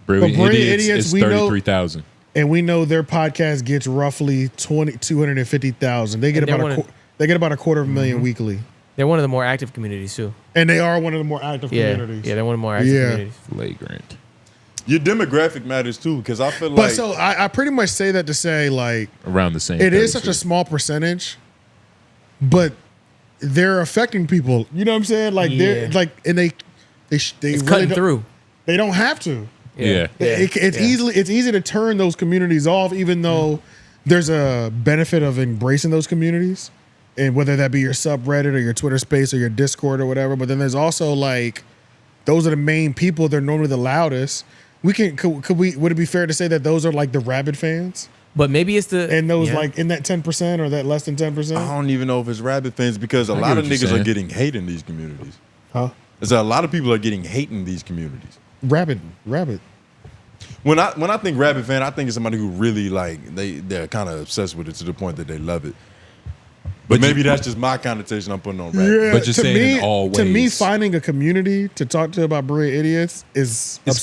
Brilliant Brilliant Idiots Idiots, is we know- 33,000. And we know their podcast gets roughly 250,000. They get And they're about one of- they get about a quarter of a million weekly. They're one of the more active communities too. And they are one of the more active communities. Yeah, they're one of the more active communities. Flagrant. Your demographic matters too, because I feel But like. so I pretty much say that to say like Around the same. it is such 32. a small percentage, but they're affecting people. You know what I'm saying? Like they're Yeah. like, and they It's really cutting don't- through. They don't have to. Yeah. It's easy to turn those communities off, even though there's a benefit of embracing those communities, and whether that be your subreddit or your Twitter space or your Discord or whatever. But then there's also like those are the main people. They're normally the loudest. Would it be fair to say that those are like the rabid fans? But maybe it's the And those like in that 10% or that less than 10%? I don't even know if it's rabbit fans because a I get lot of what you're niggas are saying. getting hate in these communities. Huh? There's a lot of people are getting hate in these communities. Rabid. When I think rabbit fan, I think it's somebody who really like they're kind of obsessed with it to the point that they love it. But maybe that's just my connotation I'm putting on rabbit. Yeah, But you're saying in all To me, ways. finding a community to talk to about Brilliant Idiots is It's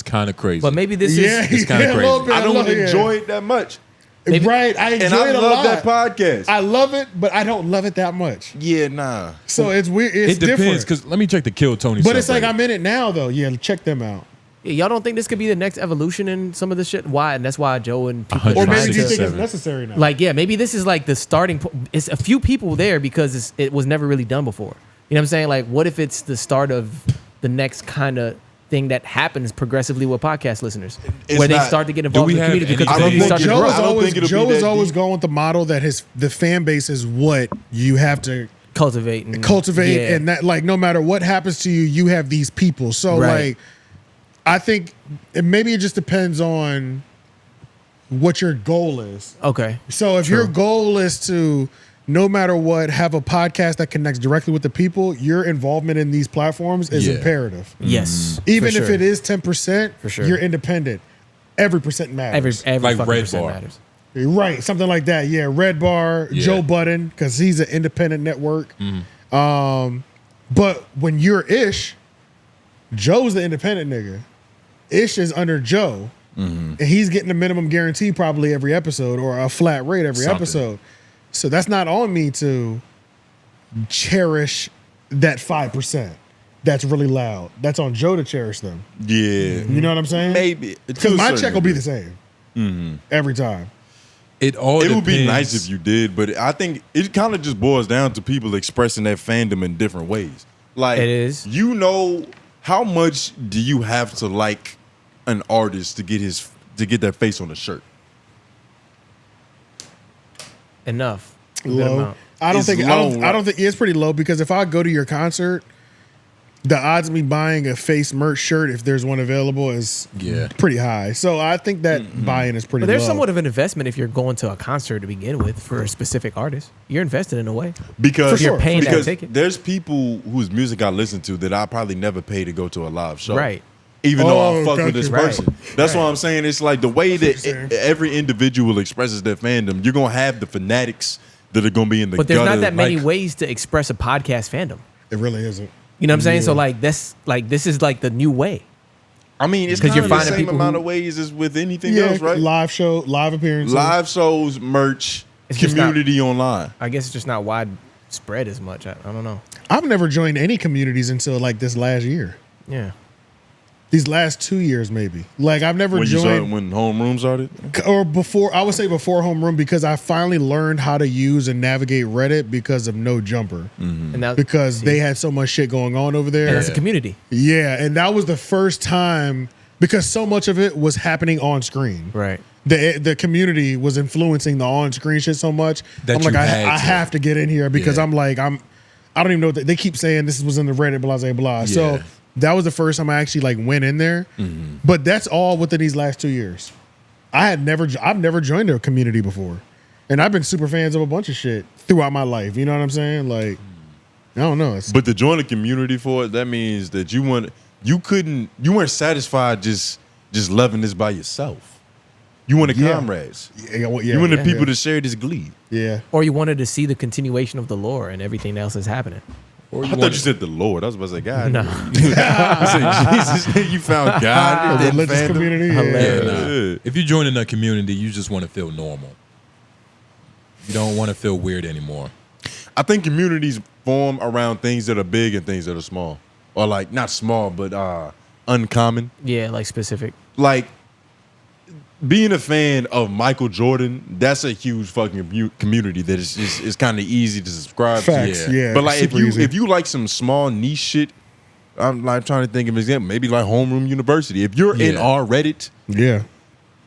kind of crazy. But maybe this Yeah, is It's kinda yeah, a crazy. little bit, I don't love it, yeah. enjoy it that much. Right, I enjoy And I it a love lot. that podcast. I love it, but I don't love it that much. Yeah, nah. So it's weird. It's it depends different. because let me check the Kill Tony. But it's like subreddit. I'm in it now, though. Yeah, check them out. y'all don't think this could be the next evolution in some of this shit? Why? And that's why Joe and people are Or trying maybe do you think to, it's necessary now? like, yeah, maybe this is like the starting point. It's a few people there because it was never really done before. You know what I'm saying? Like, what if it's the start of the next kind of thing that happens progressively with podcast listeners, It's where they not- start to get involved we in the have community because the any- community I don't starts to Joe grow. is I don't always think it'll be Joe that is always deep. going with the model that the fan base is what you have to Cultivate, cultivate, and that like no matter what happens to you, you have these people. So Right. like, I think maybe it just depends on what your goal is. Okay. So if your goal is to, no matter what, have a podcast that connects directly with the people, your involvement in these platforms is imperative. Yes. Even for if sure. it is 10%, For sure. you're independent. Every percent matters. Every Like fucking Red percent Bar. matters. Right, something like that. Yeah, Red Bar, Joe Budden, because he's an independent network. But when you're Ish, Joe's the independent nigga. Ish is under Joe, and he's getting the minimum guarantee probably every episode or a flat rate every episode. So that's not on me to cherish that 5%. That's really loud. That's on Joe to cherish them. Yeah. You know what I'm saying? Maybe. Because my check will be the same every time. It would be nice if you did, but I think it kind of just boils down to people expressing their fandom in different ways. Like, it is. You know, how much do you have to like an artist to get their face on a shirt? Enough. Low. I don't think it's pretty low, because if I go to your concert, the odds of me buying a face merch shirt, if there's one available, is pretty high. So I think that buy-in is pretty low. But there's somewhat of an investment if you're going to a concert to begin with for a specific artist. You're invested in a way. Because you're paying that ticket. There's people whose music I listen to that I probably never pay to go to a live show. Right. Even though I fuck with this person. Right. That's why I'm saying it's like the way that every individual expresses their fandom, you're going to have the fanatics that are going to be in the But there's gutter, not that many ways to express a podcast fandom. It really isn't. You know what I'm saying? So like this is like the new way. I mean, it's kind of the same amount of ways as with anything else, right? Live show, live appearances. Live shows, merch, community online. I guess it's just not widespread as much. I don't know. I've never joined any communities until like this last year. Yeah. These last 2 years, maybe. Like I've never joined when homeroom started, or before. I would say before homeroom, because I finally learned how to use and navigate Reddit because of No Jumper, And that, because they had so much shit going on over there. And that's a community. Yeah, and that was the first time, because so much of it was happening on screen. Right. The community was influencing the on screen shit so much. I'm like, I have to get in here, because I don't even know that they keep saying this was in the Reddit, blah blah blah. Yeah. So that was the first time I actually like went in there. But that's all within these last 2 years. I've never joined a community before, and I've been super fans of a bunch of shit throughout my life. You know what I'm saying? Like, I don't know. But to join a community for it, that means that you weren't satisfied just loving this by yourself. You wanted comrades. You wanted people to share this glee. Yeah. Or you wanted to see the continuation of the lore and everything else that's happening. I thought you said the Lord. I was about to say God. No. I said, Jesus, you found God. A religious community. Yeah. If you join in a community, you just want to feel normal. You don't want to feel weird anymore. I think communities form around things that are big and things that are small. Or like, not small, but uncommon. Yeah, like specific. Like, being a fan of Michael Jordan, that's a huge fucking community that is kind of easy to subscribe Facts, to. yeah. But like Super if you like some small niche shit, I'm like trying to think of an example. Maybe like Homeroom University. If you're in our Reddit,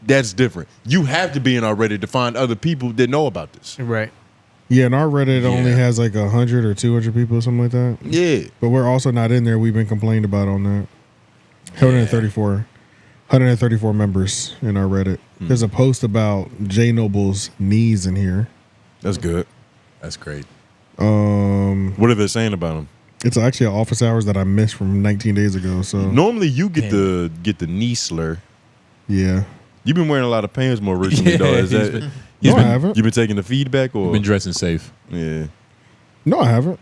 that's different. You have to be in our Reddit to find other people that know about this. Right. Yeah, and our Reddit only has like 100 or 200 people or something like that. Yeah. But we're also not in there. We've been complained about on that. 134 members in our Reddit. There's a post about J Noble's knees in here. That's good. That's great. What are they saying about him? It's actually an office hours that I missed from 19 days ago. So normally you get the knee slur. Yeah. You've been wearing a lot of pants more recently, though. Is that? I haven't. You've been taking the feedback, or you've been dressing safe? Yeah. No, I haven't.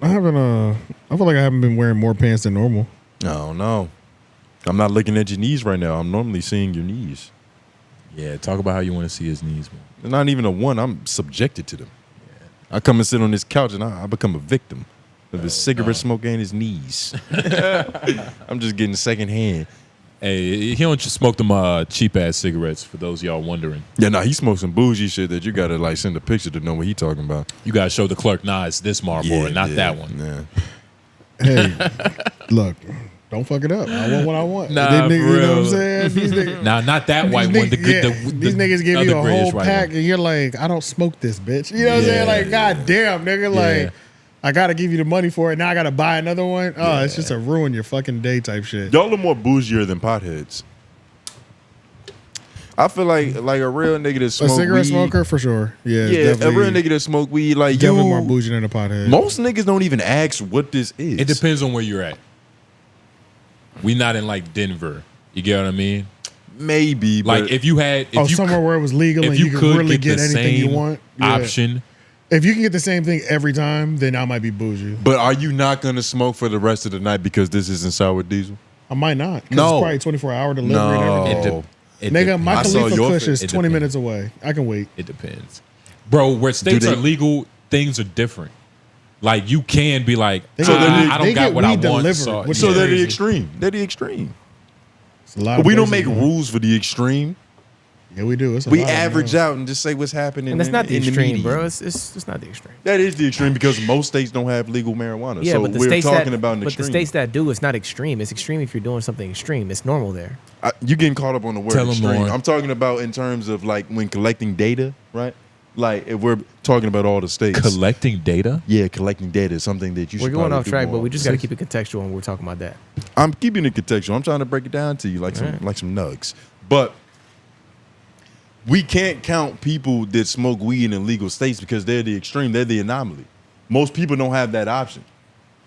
I haven't. I feel like I haven't been wearing more pants than normal. No, no. I'm not looking at your knees right now. I'm normally seeing your knees. Yeah, talk about how you want to see his knees, man. It's not even a one. I'm subjected to them. Yeah. I come and sit on this couch and I become a victim of his cigarette smoke and his knees. I'm just getting secondhand. Hey, he don't just smoke them cheap ass cigarettes. For those of y'all wondering, yeah, nah, he smokes some bougie shit that you gotta like send a picture to know what he talking about. You gotta show the clerk, nah, it's this Marlboro, not that one. Yeah. Hey, look, don't fuck it up. I want what I want. Nah, you know what I'm saying? These nah, not that white one. The good. These niggas give you a whole pack, and you're like, I don't smoke this, bitch. You know what I'm saying? Like, god damn, nigga, like. I gotta give you the money for it. Now I gotta buy another one. Oh, it's just a ruin your fucking day type shit. Y'all are more bougier than potheads. I feel like a real nigga that smoke a cigarette weed, smoker for sure. Yeah, a real nigga that smoke weed, like definitely more bougie than a pothead. Most niggas don't even ask what this is. It depends on where you're at. We not in like Denver. You get what I mean? Maybe, like if you had somewhere where it was legal and you could really get anything you want. Option. If you can get the same thing every time, then I might be bougie. But are you not going to smoke for the rest of the night because this isn't sour diesel? I might not. No. It's probably 24-hour delivery and everything. Nigga, my Khalifa Kush is 20 minutes away. I can wait. It depends. Bro, where states are legal, things are different. Like, you can be like, I don't got what I want. So they're the extreme. They're the extreme. But we don't make rules for the extreme. Yeah, we do. We average out and just say what's happening. And that's not the extreme, media. bro. It's not the extreme. That is the extreme because most states don't have legal marijuana. Yeah, so but the we're states talking about an but extreme. the states that do, it's not extreme. It's extreme if you're doing something extreme. It's normal there. You getting caught up on the word Tell 'em extreme. more. I'm talking about in terms of like when collecting data, right? Like if we're talking about all the states. Collecting data? Yeah, collecting data is something that you should We're going probably off do track, more. but we just got to keep it contextual when we're talking about that. I'm keeping it contextual. I'm trying to break it down to you like some nugs. But we can't count people that smoke weed in illegal states because they're the extreme. They're the anomaly. Most people don't have that option.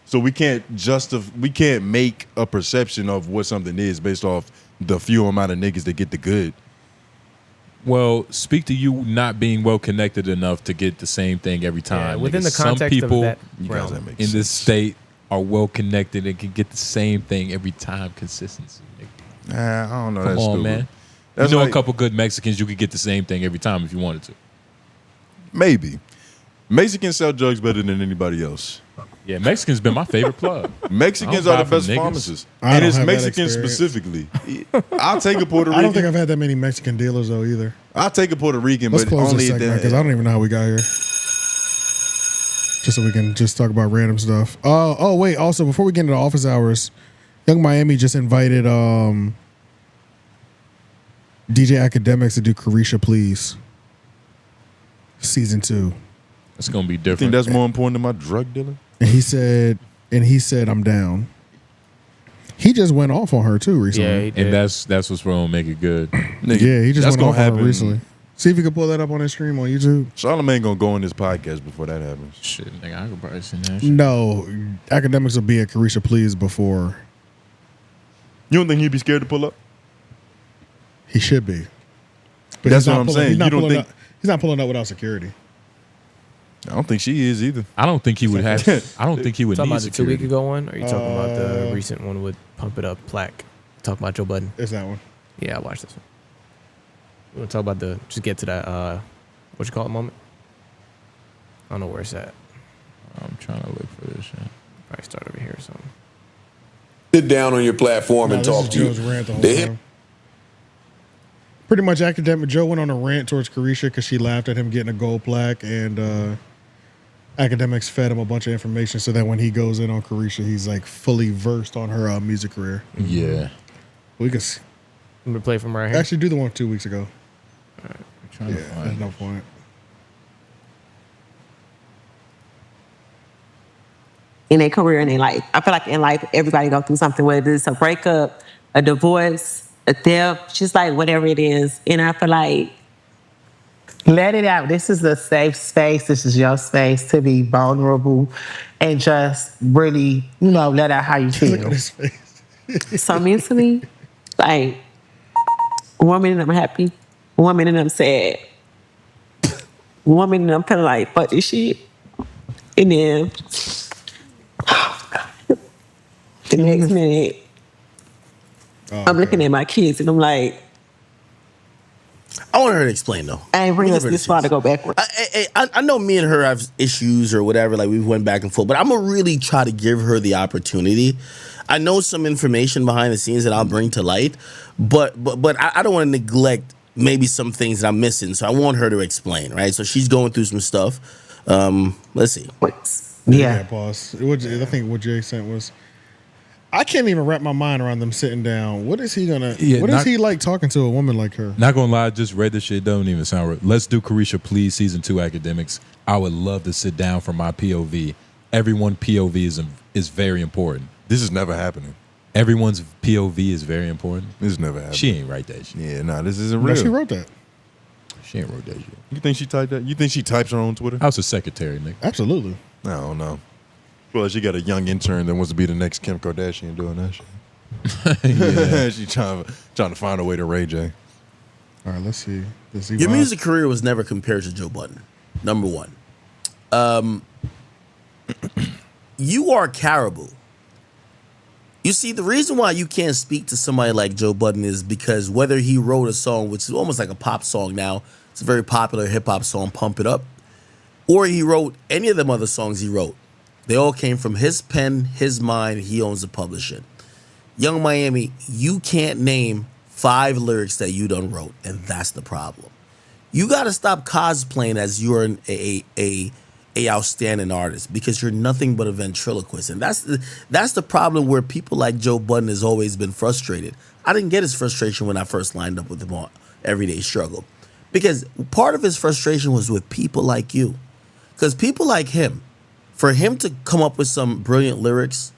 So we can't make a perception of what something is based off the few amount of niggas that get the good. Well, speak to you not being well connected enough to get the same thing every time. Yeah, within the Some context of people that in realm. this state are well connected and can get the same thing every time. Consistency. I don't know. Come That's on, stupid. man. That's you know like- a couple good Mexicans, you could get the same thing every time if you wanted to. Maybe. Mexicans sell drugs better than anybody else. Yeah, Mexicans been my favorite plug. Mexicans I are don't the buy best from niggas. pharmacists. I And don't it's have that Mexicans experience. specifically. I'll take a Puerto Rican. I don't think I've had that many Mexican dealers though either. I'll take a Puerto Rican, Let's but close only this segment because I don't even know how we got here. Just so we can just talk about random stuff. Wait. Also, before we get into office hours, Young Miami just invited DJ Akademiks to do Caresha Please season 2. It's gonna be I different. think that's more important than my drug dealer. And he said I'm down. He just went off on her too recently. Yeah, he did. And that's what's wrong. Make it good. Nigga, Yeah, he just that's went gonna off on happen. her recently. See if you can pull that up on his stream on YouTube. Charlamagne gonna go on this podcast before that happens. Shit, nigga, I could probably see that shit. No, Akademiks will be at Caresha Please before. You don't think he'd be scared to pull up? He should be. But That's he's not what I'm pulling- saying. He's not You don't pulling think- up- he's not pulling up without security. I don't think she is either. I don't think he would have. I don't think he would Talking need about the 2 week security. ago one, or are you talking about the recent one with Pump It Up Plaque? Talking about Joe Budden. It's that one. Yeah, I watched this one. We want to talk about just get to that, what you call it moment? I don't know where it's at. I'm trying to look for this shit. Probably start over here or something. Sit down on your platform No, and this talk is to you. Joe's rant the whole They- time. Pretty much, Joe went on a rant towards Caresha because she laughed at him getting a gold plaque, and Akademiks fed him a bunch of information so that when he goes in on Caresha, he's like fully versed on her music career. Yeah. We could I'm gonna play from right here. actually do the one 2 weeks ago. I'm trying to Yeah, find there's it. no point. In their career and in life. I feel like in life, everybody go through something, whether it's a breakup, a divorce, a death, just like whatever it is. And I feel like Let it out. This is a safe space. This is your space to be vulnerable and just really, let out how you feel. so mentally, like 1 minute I'm happy, 1 minute I'm sad, 1 minute I'm kind of like, fuck this shit. And then the next minute, I'm looking at my kids and I'm like, I want her to explain though. I ain't bring us this far to go backward. I know me and her have issues or whatever, like we went back and forth, but I'm gonna really try to give her the opportunity. I know some information behind the scenes that I'll bring to light, but I don't want to neglect maybe some things that I'm missing. So I want her to explain, right? So she's going through some stuff. Let's see. Yeah. Pause. I think what Jay sent was, I can't even wrap my mind around them sitting down. What is he gonna? Yeah, what is he like talking to a woman like her? Not gonna lie, I just read this shit. Don't even sound right. Let's do Caresha Please season 2 Akademiks. I would love to sit down from my POV. Everyone POV is very important. This is never happening. Everyone's POV is very important. This is never happening. She ain't write that shit. Yeah, nah, this isn't No, real. she wrote that. She ain't wrote that shit. You think she typed that? You think she types her own Twitter? I was a secretary, nigga. Absolutely. I don't know. Well, she got a young intern that wants to be the next Kim Kardashian doing that shit. She trying to find a way to Ray J. All right, let's see. Your music career was never compared to Joe Budden. Number one. You are Caribou. You see, the reason why you can't speak to somebody like Joe Budden is because whether he wrote a song, which is almost like a pop song now, it's a very popular hip-hop song, Pump It Up, or he wrote any of them other songs he wrote, they all came from his pen, his mind. He owns the publishing. Young Miami, you can't name 5 lyrics that you done wrote, and that's the problem. You got to stop cosplaying as you're a outstanding artist, because you're nothing but a ventriloquist, and that's the problem where people like Joe Budden has always been frustrated. I didn't get his frustration when I first lined up with him on Everyday Struggle, because part of his frustration was with people like you, because people like him, for him to come up with some brilliant lyrics,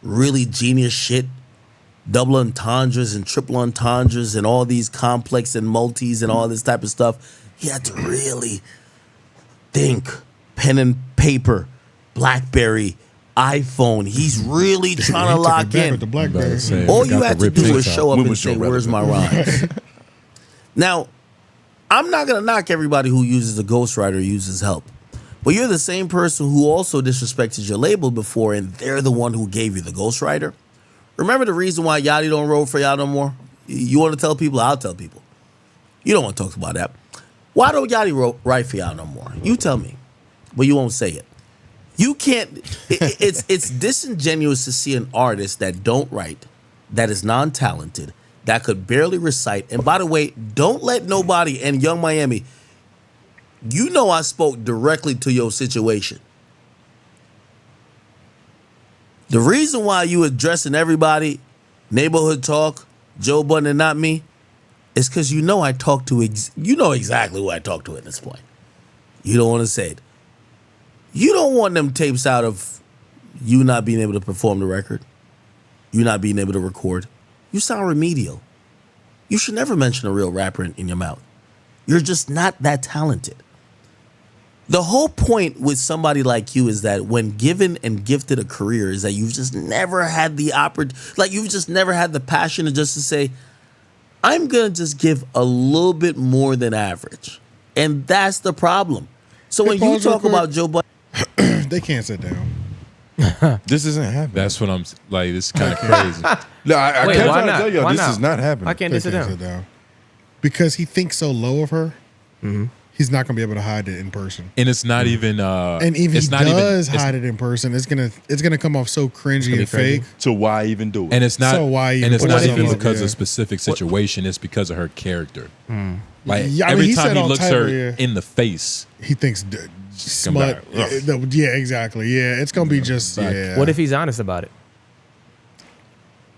really genius shit, double entendres and triple entendres and all these complex and multis and all this type of stuff, he had to really think. Pen and paper, BlackBerry, iPhone. He's really trying to lock in. All you had to do was show up and say, "Where's my rhymes?" Now, I'm not gonna knock everybody who uses a ghostwriter or uses help, but you're the same person who also disrespected your label before, and they're the one who gave you the ghostwriter. Remember the reason why Yachty don't roll for y'all no more? You want to tell people? I'll tell people. You don't want to talk about that. Why don't Yachty write for y'all no more? You tell me. But you won't say it. You can't. It's disingenuous to see an artist that don't write, that is non-talented, that could barely recite. And by the way, don't let nobody, and Young Miami, you know I spoke directly to your situation. The reason why you addressing everybody, neighborhood talk, Joe Budden and not me, is because you know I talk to, you know exactly who I talk to at this point. You don't want to say it. You don't want them tapes out of you not being able to perform the record, you not being able to record. You sound remedial. You should never mention a real rapper in your mouth. You're just not that talented. The whole point with somebody like you is that when given and gifted a career is that you've just never had the you've just never had the passion to say, I'm going to just give a little bit more than average. And that's the problem. So when you talk about Joe Budden, they can't sit down. This isn't happening. That's what I'm like. This is kind of crazy. No, I Wait, can't why try to not? tell y'all Why this not? is not happening. Why can't they sit down? Because he thinks so low of her. He's not gonna be able to hide it in person. And it's not even. And even it's he not does even, hide it in person, it's gonna come off so cringy and fake. So why even do it? And it's not. So why and it's put not yourself even up? because Yeah. of a specific situation. It's because of her character. Like Yeah, I mean, every he time said he all looks type her of, yeah. in the face, He thinks smut. back. Yeah, exactly. Yeah, it's gonna be just. Yeah. What if he's honest about it?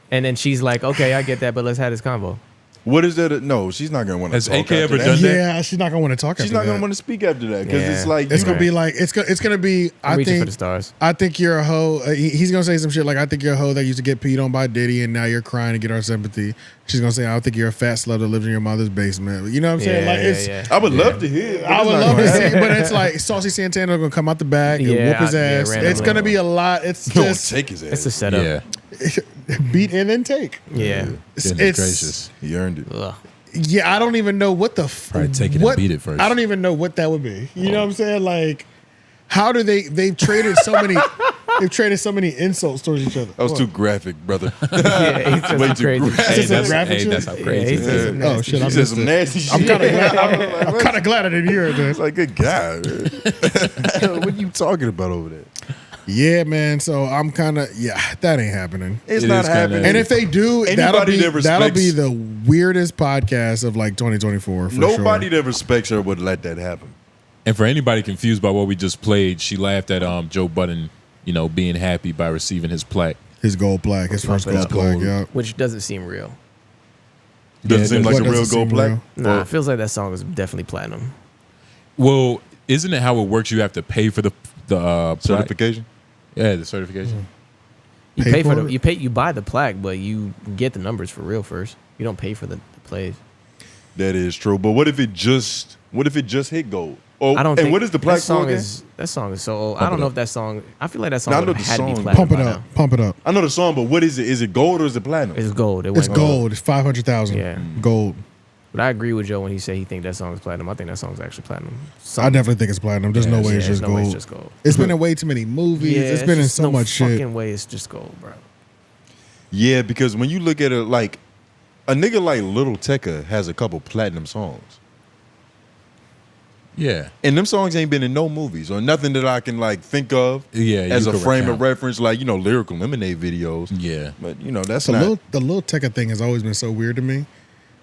And then she's like, "Okay, I get that, but let's have this convo." What is that? No, she's not gonna want to. Has talk AK after ever that. done that? Yeah, she's not gonna want to talk. She's after not that. gonna want to speak after that because it's like It's gonna be like it's gonna be. I reaching think for the stars. I think you're a hoe. He's gonna say some shit like, "I think you're a hoe that used to get peed on by Diddy, and now you're crying to get our sympathy." She's gonna say, "I think you're a fat slut that lives in your mother's basement." You know what I'm saying? Like it's. I would love to hear. I would love to see, but it's like Saucy Santana gonna come out the back and Yeah, whoop his yeah, ass. randomly. It's gonna be a lot. It's Don't just take his ass. It's a setup. Yeah, beat and then take. Yeah. goodness It's- gracious, He earned it. Ugh. Yeah, I don't even know what the Probably take it and beat it first. I don't even know what that would be. You know what I'm saying? Like, how do they've traded so many they've traded so many insults towards each other. That was What? too graphic, brother. Yeah, he said Way some too crazy graphic. shit. that's how crazy. Yeah, he said some Oh nasty shit! I He said missed some it. nasty shit. I'm kind of glad. Like, I'm what? kind of glad I didn't hear it. It's like, good God. Man. What are you talking about over there? Yeah, man. So I'm kind of that ain't happening. It's It not is kinda- happening. And if they do, that'll Anybody be, that that'll be respects- the weirdest podcast of like 2024. For Nobody sure. that respects her would let that happen. And for anybody confused by what we just played, she laughed at Joe Budden, being happy by receiving his plaque. His gold plaque, his first gold plaque. Yeah. Which doesn't seem real. Doesn't seem like What a real doesn't gold seem plaque. real? Nah, it feels like that song is definitely platinum. Well, isn't it how it works? You have to pay for the plaque? Certification. Yeah, the certification. You Pay pay for for the you buy the plaque, but you get the numbers for real first. You don't pay for the plays. That is true. But what if it just hit gold? Oh, I don't and think what is the plaque that song for again? that song is so old. Pump I don't It know Up. if that song. I feel like that Now, I song know would the have to be song. platinum. Pump it by up. now. Pump it up. I know the song, but what is it? Is it gold or is it platinum? It's gold. It's gold. It's 500,000. Yeah. Gold. But I agree with Joe when he said he think that song is platinum. I think that song's actually platinum. I definitely think it's platinum. There's no way it's there's just no way gold. it's just gold. It's been in way too many movies. Yeah, It's been in just so no much shit. fucking way it's just gold, bro. Yeah, because when you look at it, like a nigga like 𝙿𝙾𝚃𝚃 has a couple platinum songs. Yeah. And them songs ain't been in no movies or nothing that I can like think of as a could frame of recount. reference, like, Lyrical Lemonade videos. Yeah. But that's the not 𝙿𝚃𝚃 thing has always been so weird to me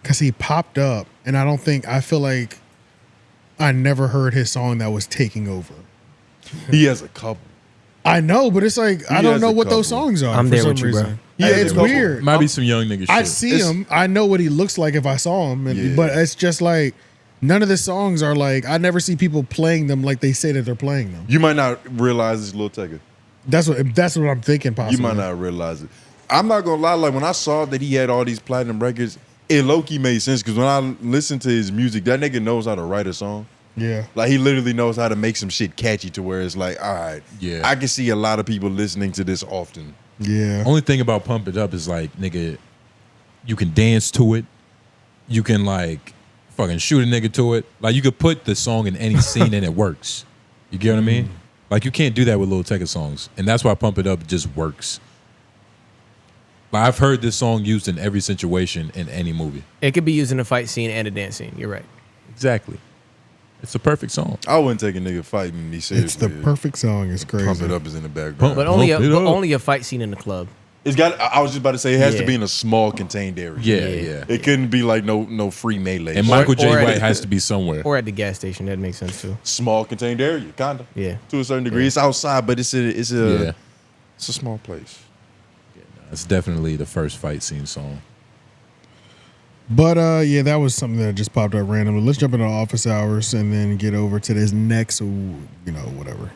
because he popped up and I feel like I never heard his song that was taking over. He has a couple. I know, but it's like I don't know what those songs are. I'm for there some with you, bro. reason. Yeah, it's weird. Might be some young nigga shit. I see him. I know what he looks like if I saw him, but it's just like none of the songs are like I never see people playing them like they say that they're playing them. You might not realize it's 𝙿𝚃𝚃. That's what I'm thinking. Possibly, You might not realize it. I'm not gonna lie. Like when I saw that he had all these platinum records, it low-key made sense because when I listened to his music, that nigga knows how to write a song. Yeah, like he literally knows how to make some shit catchy to where it's like, all right, Yeah. I can see a lot of people listening to this often. Yeah. Only thing about Pump It Up is like, nigga, you can dance to it. You can like fucking shoot a nigga to it. Like you could put the song in any scene and it works. You get what I mean? Like you can't do that with 𝙿𝚃𝚃 songs. And that's why Pump It Up just works. Like I've heard this song used in every situation in any movie. It could be used in a fight scene and a dance scene. You're right. Exactly. It's a perfect song. I wouldn't take a nigga fighting me seriously. It's the perfect song. It's crazy. Pump It Up is in the background. But only a fight scene in the club. It's got. I was just about to say it has to Yeah. be in a small contained area. Yeah. It couldn't be like no free melee. And Michael J. White has to be somewhere. Or at the gas station. That makes sense too. Small contained area, kinda. Yeah. To a certain degree, Yeah. it's outside, but it's a Yeah. small place. It's definitely the first fight scene song. But yeah, that was something that just popped up randomly. Let's jump into office hours and then get over to this next, whatever.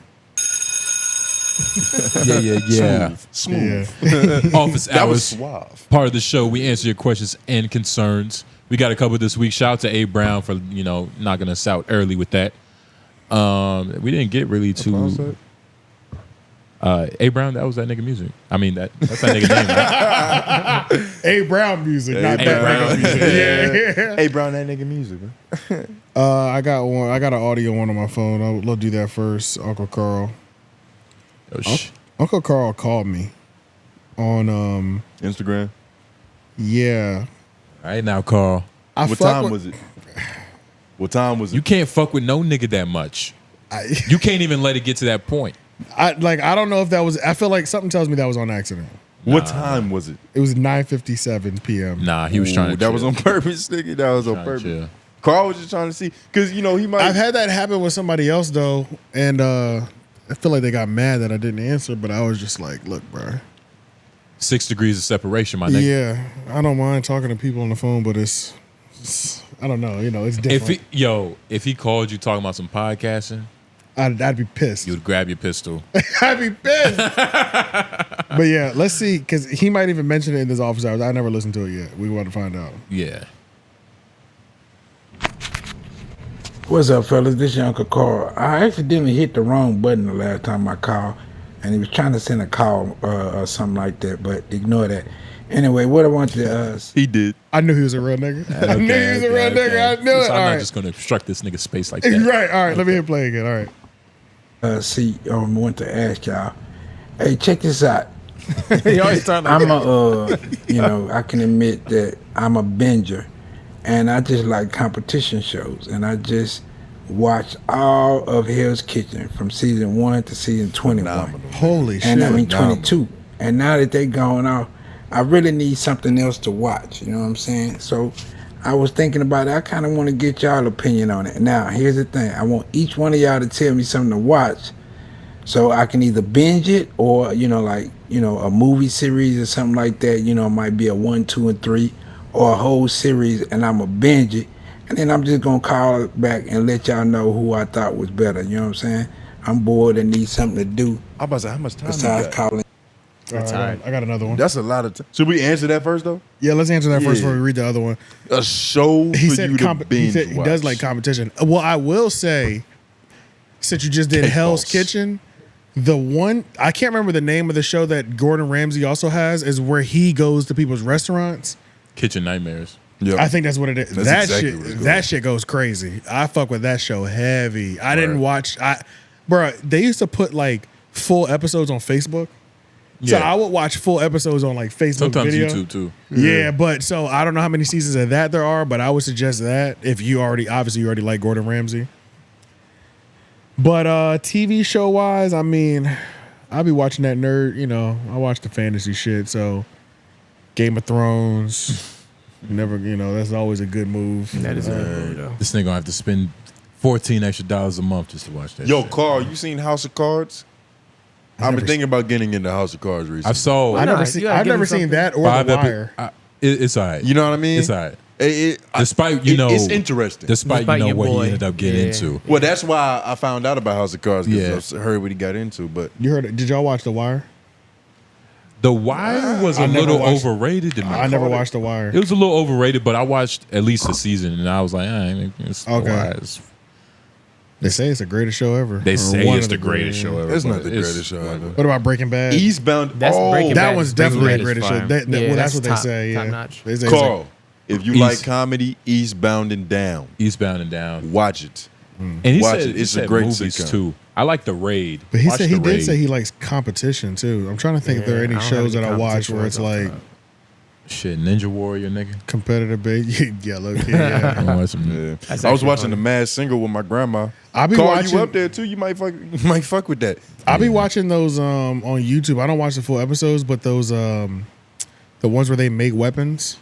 Yeah. Smooth. Office That was hours. suave. Part of the show. We answer your questions and concerns. We got a couple this week. Shout out to A. Brown for knocking us out early with that. We didn't get really too. A. Brown, that was that nigga music. I mean that's that nigga name. Right? A. Brown music, not A. that Brown. music. Yeah. A. Brown, that nigga music, man. I got one. I got an audio one on my phone. I'll do that first. Uncle Carl. Uncle Carl called me on Instagram. Yeah. All right now, Carl. What time was it? What time was it? You can't fuck with no nigga that much. You can't even let it get to that point. I don't know if that was. I feel like something tells me that was on accident. What time was it? It was 9:57 p.m. Nah, he was trying to. That was on purpose, nigga. That was on Trying to purpose. chill. Carl was just trying to see because he might. I've had that happen with somebody else though, and I feel like they got mad that I didn't answer, but I was just like, look, bro. 6 degrees of separation, my nigga. Yeah, I don't mind talking to people on the phone, but it's I don't know, it's different. If he called you talking about some podcasting, I'd be pissed. you'd grab your pistol. I'd be pissed. But yeah, let's see, because he might even mention it in his office hours. I never listened to it yet. We want to find out. Yeah. What's up, fellas? This is Uncle Carl. I accidentally hit the wrong button the last time I called, and he was trying to send a call or something like that, but ignore that. Anyway, what I want to... he did. I knew he was a real nigga. I knew he was a real nigga. I knew it. So All I'm not right. just going to obstruct this nigga's space like that. Right. All right. Let me hit play again. All right. I want to ask y'all. Hey, check this out. He always start like I'm I can admit that I'm a binger, and I just like competition shows, and I just watched all of Hell's Kitchen from season 1 to season 21. Holy And shit. I mean 22. And now that they going off, I really need something else to watch. You know what I'm saying? So I was thinking about it. I kind of want to get y'all opinion on it. Now, here's the thing. I want each one of y'all to tell me something to watch so I can either binge it or, a movie series or something like that. It might be a 1, 2, and 3 or a whole series, and I'm going to binge it. And then I'm just going to call it back and let y'all know who I thought was better. You know what I'm saying? I'm bored and need something to do. I'm about to say, how much time besides you got? calling. All right, I got another one. That's a lot of time. Should we answer that first, though? Yeah, let's answer that first Yeah. before we read the other one. A show He for said, you to binge he watch. does like competition. Well, I will say, since you just did Cake Hell's Boss. Kitchen, the one I can't remember the name of the show that Gordon Ramsay also has is where he goes to people's restaurants. Kitchen Nightmares. Yeah, I think that's what it is. That's That exactly what it's shit, going. that shit goes crazy. I fuck with that show heavy. I didn't watch. Bro, they used to put like full episodes on Facebook. So Yeah. I would watch full episodes on like Facebook Sometimes video. YouTube too. Yeah, but so I don't know how many seasons of that there are, but I would suggest that if you obviously you already like Gordon Ramsay. But TV show wise, I mean, I'll be watching that nerd, I watch the fantasy shit, so Game of Thrones. Never, that's always a good move. That is a good move, though. This nigga gonna have to spend $14 extra a month just to watch that. Yo, shit. Carl, you seen House of Cards? I've been thinking about getting into House of Cards recently. I've never seen that or The Wire. It's all right. You know what I mean? It's all right. Despite it's interesting. Despite what he ended up getting into. Well, that's why I found out about House of Cards because I heard what he got into. But You heard it? Did y'all watch The Wire? The Wire was I a never little watched- overrated to me. I never watched The Wire. It was a little overrated, but I watched at least a season, and I was like, it's The Okay. Wire. It's- They say it's the greatest show ever. They Or say one it's of the greatest show ever. It's but not the greatest show ever. What about Breaking Bad? Eastbound. That's Breaking that Bad one's is definitely the Breaking greatest Bad show. is fire. Well, that's what top- they say. top Yeah. notch. They say it's Carl, if you East- like comedy, Eastbound and Down. Eastbound and Down. Watch it. And he Watch said, it. he It's a said great movies sitcom. too. I like The Raid. But he Watch said The he did Raid. say he likes competition too. I'm trying to think if there are any I don't shows have that any I watch competition where it's ones off like Shit, Ninja Warrior, nigga. competitive base. Yeah, look, yeah. I wanna watch some- Yeah. That's I was actually watching funny. The Mad Singer with my grandma. I'll be Carl, watching. you up there too? You might fuck with that. I'll be watching those on YouTube. I don't watch the full episodes, but those the ones where they make weapons.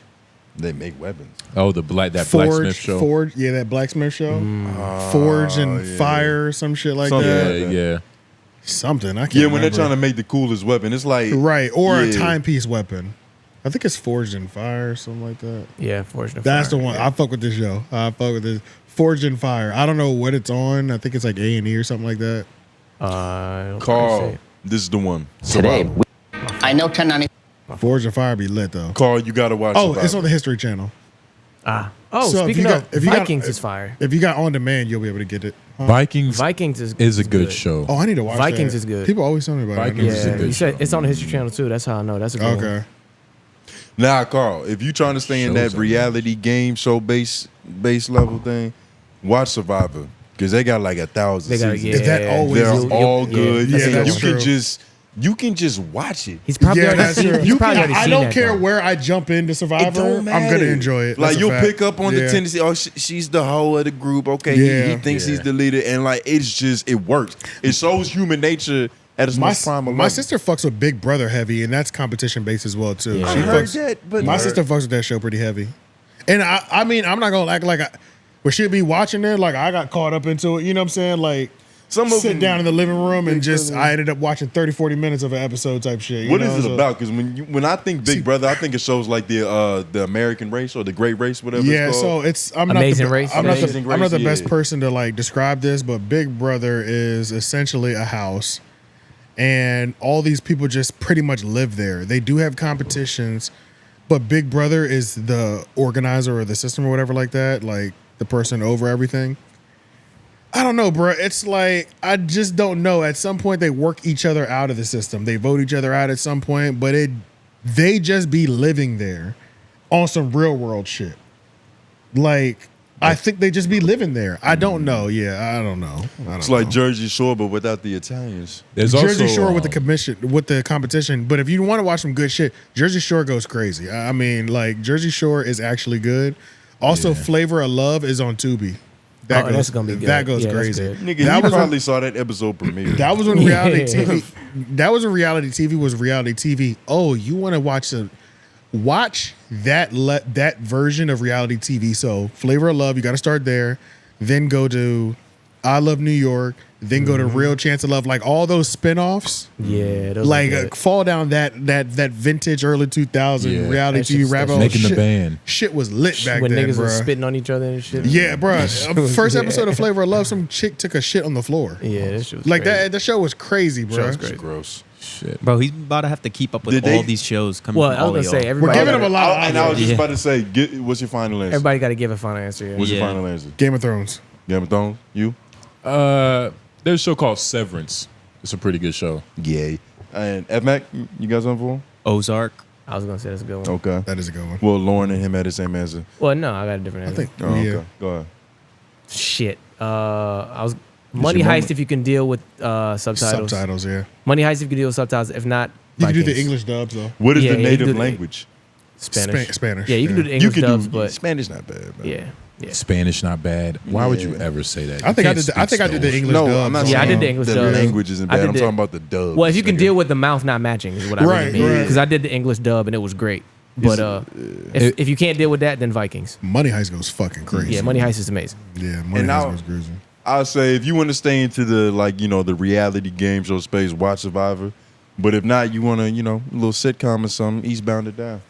They make weapons. Oh, that blacksmith show. Forge, yeah, that blacksmith show. Forge and Fire, some shit like Something that. like that. Yeah. Something I can't. Yeah, when they're remember. trying to make the coolest weapon, it's like right or a yeah. timepiece weapon. I think it's Forged in Fire or something like that. Yeah, Forged in That's Fire. the one. I fuck with this show. I fuck with this Forged in Fire. I don't know what it's on. I think it's like A&E or something like that. Carl, this is the one. Today, Survival. I know 1090. Forged in Fire be lit though. Carl, you gotta watch. Oh, Survival. it's on the History Channel. Oh, So if speaking you got- of, if you got- Vikings is fire. If you got on demand, you'll be able to get it. Vikings is a good show. Oh, I need to watch Vikings that. is good. People always tell me about Vikings it. is a Yeah, good you said it's on the History Channel too. That's how I know. That's a good one. Okay. Nah, Carl, if you trying to stay in that Shows on reality game show base level thing, watch Survivor because they got like 1,000 They got- seasons. yeah. Is that always? They're all good. Yeah, you that's can true. you can just watch it. He's probably Yeah, already that's seen. true. He's probably already I seen don't that, care though. where I jump into Survivor. It don't I'm matter. gonna enjoy it. Like That's a you'll fact. pick up on the Yeah. tendency. Oh, she's the hoe of the group. Okay, Yeah. he thinks Yeah. he's the leader, and like it's just it works. It shows human nature at its My, most primal my level. sister fucks with Big Brother heavy, and that's competition based as well too. Yeah. She I heard fucks, that, but my sister fucks with that show pretty heavy. And I mean, I'm not gonna act like where she'd be watching it. Like I got caught up into it. You know what I'm saying? Like Some of sit them- down in the living room and just I ended up watching 30-40 minutes of an episode type shit. What is it about? Because when I think Big Brother, I think it shows like the American race or the Great Race, whatever. Yeah, it's so called. it's Amazing Race. I'm not Amazing the, I'm not the Race, best yeah. person to like describe this, but Big Brother is essentially a house, and all these people just pretty much live there. They do have competitions, but Big Brother is the organizer or the system or whatever like that, like the person over everything. I don't know, bro. It's like I just don't know. At some point, they work each other out of the system. They vote each other out at some point, but they just be living there on some real world shit. Like I think they just be living there. I don't know. Yeah, I don't know. It's like Jersey Shore, but without the Italians. There's Jersey also, Shore with the commission with the competition. But if you want to watch some good shit, Jersey Shore goes crazy. I mean, like Jersey Shore is actually good. Also, Flavor of Love is on Tubi. That's gonna be good. That goes Yeah, that's crazy. good. Nigga, That you was probably saw that episode premiere. That was when reality Yeah. TV. That was when reality TV was reality TV. Oh, you want to watch that version of reality TV? So Flavor of Love, you got to start there, then go to I Love New York, then go to Real Chance of Love. Like all those spinoffs, Yeah, those like are good. fall down that vintage early 2000 Yeah. reality That TV shit's- rabbit that hole. Making the Shit- band. Shit was lit back when then, niggas was bro. spitting on each other and shit. Yeah, bro. First Yeah. episode of Flavor of Love, some chick took a shit on the floor. Yeah, that shit was Like crazy. that. The show was crazy, bro. was crazy. Gross. Shit. Bro, he's about to have to keep up with Did all they- these shows coming Well, from I was all gonna of say y'all. everybody. We're giving him a lot of And I was just Yeah. about to say, what's your final answer? Everybody got to give a final answer. Yeah. What's your Yeah. final answer? Game of Thrones. Game of Thrones? You? There's a show called Severance. It's a pretty good show. Yeah. And F-Mac, you got something for him? Ozark. I was gonna say that's a good one. Okay. That is a good one. Well, Lauren and him had the same answer. Well, no, I got a different answer. Oh, Yeah. okay. Go ahead. Shit. I was Money your Heist moment. if you can deal with subtitles. Subtitles, yeah. Money Heist if you can deal with subtitles. If not, You can do the Vikings. English dubs though. What is Yeah, the yeah, you native do the- language? Spanish. Spanish, Yeah, you can yeah. do the You English can dubs, do but Spanish, not bad, man. yeah. Spanish not bad. Why would you Yeah. ever say that? I think I did. I think I did the English No, dubs. I'm not Yeah, I saying did the English the dubs. language isn't I bad. did I'm the- talking about the dubs. Well, if you can nigga. deal with the mouth not matching, is what I Right, really mean. right. Because I did the English dub and it was great. But if you can't deal with that, then Vikings. Money Heist goes fucking crazy. Yeah, Money Heist is amazing. Yeah, Money And Heist now- goes crazy. I'll say if you want to stay into the the reality game show space, watch Survivor. But if not, you want to a little sitcom or something, Eastbound and Down.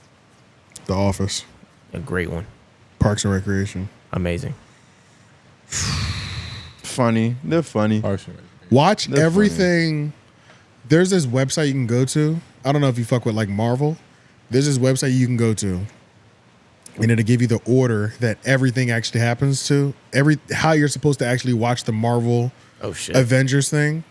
The Office, A great one. Parks and Recreation. Amazing. Funny, they're funny. Watch They're everything. There's this website you can go to. I don't know if you fuck with like Marvel. There's this website you can go to, and it'll give you the order that everything actually happens to. How you're supposed to actually watch the Marvel Avengers thing.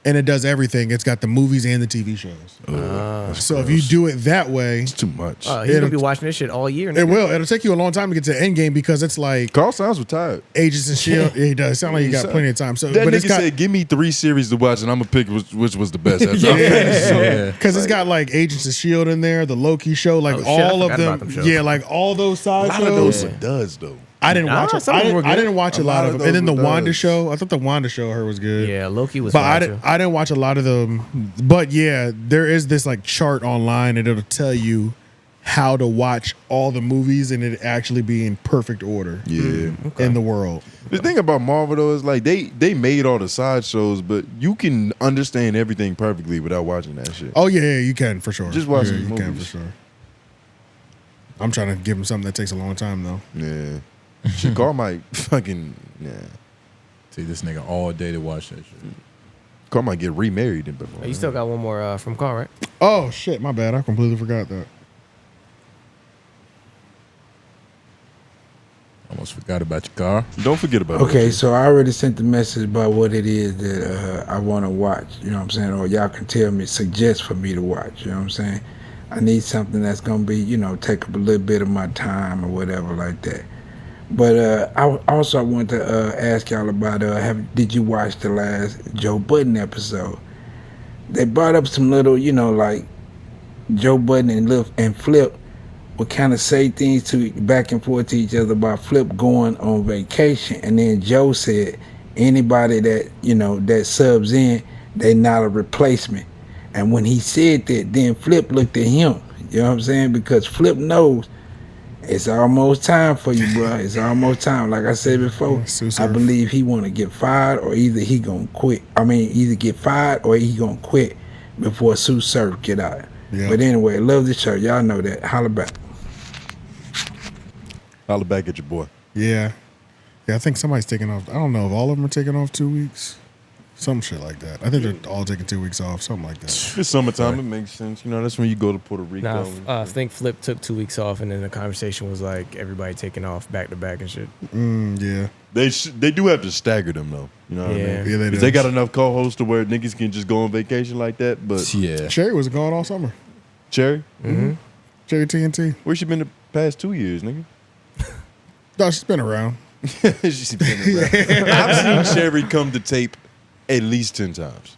And it does everything. It's got the movies and the TV shows. So if you do it that way, it's too much. He's gonna be watching this shit all year. It will. It'll take you a long time to get to the end game because it's like Carl sounds retired. Agents and Shield. Yeah, he does. Sound like you got plenty of time. So, That but nigga it's got said, "Give me 3 series to watch, and I'm gonna pick which was the best." After I finish." yeah, because it's got like Agents of Shield in there, the Loki show, like Oh, shit, I all of forgot about them. them shows. Yeah, like all those A side lot shows. of those it does though. I didn't Nah, watch it. some of them were I good. didn't watch a lot of them. And then the Wanda show. I thought the Wanda show her was good. Yeah, Loki was. But fine, I didn't watch a lot of them. But yeah, there is this like chart online and it'll tell you how to watch all the movies and it actually be in perfect order. Yeah. In the world. The thing about Marvel though is like they made all the side shows, but you can understand everything perfectly without watching that shit. Oh yeah, you can for sure. Just watch yeah, the you can for movies. sure. I'm trying to give him something that takes a long time though. Yeah. Shit, Carl might fucking See this nigga all day to watch that shit. Carl might get remarried in before. You still got one more from Carl, right? Oh shit, my bad. I completely forgot that. Almost forgot about your car. Don't forget about Okay, so I already sent the message about what it is that I want to watch. You know what I'm saying? Or y'all can tell me, suggest for me to watch. You know what I'm saying? I need something that's gonna be, take up a little bit of my time or whatever like that. But I also wanted to ask y'all about did you watch the last Joe Budden episode? They brought up some little, like Joe Budden and Flip would kind of say things to back and forth to each other about Flip going on vacation, and then Joe said anybody that that subs in, they not a replacement. And when he said that, then Flip looked at him. You know what I'm saying? Because Flip knows it's almost time for you, bro. It's almost time. Like I said before, I believe he want to get fired or either he gonna quit. I mean, either get fired or he gonna quit before Sue Surf get out. Yeah. But anyway, love the show. Y'all know that. Holla back. Holla back at your boy. Yeah. Yeah, I think somebody's taking off. I don't know if all of them are taking off 2 weeks. Some shit like that. I think they're all taking 2 weeks off, something like that. It's summertime. It makes sense. That's when you go to Puerto Rico. Nah, I think Flip took 2 weeks off, and then the conversation was like everybody taking off back to back and shit. Yeah. They do have to stagger them though. You know what I mean? Yeah, they 'Cause do. they got enough co-hosts to where niggas can just go on vacation like that. But yeah, Cherry was gone all summer. Cherry, Cherry TNT. where she been the past 2 years, nigga? No, she's been around. She's been around. I've seen Cherry come to tape at least 10 times.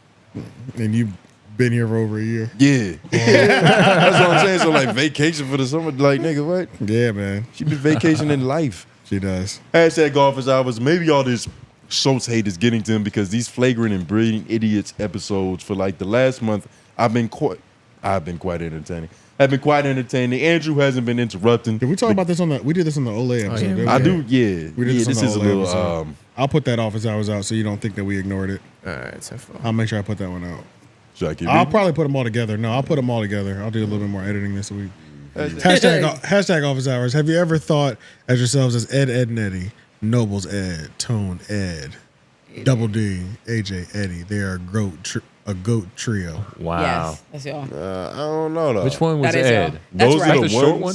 And you've been here for over a year. Yeah. That's what I'm saying. So like vacation for the summer, like nigga, what? Yeah, man. She been vacationing life. She does. Hashtag office hours. Maybe all this Schultz hate is getting to him because these flagrant and brilliant idiots episodes for like the last month, I've been quite entertaining. Andrew hasn't been interrupting. Did we talk about this on we did this on the Olay episode? didn't we? I do, yeah. We did Yeah, this this on is the a Olay little, episode. I'll put that office hours out so you don't think that we ignored it. All right, so far. I'll make sure I put that one out. Should I keep I'll reading? probably put them all together. No, I'll put them all together. I'll do a little bit more editing this week. Hashtag office hours. Have you ever thought as yourselves as Ed, and Eddie, Noblez Ed, Tone Ed, Double D, AJ Eddie? They are a goat trio. Wow. Yes, that's y'all. I don't know though. Which one was That is Ed? y'all. That's Those right. are the short one?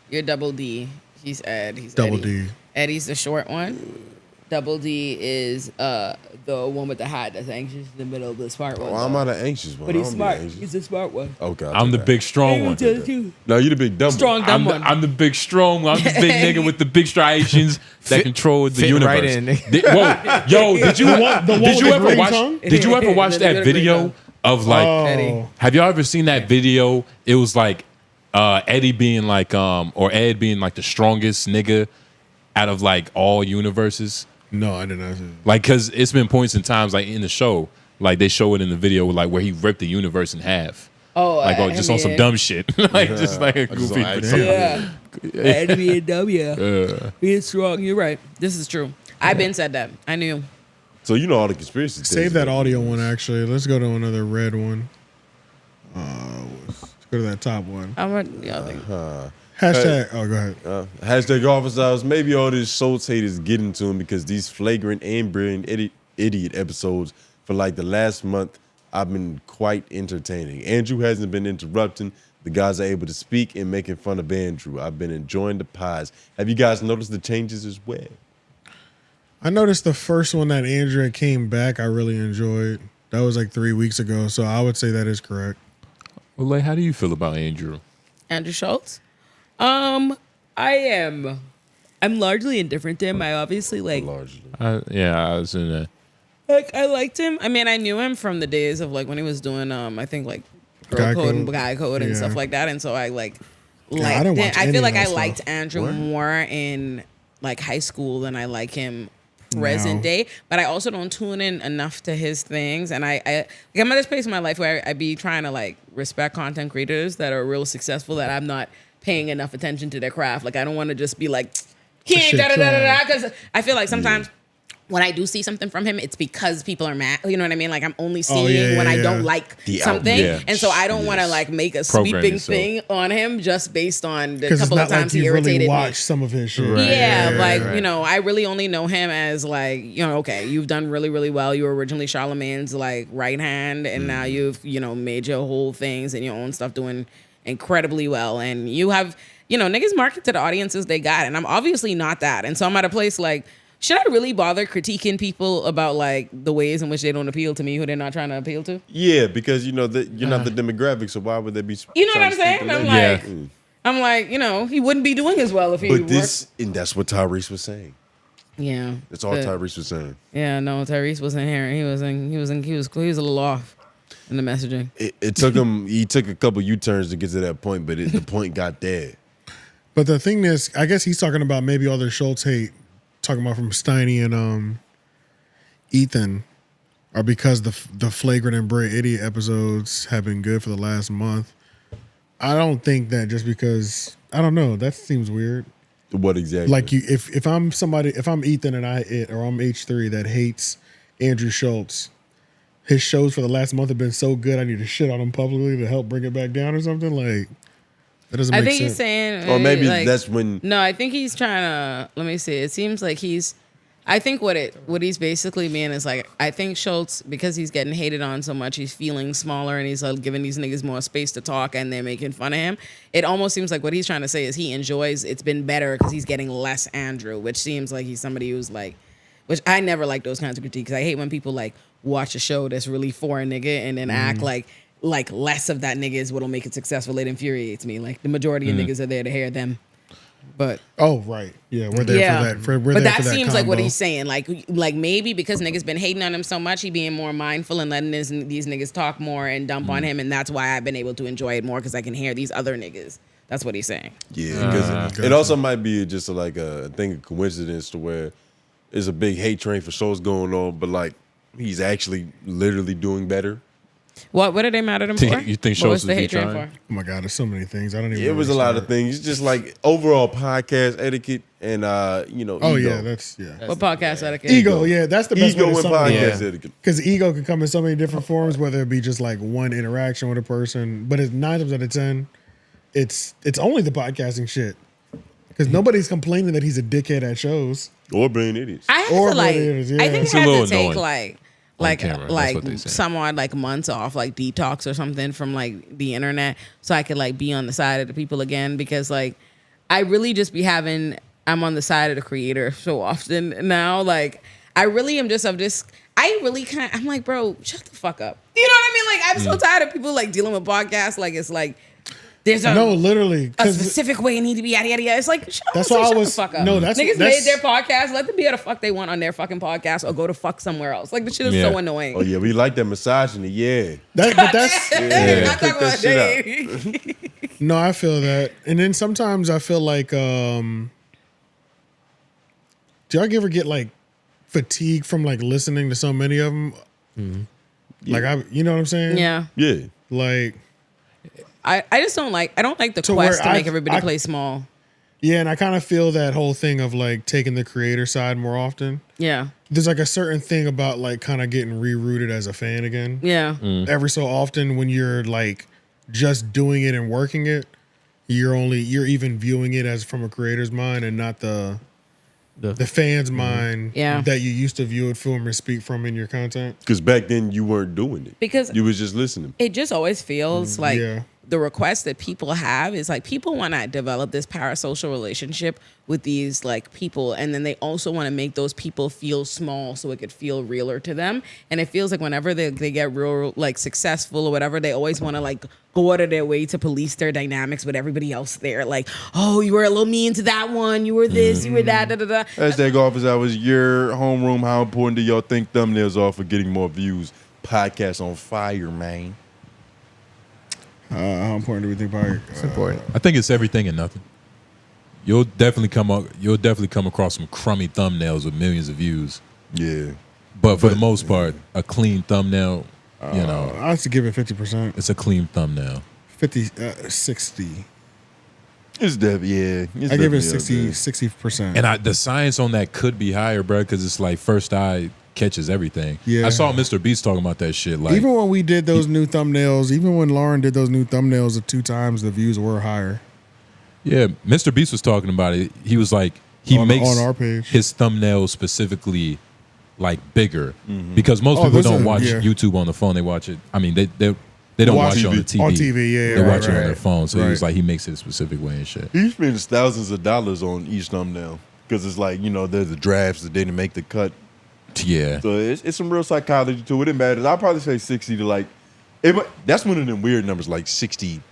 You're Double D. He's Ed. He's Double Eddie. D. Eddie's the short one. Double D is the one with the hat that's anxious in the middle of the smart one. Oh, I'm not an anxious one. But I he's don't be smart. anxious. He's a smart one. Okay. I'm the big strong one. No, you the big dumb Strong one. dumb one. I'm the big strong one. I'm the big nigga with the big striations that control the fitting universe. right in. Whoa, yo, did you ever watch? Did you ever watch that video of like? Eddie. Have y'all ever seen that video? It was like Eddie being like or Ed being like the strongest nigga out of like all universes. No, I did not. Like, cause it's been points in times like in the show, like they show it in the video, like where he ripped the universe in half. Oh, like just on some dumb shit, like just like a goofy. Yeah. Eddie and W. Being strong. You're right. This is true. I've been said that. I knew. So you know all the conspiracy theories. Save that audio one, actually. Let's go to another red one. Let's go to that top one. I'm a, Hashtag, go ahead. Hashtag office hours. Maybe all this Schultz hate is getting to him because these flagrant and brilliant idiot episodes for like the last month I've been quite entertaining. Andrew hasn't been interrupting. The guys are able to speak and making fun of Andrew. I've been enjoying the pies. Have you guys noticed the changes as well? I noticed the first one that Andrea came back, I really enjoyed. That was like 3 weeks ago, so I would say that is correct. Well, like, how do you feel about Andrew? Andrew Schultz. I'm largely indifferent to him. I obviously like. Yeah, I was in that. Like I liked him. I mean, I knew him from the days of like when he was doing I think like Girl Code and Guy Code and stuff like that. And so I like liked him. I feel like I liked Andrew more in like high school than I like him present day. But I also don't tune in enough to his things. And I'm at this place in my life where I be trying to like respect content creators that are real successful, that I'm not paying enough attention to their craft. Like I don't want to just be like, he ain't da da da da da, because I feel like sometimes when I do see something from him, it's because people are mad. You know what I mean? Like I'm only seeing when I don't like something. And so I don't want to like make a sweeping thing on him just based on the couple of times he irritated me. Watch some of his shit. You know, I really only know him as like, you know, okay, you've done really, really well. You were originally Charlemagne's like right hand, and now you've, you know, made your whole things and your own stuff doing incredibly well. And you have, you know, niggas market to the audiences they got. And I'm obviously not that. And so I'm at a place like, should I really bother critiquing people about like the ways in which they don't appeal to me, who they're not trying to appeal to? Yeah, because you know that you're not the demographic, so why would they be? You know what I'm saying? I'm like, you know, he wouldn't be doing as well if he. But and that's what Tyrese was saying. Yeah, that's all Tyrese was saying. Yeah, no, Tyrese wasn't here. He was a little off in the messaging. It took him. He took a couple U-turns to get to that point, but the point got there. But the thing is, I guess he's talking about maybe all the Schultz hate. Talking about from Steiny and Ethan are because the flagrant and brilliant idiot episodes have been good for the last month. I don't think that just because, I don't know, that seems weird. What exactly? Like if I'm somebody, if I'm Ethan and or I'm H3 that hates Andrew Schultz, his shows for the last month have been so good I need to shit on him publicly to help bring it back down or something. Like that doesn't make sense. I think he's saying, or maybe like, that's when. No, I think he's trying to. Let me see. It seems like I think what he's basically meaning is like, I think Schultz, because he's getting hated on so much, he's feeling smaller and he's like giving these niggas more space to talk and they're making fun of him. It almost seems like what he's trying to say is he enjoys it's been better because he's getting less Andrew, which seems like he's somebody who's like, which I never like those kinds of critiques. I hate when people like watch a show that's really for a nigga and then act like less of that nigga is what'll make it successful. It infuriates me. Like the majority of niggas are there to hear them. But right, yeah, we're there for that. But that seems like what he's saying. Like maybe because niggas been hating on him so much, he being more mindful and letting these niggas talk more and dump on him, and that's why I've been able to enjoy it more because I can hear these other niggas. That's what he's saying. Yeah, because it also might be just like a thing of coincidence to where there's a big hate train for shows going on, but like he's actually literally doing better. What did they mad at him for? You think what was shows the would be hate train trying? for? Oh my God, there's so many things. I don't even. It was a lot of things. Just like overall podcast etiquette and ego. Yeah, that's what podcast etiquette? Ego, yeah, that's the best ego way to and sum it up. podcast etiquette. Because ego can come in so many different forms, whether it be just like one interaction with a person, but it's 9 times out of 10, it's only the podcasting shit. Because nobody's complaining that he's a dickhead at shows or being idiots. I have to like. I think it has to take like like camera. That's what they say. somewhat like months off, like detox or something from like the internet, so I could like be on the side of the people again, because like I really just be having, I'm on the side of the creator so often now. Like I really am just, I'm like, bro, shut the fuck up. You know what I mean? Like I'm so tired of people like dealing with podcasts. Like it's like there's literally a specific way it need to be, yada yada yada. It's like shut That's the why I was fuck up. no. That's Niggas made their podcast. Let them be able to fuck they want on their fucking podcast, or go to fuck somewhere else. Like the shit is so annoying. Oh yeah, we like that misogyny. Yeah, but that's not talking about Dave. No, I feel that, and then sometimes I feel like, do y'all ever get like fatigued from like listening to so many of them? Like you know what I'm saying? Yeah. Yeah. Like. I just don't like the quest to make everybody play small. Yeah, and I kind of feel that whole thing of like taking the creator side more often. Yeah. There's like a certain thing about like kind of getting rerouted as a fan again. Yeah. Every so often when you're like just doing it and working it, you're even viewing it as from a creator's mind and not the fan's mind that you used to view it, film, or speak from in your content. Because back then you weren't doing it. Because you was just listening. It just always feels like the request that people have is like people want to develop this parasocial relationship with these like people, and then they also want to make those people feel small so it could feel realer to them. And it feels like whenever they get real like successful or whatever, they always want to like go out of their way to police their dynamics with everybody else there. Like, oh, you were a little mean to that one, you were this, you were that, da da da. Hashtag office hours, your homeroom. How important do y'all think thumbnails are for getting more views? Podcast on fire, man. How important do we think fire? It's important. I think it's everything and nothing. You'll definitely come across some crummy thumbnails with millions of views. Yeah. But for the most part, a clean thumbnail, you know. I have to give it 50%. It's a clean thumbnail. 60. It's definitely, yeah. I give it 60%. And the science on that could be higher, bro, because it's like first eye catches everything. Yeah. I saw Mr. Beast talking about that shit. Like even when we did those new thumbnails, even when Lauren did those new thumbnails the 2 times, the views were higher. Yeah, Mr. Beast was talking about it. He was like, he makes on our page his thumbnails specifically like bigger because most people don't watch YouTube on the phone. They watch it. I mean, they don't watch it on the TV. On TV, they watch it on their phone. So he was like, he makes it a specific way and shit. He spends thousands of dollars on each thumbnail because it's like, you know, there's the drafts that didn't make the cut. Yeah. So it's some real psychology to it. It matters. I'll probably say 60 to like, that's one of them weird numbers, like 67%.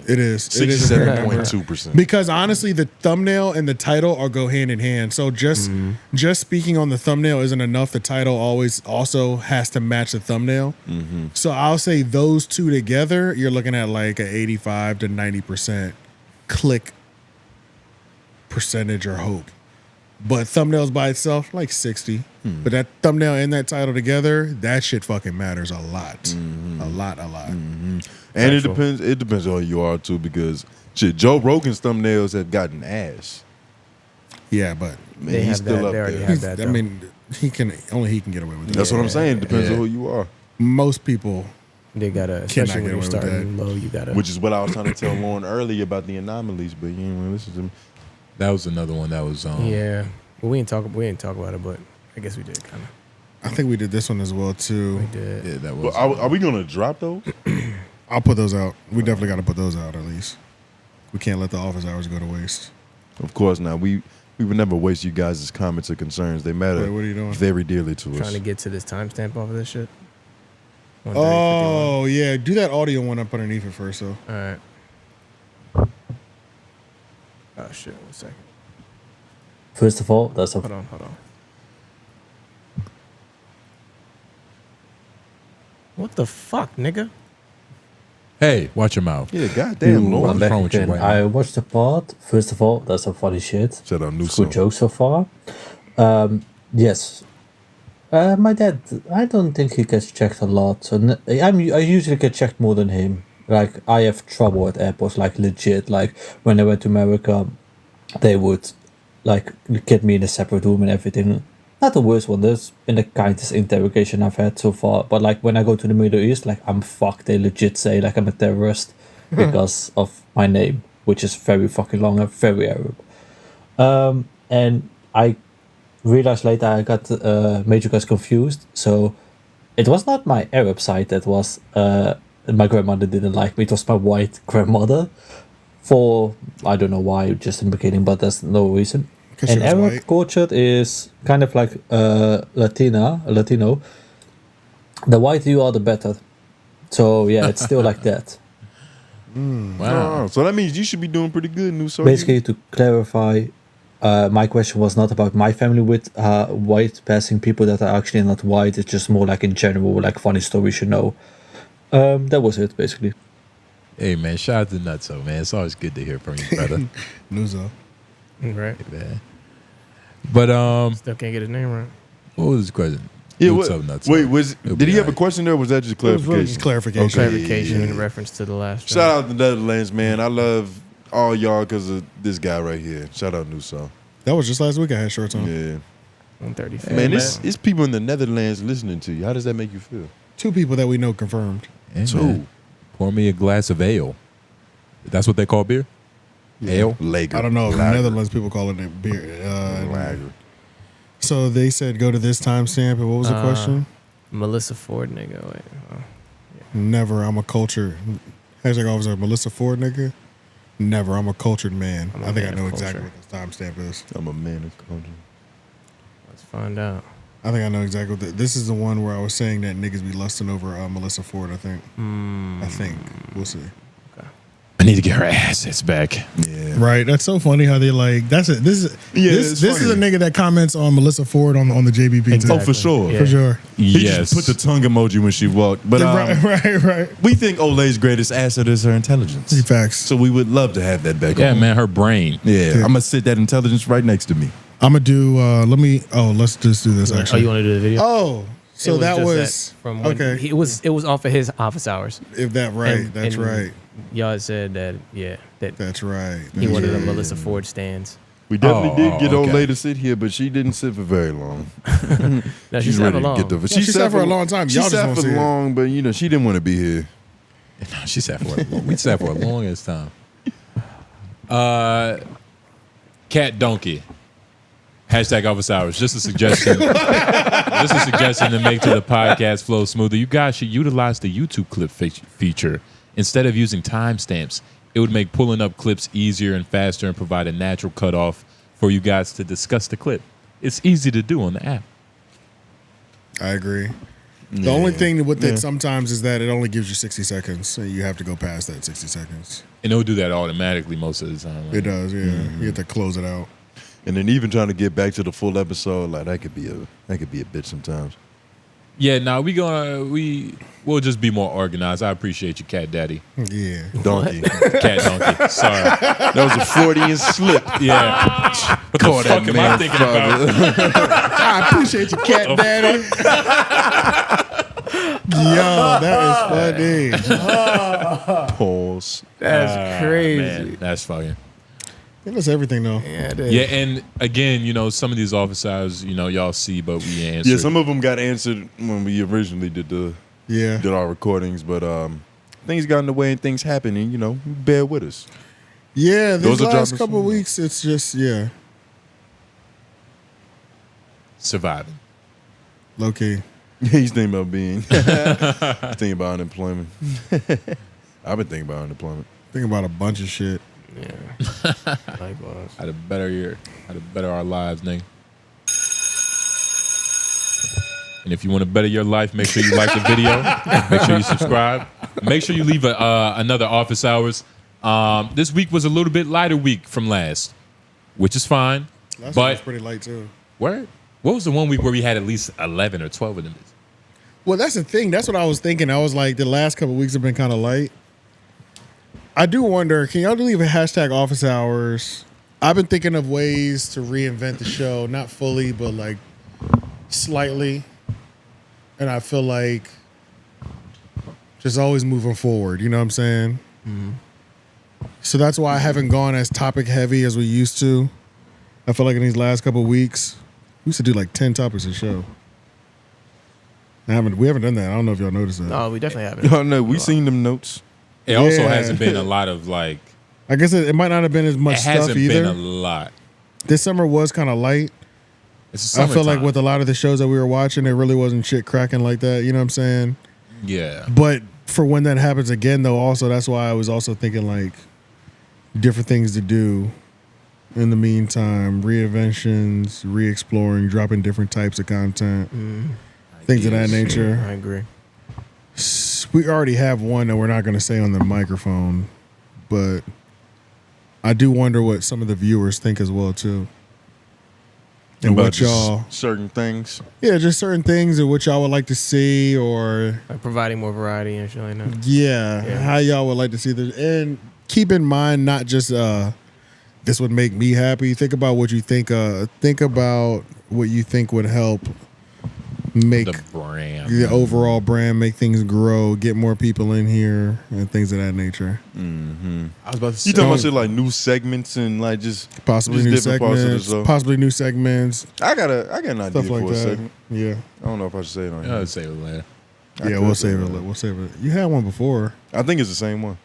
It is. 67.2%. Because honestly, the thumbnail and the title are go hand in hand. So just speaking on the thumbnail isn't enough. The title always also has to match the thumbnail. So I'll say those two together, you're looking at like an 85 to 90% click percentage or hope. But thumbnails by itself, like 60. But that thumbnail and that title together, that shit fucking matters a lot. A lot. And it depends on who you are too, because shit, Joe Rogan's thumbnails have gotten ass. Yeah, but man, he's still up there. I mean, he can get away with it. That's what I'm saying. It depends on who you are. Most people they gotta, cannot especially get when away you're with starting that. low, you gotta. Which is what I was trying to tell Lauren earlier about the anomalies, but you didn't listen to me. That was another one that was yeah. Well, we didn't talk about it, but I guess we did kind of. I think we did this one as well too. We did. Yeah, that was. But are we gonna drop those? I'll put those out. We definitely got to put those out at least. We can't let the office hours go to waste. Of course not. We would never waste you guys' comments or concerns. They matter. Wait, what are you doing? Very dearly to us. Trying to get to this timestamp off of this shit. Oh yeah, do that audio one up underneath it first, though. All right. Oh shit! 1 second. First of all, that's hold on. What the fuck, nigga? Hey, watch your mouth. Yeah, goddamn, Lord. What's wrong with you, I watched the part. First of all, that's some funny shit. Said a new good joke so far. Yes. My dad, I don't think he gets checked a lot. So I usually get checked more than him. Like, I have trouble at airports, like legit. Like, when I went to America, they would, like, get me in a separate room and everything. Not the worst one. There's been the kindest interrogation I've had so far. But, like, when I go to the Middle East, like, I'm fucked. They legit say, like, I'm a terrorist because of my name, which is very fucking long and very Arab. And I realized later I got made you guys confused. So it was not my Arab side that was my grandmother didn't like me. It was my white grandmother. For I don't know why, just in the beginning, but that's no reason. And Arab white culture is kind of like Latino. The whiter you are, the better. So yeah, it's still like that. Wow. So that means you should be doing pretty good, Nuso. Basically, to clarify, my question was not about my family with white passing people that are actually not white. It's just more like in general, like funny story you should know. That was it, basically. Hey man, shout out to Nutso, man. It's always good to hear from you, brother. Nuzo. Right. Hey, man. But still can't get his name right. What was his question? Yeah, What's up, Nutso? Wait, did he have a question there, or was that just clarification? Just clarification. Okay. Clarification in reference to the last Shout out to Netherlands, man. I love all y'all because of this guy right here. Shout out Nuso. That was just last week I had shorts on. Yeah. 135. Man, it's people in the Netherlands listening to you. How does that make you feel? 2 people that we know confirmed. Yeah, 2. man. Pour me a glass of ale. That's what they call beer? Ale? Lager. I don't know. Lager. Netherlands people call it beer. Lager. So they said go to this timestamp. And what was the question? Melissa Ford, nigga. Wait. Never. I'm a cultured. Hashtag officer. Melissa Ford, nigga. Never. I'm a cultured man. I think I know exactly what this timestamp is. I'm a man of culture. Let's find out. I think I know exactly what this is the one where I was saying that niggas be lusting over Melissa Ford, I think. I think. We'll see. I need to get her assets back. Yeah. Right. That's so funny how they like this is a nigga that comments on Melissa Ford on the JBP too. Oh, for sure. For sure. He just put the tongue emoji when she walked. But right. We think Olay's greatest asset is her intelligence. Facts. So we would love to have that back. Yeah, on. man, her brain. Yeah. I'm gonna sit that intelligence right next to me. I'm gonna do let's just do this actually. Oh, you want to do the video? Oh, so that just was from when okay. It was off of his office hours. If that right, that's right. Y'all said that that's right. He wanted a Melissa Ford stands. We definitely did get Olay to sit here, but she didn't sit for very long. No, she sat for long. She sat for a long time. She Y'all just sat won't for see it. long, but she didn't want to be here. No, she sat for a long. We sat for a longest time. Cat Donkey. Hashtag office hours. Just a suggestion. Just a suggestion to make to the podcast flow smoother. You guys should utilize the YouTube clip feature. Instead of using timestamps, it would make pulling up clips easier and faster and provide a natural cutoff for you guys to discuss the clip. It's easy to do on the app. I agree. The only thing with it sometimes is that it only gives you 60 seconds. So you have to go past that 60 seconds. And it'll do that automatically most of the time. It does, yeah. You have to close it out. And then even trying to get back to the full episode, like that could be a bitch sometimes. Yeah, no, we'll just be more organized. I appreciate you, Cat Daddy. Yeah. Donkey. Cat Donkey. Sorry. That was a Freudian slip. Yeah. What the fuck am I thinking about? I appreciate you, Cat Daddy. Yo, that is funny. Pause. That's crazy. Man, that's fucking. That's everything though. Yeah, it is. Yeah, and again, some of these office hours, y'all see, but we answer. Yeah, some of them got answered when we originally did our recordings, but things got in the way and things happen, and bear with us. Yeah, these Those are last dropping couple of soon. weeks, it's just surviving. Low key. He's thinking about he's thinking about unemployment. I've been thinking about unemployment. Thinking about a bunch of shit. Yeah. Likewise. How to better our lives, nigga. And if you want to better your life, make sure you like the video. Make sure you subscribe. Make sure you leave another office hours. This week was a little bit lighter week from last, which is fine. Last but one was pretty light too. What was the one week where we had at least 11 or 12 of them? Well, that's the thing. That's what I was thinking. I was like, the last couple of weeks have been kind of light. I do wonder, can y'all leave a hashtag office hours? I've been thinking of ways to reinvent the show, not fully, but like slightly. And I feel like just always moving forward. You know what I'm saying? Mm-hmm. So that's why I haven't gone as topic heavy as we used to. I feel like in these last couple of weeks, we used to do like 10 topics a show. We haven't done that. I don't know if y'all noticed that. No, we definitely haven't. Oh no, we seen them notes. It also hasn't been a lot of like. I guess it might not have been as much stuff either. It hasn't been a lot. This summer was kind of light. It's I feel like summertime. with a lot of the shows that we were watching, it really wasn't shit cracking like that. You know what I'm saying? Yeah. But for when that happens again, though, also that's why I was also thinking like different things to do in the meantime, reinventions, re-exploring, dropping different types of content, things of that nature. I agree. We already have one that we're not going to say on the microphone, but I do wonder what some of the viewers think as well too. And About what just y'all, certain things. yeah, just certain things and what y'all would like to see, or Like providing more variety and shit like that. yeah, how y'all would like to see this. And keep in mind, not just this would make me happy. Think about what you think. Think about what you think would help make The brand. the overall brand, make things grow, get more people in here, and things of that nature. Mm-hmm. I was about to say. You talking about shit like new segments and like just Possibly just new different parts of the segments. show? Possibly new segments. I got an idea Stuff for like a that. segment. Yeah. I don't know if I should say it on here. I'll say it later. Yeah, we'll save it. We'll save it. You had one before. I think it's the same one.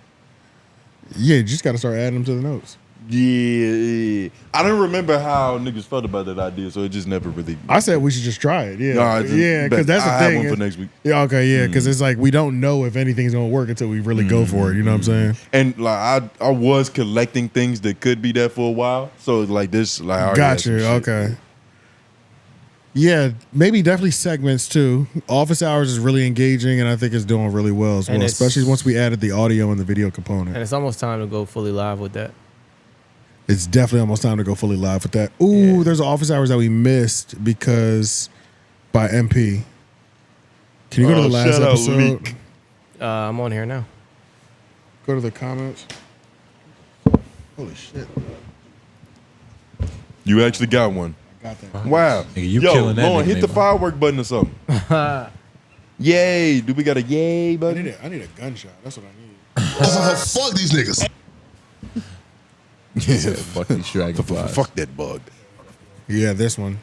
Yeah, you just got to start adding them to the notes. Yeah. I don't remember how niggas felt about that idea, so it just never really. I said we should just try it. Yeah, Nah, it's- yeah, because that's the I have thing. one for next week. Yeah, okay, yeah, because it's like we don't know if anything's gonna work until we really go for it. You know what I'm saying? And like I was collecting things that could be that for a while, so like this, like I already had some Gotcha. shit. Okay. Yeah, maybe definitely segments too. Office hours is really engaging, and I think it's doing really well as And well. it's- Especially once we added the audio and the video component. And it's almost time to go fully live with that. It's definitely almost time to go fully live with that. Ooh, there's office hours that we missed because by MP. Can you go to the last shout out episode? Leak. I'm on here now. Go to the comments. Holy shit. You actually got one. Got that. Wow. Nigga, you Yo, killing that Lauren, nigga, hit the nigga. firework button or something. Yay. Do we got a yay I button? need a gunshot. That's what I need. Oh, fuck these niggas. Yeah, fuck these dragonflies. Fuck that bug. Yeah, this one.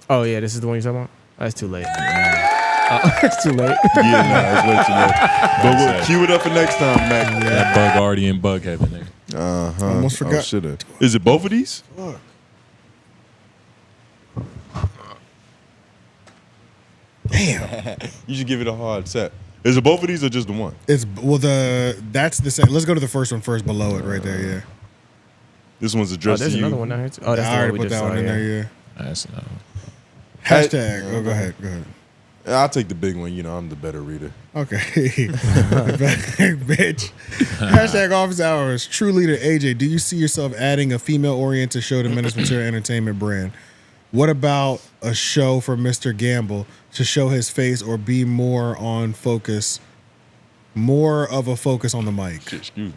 Oh yeah, this is the one you're talking about. That's too late. It's too late. Yeah, nah, it's way too late. But we'll cue it up for next time, Mac. That bug already in bug heaven, nigga. Uh-huh. Almost forgot. Oh, shit. Is it both of these? Fuck. Damn. You should give it a hard set. Is it both of these or just the one? It's that's the second. Let's go to the first one first below it right there, yeah. This one's Oh, addressed there's to you. another one down here too. Oh, that's I the one already we put just that saw. one in Yeah. there, yeah. That's another one. Hashtag. Oh, go ahead. I'll take the big one. You know, I'm the better reader. Okay. Bitch. Hashtag office hours. True leader AJ, do you see yourself adding a female-oriented show to Menace Material Entertainment brand? What about a show for Mr. Gamble to show his face or be more on focus, more of a focus on the mic? Excuse me.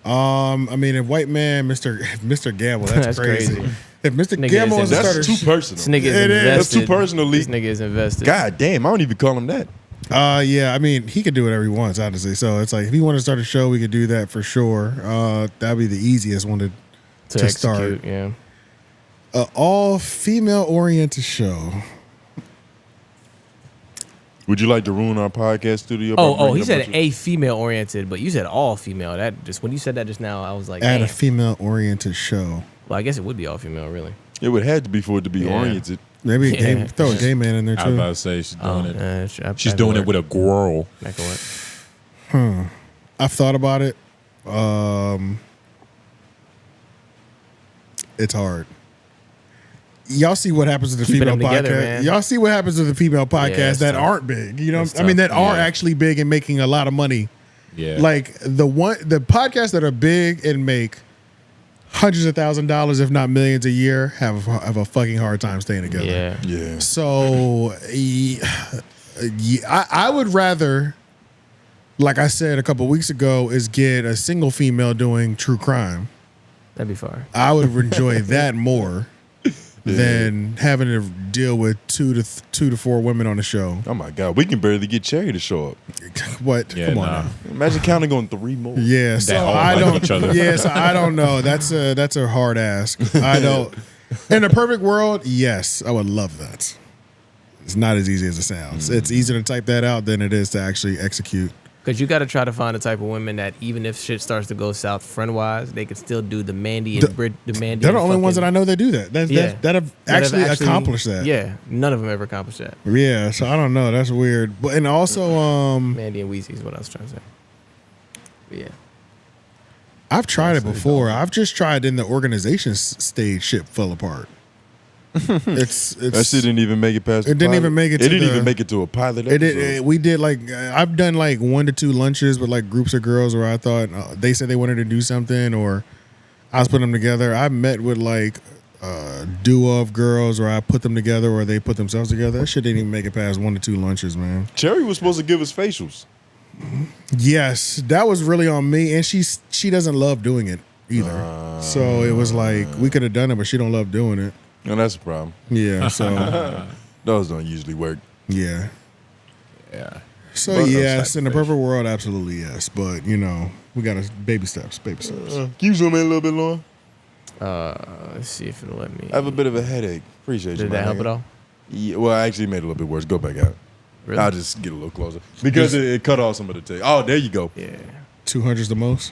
I mean, if white man, Mr. Gamble, that's, That's crazy. crazy. If Mr. Nigga Gamble is is a That's starter, too personal. This nigga is It is. invested. That's too personal, Lee. This nigga is invested. God damn, I don't even call him that. yeah, I mean, he could do whatever he wants, honestly. So it's like if he wanted to start a show, we could do that for sure. That'd be the easiest one to start. execute, yeah. All female oriented show. Would you like to ruin our podcast studio? by Oh, bringing he a said bunch of- a female oriented, but you said all female. That just when you said that just now, I was like, Add a damn. female oriented show. Well, I guess it would be all female, really. It would have to be for it to be Yeah. oriented. Maybe a Yeah. gay, throw a gay man in there I was too. about to say she's doing it. She's that doing could it with a girl. That could work. I've thought about it. It's hard. Y'all see what happens to the Keeping female them together, podcast. man. Y'all see what happens to the female podcasts it's that tough. aren't big. You know, It's I mean, tough. that are Yeah. actually big and making a lot of money. Yeah. Like the podcasts that are big and make hundreds of $1,000s, if not millions a year, have a fucking hard time staying together. Yeah. Yeah. So I would rather, like I said a couple weeks ago, is get a single female doing true crime. That'd be fire. I would enjoy that more than having to deal with two to four women on the show. Oh my God, we can barely get Cherry to show up. What? Yeah, Come on nah. now. Imagine counting on 3 more. Yeah, so all I like don't. each other. Yeah, so I don't know. That's a hard ask. I don't. In a perfect world, yes, I would love that. It's not as easy as it sounds. It's easier to type that out than it is to actually execute. Because you got to try to find the type of women that even if shit starts to go south friend wise, they can still do the Mandy and the Mandy. They're the only ones that I know that do that. That have actually accomplished that. Yeah, none of them ever accomplished that. Yeah, so I don't know. That's weird. But and also, Mandy and Weezy is what I was trying to say. But yeah, I've tried it before. I've just tried in the organization stage. Shit fell apart. It's that shit didn't even make it past. It didn't even make it. It didn't even make it to a pilot episode. We did like I've done like 1 to 2 lunches with like groups of girls where I thought they said they wanted to do something, or I was putting them together. I met with like a duo of girls where I put them together or they put themselves together. That shit didn't even make it past 1 to 2 lunches, man. Cherry was supposed to give us facials. Yes, that was really on me, and she doesn't love doing it either. So it was like we could have done it, but she don't love doing it. And that's a problem. Yeah, so those don't usually work. Yeah. Yeah. So yes, in the perfect world, absolutely yes. But you know, we got to baby steps. Can you zoom in a little bit, Lauren? Let's see if it'll let me. I have a bit of a headache. Appreciate you. Did that help at all? Yeah, well, I actually made it a little bit worse. Go back out. Really? I'll just get a little closer because it cut off some of the tape. Oh, there you go. Yeah. 200's the most.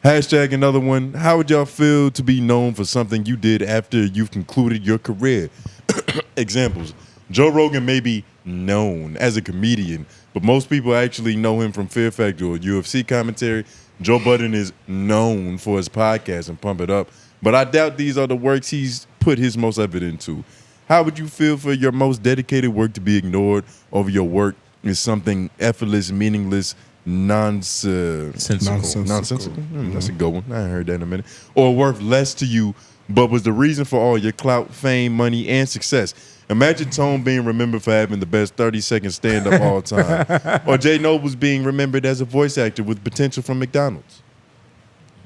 Hashtag another one. How would y'all feel to be known for something you did after you've concluded your career? Examples. Joe Rogan may be known as a comedian, but most people actually know him from Fear Factor or UFC commentary. Joe Budden is known for his podcast and Pump It Up, but I doubt these are the works he's put his most effort into. How would you feel for your most dedicated work to be ignored over your work is something effortless, meaningless, nonsensical. That's a good one. I haven't heard that in a minute. Or worth less to you, but was the reason for all your clout, fame, money, and success. Imagine Tone being remembered for having the best 30-second stand-up all time. Or Jay Nobles being remembered as a voice actor with potential from McDonald's.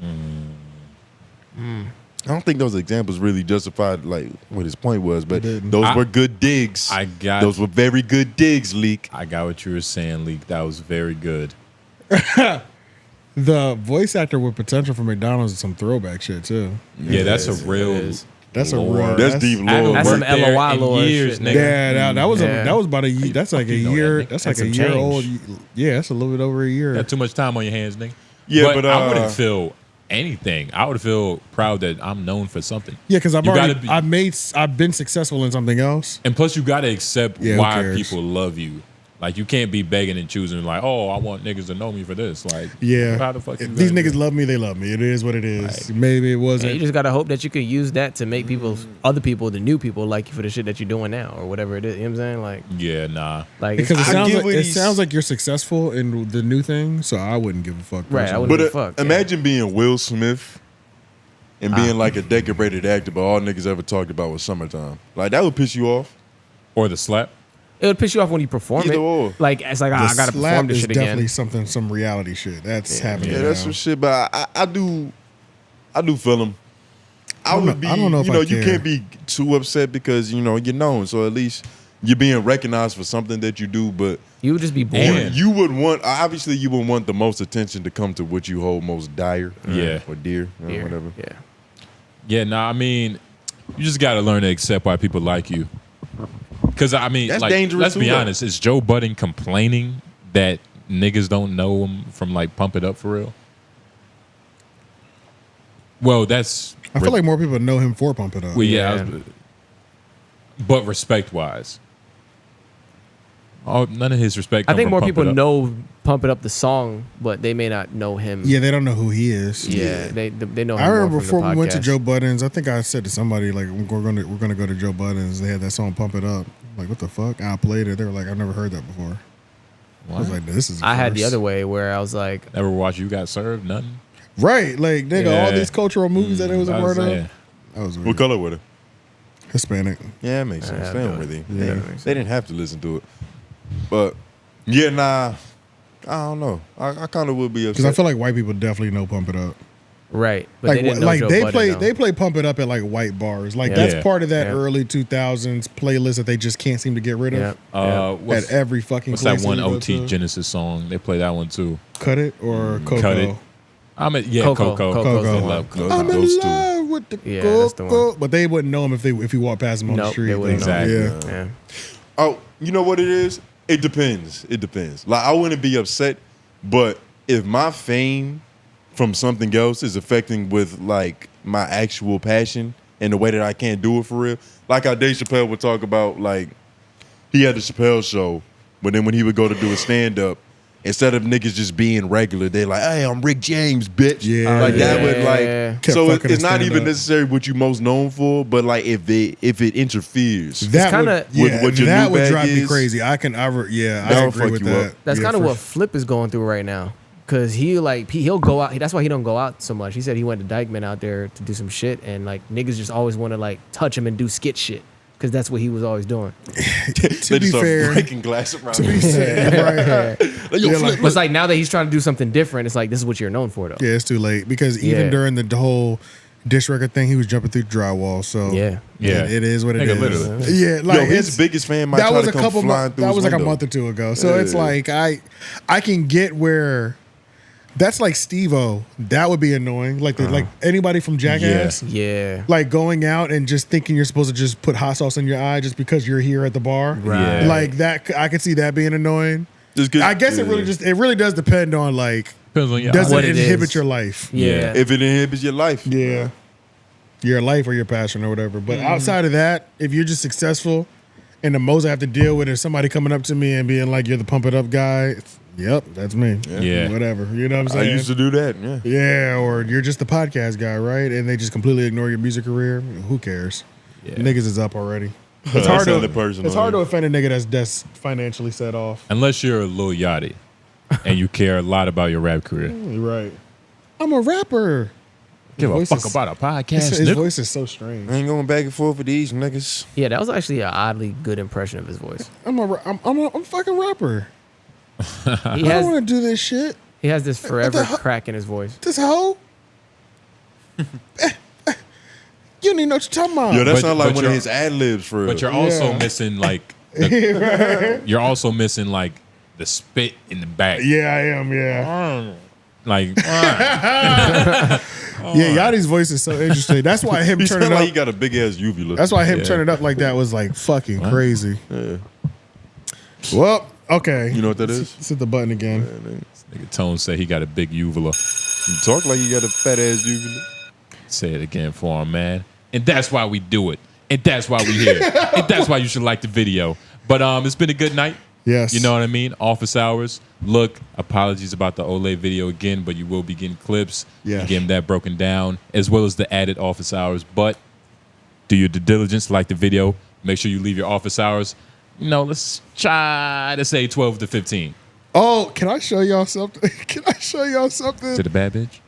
I don't think those examples really justified like what his point was, but those were good digs. Those were very good digs, Leak. I got what you were saying, Leak. That was very good. The voice actor with potential for McDonald's is some throwback shit too. Yeah, that's a real. That's a real. That's deep lore. That's some LOI lore years, shit. nigga. Yeah, that was about a year. That's like a year. That's like a year old. Yeah, that's a little bit over a year. Got too much time on your hands, nigga. Yeah, but I wouldn't feel anything. I would feel proud that I'm known for something. Yeah, because I've been successful in something else. And plus, you got to accept Yeah, who why cares? people love you. Like, you can't be begging and choosing like, oh, I want niggas to know me for this. Like, Yeah, how the fuck if you these gonna do niggas love me, they love me. It is what it is. Maybe it wasn't. And you just gotta hope that you could use that to make other people, the new people, like you for the shit that you're doing now or whatever it is. You know what I'm saying? Like, yeah, nah. like Because it sounds like you're successful in the new thing, so I wouldn't give a fuck. Right, I personally. wouldn't give a fuck. Imagine being Will Smith and being like a decorated actor, but all niggas ever talked about was Summertime. Like, that would piss you off. Or the slap. It would piss you off when you perform Either it. or. Like, it's like, I gotta perform this shit definitely again. some reality shit that's happening. Yeah, that's now. some shit. But I do feel him. I don't know. if You I know, you care. can't be too upset because you know you're known. So at least you're being recognized for something that you do. But you would just be bored. You would want. Obviously, you would want the most attention to come to what you hold most dire. Yeah. Or dear. Dear. Whatever. Yeah. Yeah, nah, I mean, you just got to learn to accept why people like you. Because, I mean, That's like, dangerous let's too, be though. honest. Is Joe Budden complaining that niggas don't know him from, like, Pump It Up for real? Well, that's... I feel like more people know him for Pump It Up. Well, yeah. But respect-wise. Oh, none of his respect I come think from more Pump people It Up. know Pump It Up the song, but they may not know him. Yeah, they don't know who he is. Yeah, they know him I remember more from before the we went to podcast. Joe Budden's, I think I said to somebody like we're gonna go to Joe Budden's. They had that song "Pump It Up." Like, what the fuck? I played it. They were like, I've never heard that before. I was like, this is. I had the first. other way where I was like, Never watched You Got Served? Nothing? Right, like nigga, all these cultural movies that it was a I was part of. saying. That was weird. What color were they? Hispanic. Yeah, it makes sense. They don't really. Yeah. They didn't have to listen to it. But yeah, nah. I don't know. I kind of would be upset. Because I feel like white people definitely know "Pump It Up." right, but Like, they didn't know like Joe they Budden, play "Pump It Up" at like white bars. Like Yeah. that's Yeah. part of that Yeah. early 2000s playlist that they just can't seem to get rid of. Yeah. What's, At every fucking what's place that one you go OT to. Genesis song? They play that one too. Cut It or Coco. Cut It. I mean, yeah, Coco. Coco. Coco's I the love one. Coco. I'm in Those two. love with the Yeah, that's the Coco. one. But they wouldn't know him if you walk past them on the Nope, street. they wouldn't though. know. Yeah. Yeah. Oh, you know what it is? It depends. It depends. Like, I wouldn't be upset But if my fame from something else is affecting with like my actual passion and the way that I can't do it for real, like how Dave Chappelle would talk about, like he had the Chappelle show, but then when he would go to do a stand up, instead of niggas just being regular, they're like, "Hey, I'm Rick James, bitch." Yeah, like that would Kept So fucking it's not stand even up. necessarily what you're most known for, but like if it interferes, That would, what your that new would bag drive me is, crazy. I that'll agree fuck with you that. up. That's Yeah, kind of for what Flip is going through right now. Cause he'll go out. That's why he don't go out so much. He said he went to 𝙿𝙾𝚃 out there to do some shit, and like niggas just always want to like touch him and do skit shit. Cause that's what he was always doing. To be fair, breaking glass around. To be fair, right. But it's like now that he's trying to do something different, it's like this is what you're known for though. Yeah, it's too late because even Yeah. during the whole dish record thing, he was jumping through drywall. So Yeah. it is what it Nigga, is. literally. Yeah, like Yo, his it's- biggest fan might that try was to a come couple flying months. through That his was like a window. month or two ago. So it's Yeah. like I can get where. That's like Steve-O. That would be annoying. Like like anybody from Jackass. Yeah. Like going out and just thinking you're supposed to just put hot sauce in your eye just because you're here at the bar. Right. Like that, I could see that being annoying. Just 'cause- I guess it really does depend on like does What it it inhibit is. your life? Yeah. If it inhibits your life, Yeah. Your life or your passion or whatever. But outside of that, if you're just successful and the most I have to deal with is somebody coming up to me and being like, you're the pump it up guy. Yep, that's me. Yeah. Whatever. You know what I'm I saying? used to do that. Yeah. Yeah, or you're just the podcast guy, right? And they just completely ignore your music career. Who cares? Niggas is up already. It's That hard to sounded personal, it's hard to yeah. offend a nigga that's financially set off. Unless you're a Lil Yachty and you care a lot about your rap career. Right. I'm a rapper. Give a voice fuck is- about a podcast. His nigga. voice is so strange. I ain't going back and forth with these niggas. Yeah, that was actually an oddly good impression of his voice. I'm a fucking rapper. He I has don't want to do this shit. he has this forever hell? crack in his voice. This hoe. You don't even know what you're talking about. Yo, that But- sounds like but one of you're- his ad libs for real. But you're also Yeah. missing like Right. you're also missing like the spit in the back. Yeah, I am. Yeah. Like Yeah, Yachty's voice is so interesting. That's why him he turning sound up. like he got a big ass uvula. That's why him Yeah. turning up like that was like fucking crazy. Well, okay. You know what that is? Let's hit the button again. nigga Tone said he got a big uvula. You talk like you got a fat ass uvula. Say it again for him, man. And that's why we do it. And that's why we here. And that's why you should like the video. But it's been a good night. Yes. You know what I mean? Office hours. Look, apologies about the Olay video again, but you will be getting clips. Yeah. You getting that broken down, as well as the added office hours. But do your due diligence, like the video. Make sure you leave your office hours. You know, let's try to say 12 to 15. Oh, can I show y'all something? Can I show y'all something? To the bad bitch?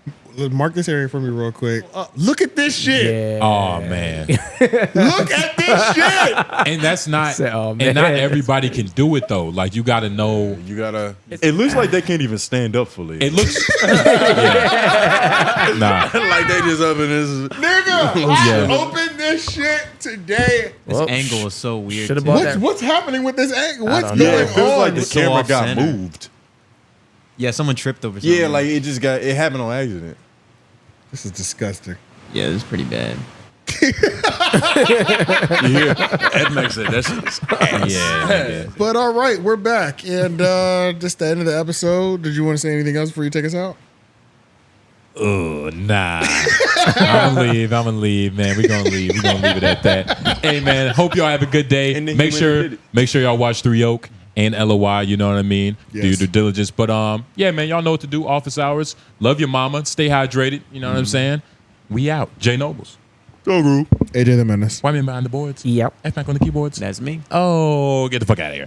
Mark this area for me real quick. Look at this shit. Oh man. Look at this shit. And that's not Oh, and not man. everybody can do it though. Like you gotta know. You gotta. It looks like they can't even stand up fully. It looks yeah. Nah. like they just up in this. Nigga, Yeah. I opened this shit today. This angle is so weird. Should've too. bought that. What's happening with this angle? What's don't going know. Yeah, it feels on? like the It's so camera got off-center. moved. Yeah, someone tripped over something. Yeah, like it just got. It happened on accident. This is disgusting. Yeah, this is pretty bad. Ed makes it. That's yeah. But all right, we're back. And just the end of the episode. Did you want to say anything else before you take us out? Oh nah. I'm gonna leave, man. We're gonna leave it at that. Hey man, hope y'all have a good day. And then Make he sure went and did it. y'all watch 3 Oak and LOY, you know what I mean? Do your Yes. due diligence. But yeah, man, y'all know what to do. Office hours. Love your mama. Stay hydrated. You know what I'm saying? We out. J Noblez. AJ the Menace. Why me behind the boards? Yep. F Mac on the keyboards. That's me. Oh, get the fuck out of here.